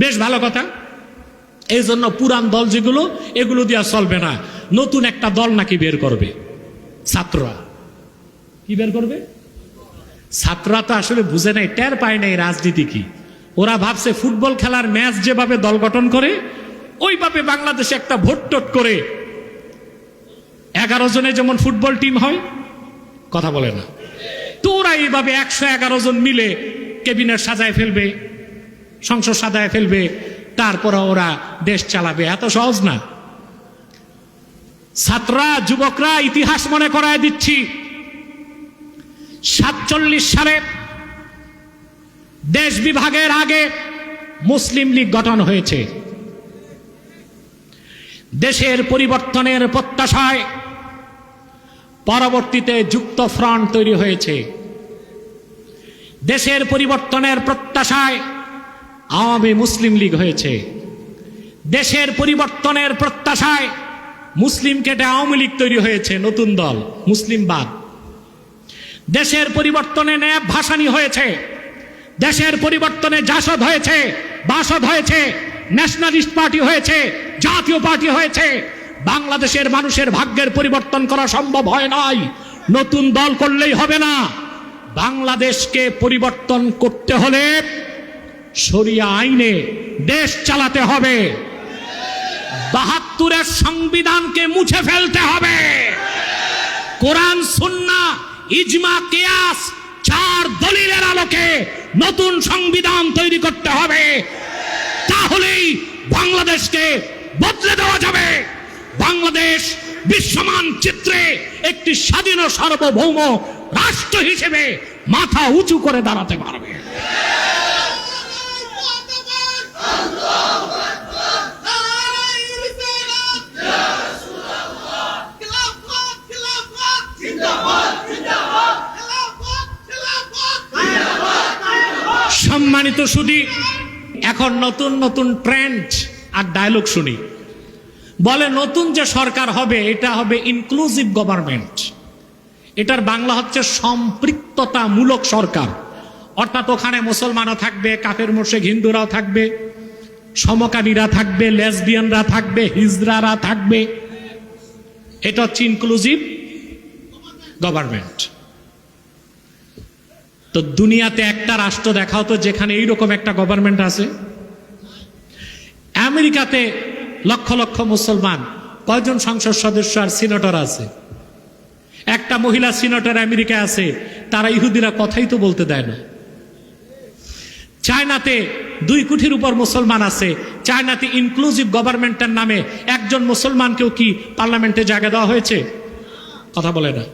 বেশ ভালো কথা। এই জন্য পুরান দল যেগুলো, এগুলো দিয়া চলবে না, নতুন একটা দল নাকি বের করবে ছাত্ররা। কি বের করবে? ছাত্ররা তো আসলে বুঝে নাই, টের পায় নাই রাজনীতি কি। ওরা ভাবছে ফুটবল খেলার ম্যাচ যেভাবে দল গঠন করে ওইভাবে বাংলাদেশে একটা ভোট টোট করে 11 জনে যেমন ফুটবল টিম হয়, কথা বলে না তো, ওরা এইভাবে 111 জন মিলে ক্যাবিনেট সাজায় ফেলবে, সংসদ সাজায় ফেলবে, তারপরে ওরা দেশ চালাবে। এত সহজ না। ছাত্ররা, যুবকরা ইতিহাস মনে করায় দিচ্ছি, 47 সালে দেশ বিভাগের আগে মুসলিম লীগ গঠন হয়েছে। দেশের পরিবর্তনের প্রত্যাশায় পরবর্তীতে যুক্ত ফ্রন্ট তৈরি হয়েছে। দেশের পরিবর্তনের প্রত্যাশায় আওয়ামী মুসলিম লীগ হয়েছে। দেশের পরিবর্তনের প্রত্যাশায় মুসলিম কেটে আওয়ামী লীগ তৈরি হয়েছে, নতুন দল মুসলিমবাদ। দেশের পরিবর্তনে ন্যাব ভাসানী হয়েছে, দেশের পরিবর্তনে জাসদ হয়েছে, বাসদ হয়েছে, ন্যাশনালিস্ট পার্টি হয়েছে, জাতীয় পার্টি হয়েছে। বাংলাদেশের মানুষের ভাগ্যের পরিবর্তন করা সম্ভব হয় নাই, নতুন দল করলেই হবে না। বাংলাদেশকে পরিবর্তন করতে হলে শরিয়া আইনে দেশ চালাতে হবে, ৭২-এর সংবিধানকে মুছে ফেলতে হবে, কোরআন সুন্নাহ ইজমা কিয়াস 4 দলিলের আলোকে নতুন সংবিধান তৈরি করতে হবে। তাহলেই বাংলাদেশকে বদলে দেওয়া যাবে। বাংলাদেশ বিশ্বমান চিত্রে একটি স্বাধীন ও সার্বভৌম রাষ্ট্র হিসেবে মাথা উঁচু করে দাঁড়াতে পারবে। সম্মানিত সুধী, এখন নতুন নতুন ট্রেন্ড আর ডায়লগ শুনি। বলে নতুন যে সরকার হবে এটা হবে ইনক্লুসিভ গভর্নমেন্ট। এটার বাংলা হচ্ছে সম্পৃক্ততামূলক সরকার। অর্থাৎ ওখানে মুসলমানও থাকবে, কাফের মুশরিক হিন্দুরাও থাকবে, সমকামীরা থাকবে, লেসবিয়ানরা থাকবে, হিজড়ারা থাকবে। এটা হচ্ছে ইনক্লুসিভ গভর্নমেন্ট। তো দুনিয়াতে একটা রাষ্ট্র দেখাও তো যেখানে এইরকম একটা গভর্নমেন্ট আছে। আমেরিকাতে লক্ষ লক্ষ মুসলমান, কয়জন সংসদ সদস্য আর সিনেটর আছে? একটা মহিলা সিনেটর আমেরিকায় আছে, তারা ইহুদিরা কথাই তো বলতে দেয় না। চায়নাতে 2 কোটির উপর মুসলমান আছে, চায়নাতে ইনক্লুসিভ গভর্নমেন্টের নামে একজন মুসলমানকেও কি পার্লামেন্টে জায়গা দেওয়া হয়েছে? কথা বলে না।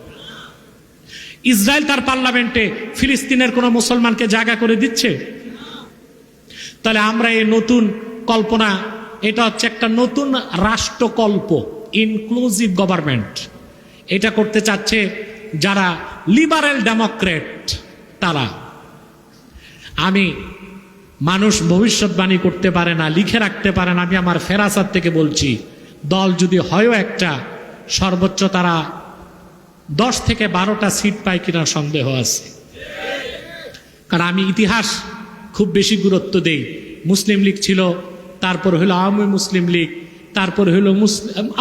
ইসরায়েল তার পার্লামেন্টে ফিলিস্তিনের কোনো মুসলমানকে জায়গা করে দিচ্ছে? তাহলে আমরা এই নতুন কল্পনা, এটা হচ্ছে একটা নতুন রাষ্ট্রকল্প, ইনক্লুসিভ গভর্নমেন্ট। এটা করতে চাচ্ছে যারা লিবারেল ডেমোক্রেট তারা। আমি, মানুষ ভবিষ্যৎবাণী করতে পারে না, লিখে রাখতে পারে না, আমি আমার ফেরাসাত থেকে বলছি, দল যদি হয়ও একটা, সর্বোচ্চ তারা 10 থেকে 12টা সিট পায় কিনা সন্দেহ আছে। কারণ আমি ইতিহাস খুব বেশি গুরুত্ব দেই। মুসলিম লীগ ছিল, তারপর হলো আওয়ামী মুসলিম লীগ, তারপর হলো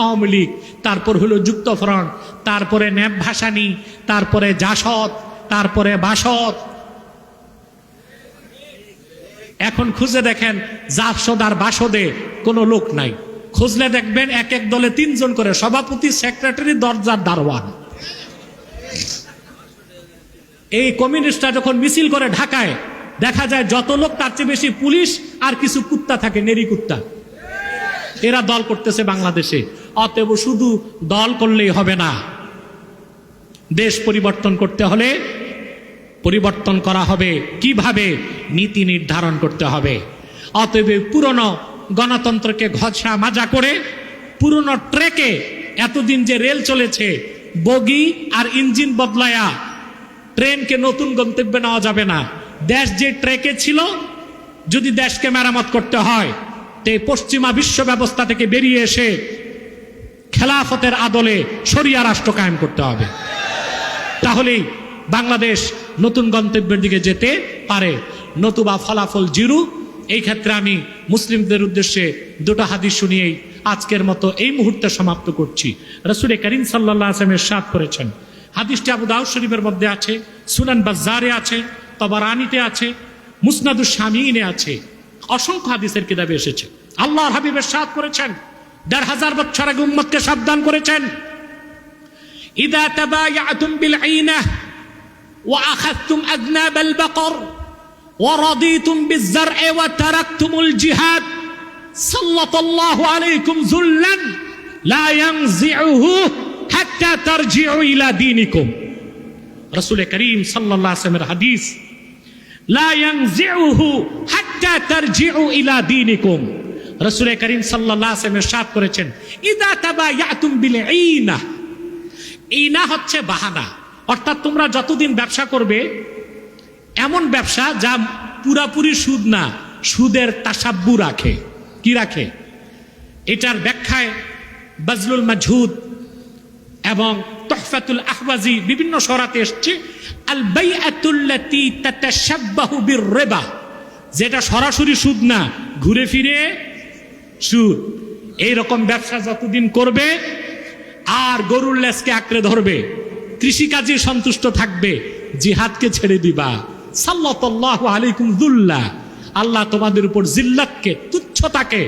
আওয়ামী লীগ, তারপর হলো যুক্তফ্রন্ট, তারপরে ন্যাব ভাসানী, তারপরে জাসদ, তারপরে বাসদ। এখন খুঁজে দেখেন জাসদ আর বাসদে কোনো লোক নাই। খুঁজলে দেখবেন এক এক দলে 3 জন করে সভাপতি, সেক্রেটারি, দরজার দারোয়ান। এই কমিউনিস্টরা যখন মিছিল করে ঢাকায়, দেখা যায় যত লোক তার চেয়ে বেশি পুলিশ আর কিছু কুত্তা থাকে, নেরি কুত্তা। এরা দল করতেছে বাংলাদেশে। অতএব শুধু দল করলেই হবে না, দেশ পরিবর্তন করতে হলে পরিবর্তন করা হবে কিভাবে, নীতি নির্ধারণ করতে হবে। অতএব পুরনো গণতন্ত্রকে ঘষা মাজা করে, পুরনো ট্রেকে এতদিন যে রেল চলেছে, বগি আর ইঞ্জিন বদলায়া ট্রেনকে নতুন গন্তব্যে নেওয়া যাবে না। দেশ যে ট্রেকে ছিল, যদি দেশকে মেরামত করতে হয়, তে পশ্চিমা বিশ্ব ব্যবস্থা থেকে বেরিয়ে এসে খেলাফতের আদলে শরিয়া রাষ্ট্র কায়েম করতে হবে। তাহলেই বাংলাদেশ নতুন গন্তব্যের দিকে যেতে পারে, নতুবা ফলাফল জিরো। এই ক্ষেত্রে আমি মুসলিমদের উদ্দেশ্যে 2টা হাদিস শুনিয়েই আজকের মতো এই মুহূর্তে সমাপ্ত করছি। রাসূল করিম সাল্লাল্লাহু আলাইহি ওয়াসাল্লাম ইরশাদ করেছেন, হাদিসটি আবু দাউদ শরীফের মধ্যে আছে, সুনান বাজ্জারে আছে, তাবারানীতে আছে, মুসনাদুশ শামিঈনে আছে, অসংখ্য হাদিসের কিতাবে এসেছে। আল্লাহর হাবিব ইরশাদ করেছেন, ১৫০০ বছর আগে উম্মতকে সাবধান করেছেন, ইযা তাবায়াতুম বিল আইনাহ ওয়া আখাযতুম আযনাবাল বাকর ওয়া রাদিতুম বিয-যার'i ওয়া তারাকতুমুল জিহাদ সাল্লাল্লাহু আলাইকুম যুল্লান লা ইয়ানজিউহু হাত্তা তারজিউ ইলা দীনিকুম। রাসূল করিম সাল্লাল্লাহু আলাইহি ওয়াসাল্লামের হাদিস, লা ইয়ানজিউহু হাত্তা তারজিউ ইলা দীনিকুম। রাসূল করিম সাল্লাল্লাহু আলাইহি ওয়াসাল্লাম ইরশাদ করেছেন, ইযা তাবায়াতুম বিল আইনাহ, ইনা হচ্ছে বাহানা। অর্থাৎ তোমরা যতদিন ব্যবসা করবে, এমন ব্যবসা যা পুরাপুরি সুদ না, সুদের তাসাব্বু রাখে। কি রাখে? এটার ব্যাখ্যায় বাজলুল মাজহুদ এবং তুহফাতুল আহওয়াজি বিভিন্ন সরাতে এসছে আল বাইআতুল্লাতী তাতাশাব্বাহু বির-রিবা, যেটা সরাসরি সুদ না, ঘুরে ফিরে সুদ। এইরকম ব্যবসা যতদিন করবে আর গরুর লেজকে আঁকড়ে ধরবে, কৃষিকাজে সন্তুষ্ট থাকবে, জিহাদকে ছেড়ে দিবা, সাল্লাল্লাহু আলাইকুম যুল্লাহ, আল্লাহ তোমাদের উপর জিল্লাতকে, তুচ্ছতাকে,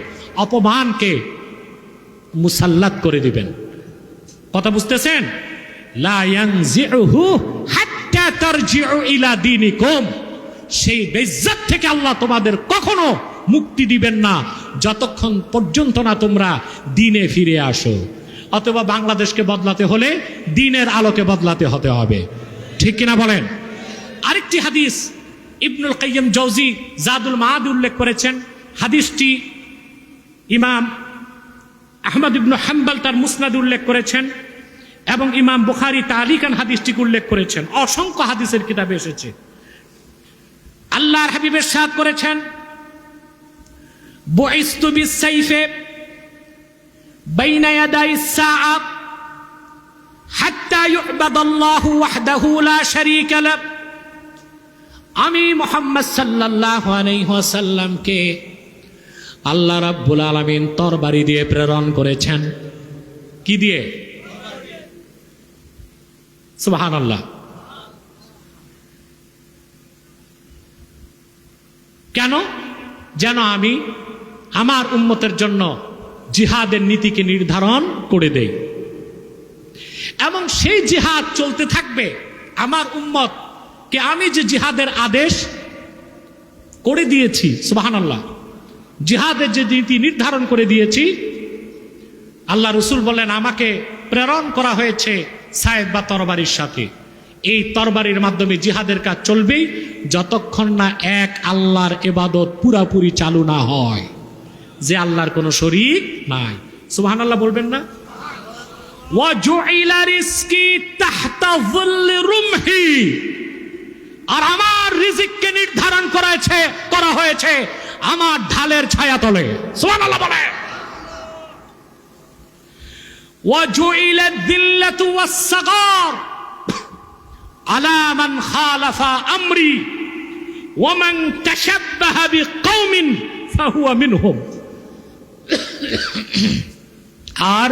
অপমানকে মুসাল্লাত করে দিবেন। কথা বুঝতেছেন? লা ইয়ানজিউহু হাত্তা তারজিউ ইলা দীনিকুম, সেই বেইজ্জত থেকে আল্লাহ তোমাদের কখনো মুক্তি দিবেন না যতক্ষণ পর্যন্ত না তোমরা দ্বীনে ফিরে আসো। অথবা বাংলাদেশকে বদলাতে হলে দ্বীনের আলোকে বদলাতে হতে হবে, ঠিক কিনা বলেন? আরেকটি হাদিস ইবনুল কাইয়্যিম জাওজি জাদুল মাআদ উল্লেখ করেছেন। হাদিসটি ইমাম আহমদ ইবনে হাম্বল তার মুসনাদ উল্লেখ করেছেন এবং ইমাম বুখারী তালিকান হাদিসটিকে উল্লেখ করেছেন। অসংখ্য হাদিসের কিতাবে এসেছে। আল্লাহর হাবিব ইরশাদ করেছেন, বুইসতু বিস-সাইফি বাইনা ইয়াদাইস সাআ হাত্তা ইউবাদাল্লাহু ওয়াহদাহু লা শারীকা লাহ। আমি মুহাম্মদ সাল্লাল্লাহু আলাইহি ওয়াসাল্লামকে আল্লাহ রাব্বুল আলামিন তরবারি দিয়ে প্রেরণ করেছেন। কি দিয়ে? সুবহানাল্লাহ। কেন? যেন আমি আমার উম্মতের জন্য জিহাদের নীতিকে নির্ধারণ করে দেই এবং সেই জিহাদ চলতে থাকবে। আমার উম্মতকে আমি যে জিহাদের আদেশ করে দিয়েছি, সুবহানাল্লাহ, জিহাদের যে নীতি নির্ধারণ করে দিয়েছি, আল্লাহ রাসূল বলেন আমাকে প্রেরণ করা হয়েছে সাইফ বা তরবারির সাথে। এই তরবারির মাধ্যমে জিহাদের কাজ চলবেই যতক্ষণ না এক আল্লাহর ইবাদত পুরাপুরি চালু না হয়, যে আল্লাহর কোনো শরীক নাই। সুবহানাল্লাহ বলবেন না? ওয়া জুইলা রিজকি তাহতা যিল্লি রুমহি, আর আমার রিজিককে নির্ধারণ করা হয়েছে আমার ঢালের ছায়া তলে। সুবহানাল্লাহ বলে। ওয়া জুইলা যিল্লাতু ওয়াস-সাগার আলা মান খালাফা আমরি ওয়া মান তাশাব্বাহা বিকওমিন ফাহুয়া মিনহুম। আর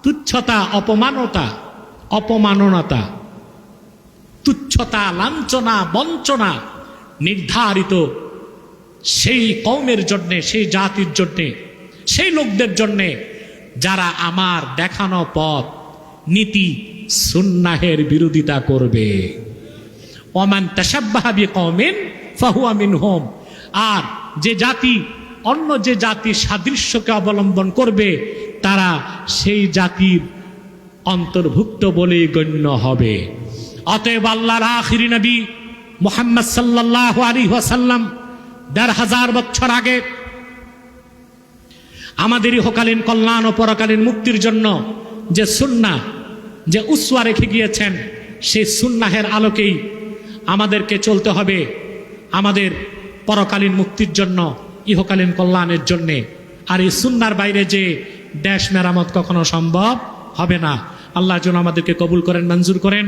তুচ্ছতা, অপমাননতা, তুচ্ছতা, লাঞ্ছনা, বঞ্চনা নির্ধারিত সেই কওমের জন্যে, সেই জাতির জন্যে, সেই লোকদের জন্যে যারা আমার দেখানো পথ, নীতি, সুন্নাহের বিরোধিতা করবে। ওমান তাশাব্বাহা বিকওমিন ফাহুয়া মিনহুম। আর যে জাতি অন্য যে জাতির সাদৃশ্যকে অবলম্বন করবে তারা সেই জাতির অন্তর্ভুক্ত বলেই গণ্য হবে। অতএব আল্লাহর আখিরি নবী মুহাম্মদ সাল্লাল্লাহু আলাইহি ওয়াসাল্লাম ১৫০০ বছর আগে আমাদের ইহকালীন কল্যাণ ও পরকালীন মুক্তির জন্য যে সুন্নাহ, যে উসওয়া রেখে গিয়েছেন, সেই সুন্নাহের আলোকেই আমাদেরকে চলতে হবে আমাদের পরকালীন মুক্তির জন্য, ইহকালীন কল্যাণের জন্যে। আর এই সুন্নাহর বাইরে যে দেশ মেরামত কখনো সম্ভব হবে না। আল্লাহ যেন আমাদেরকে কবুল করেন, মঞ্জুর করেন।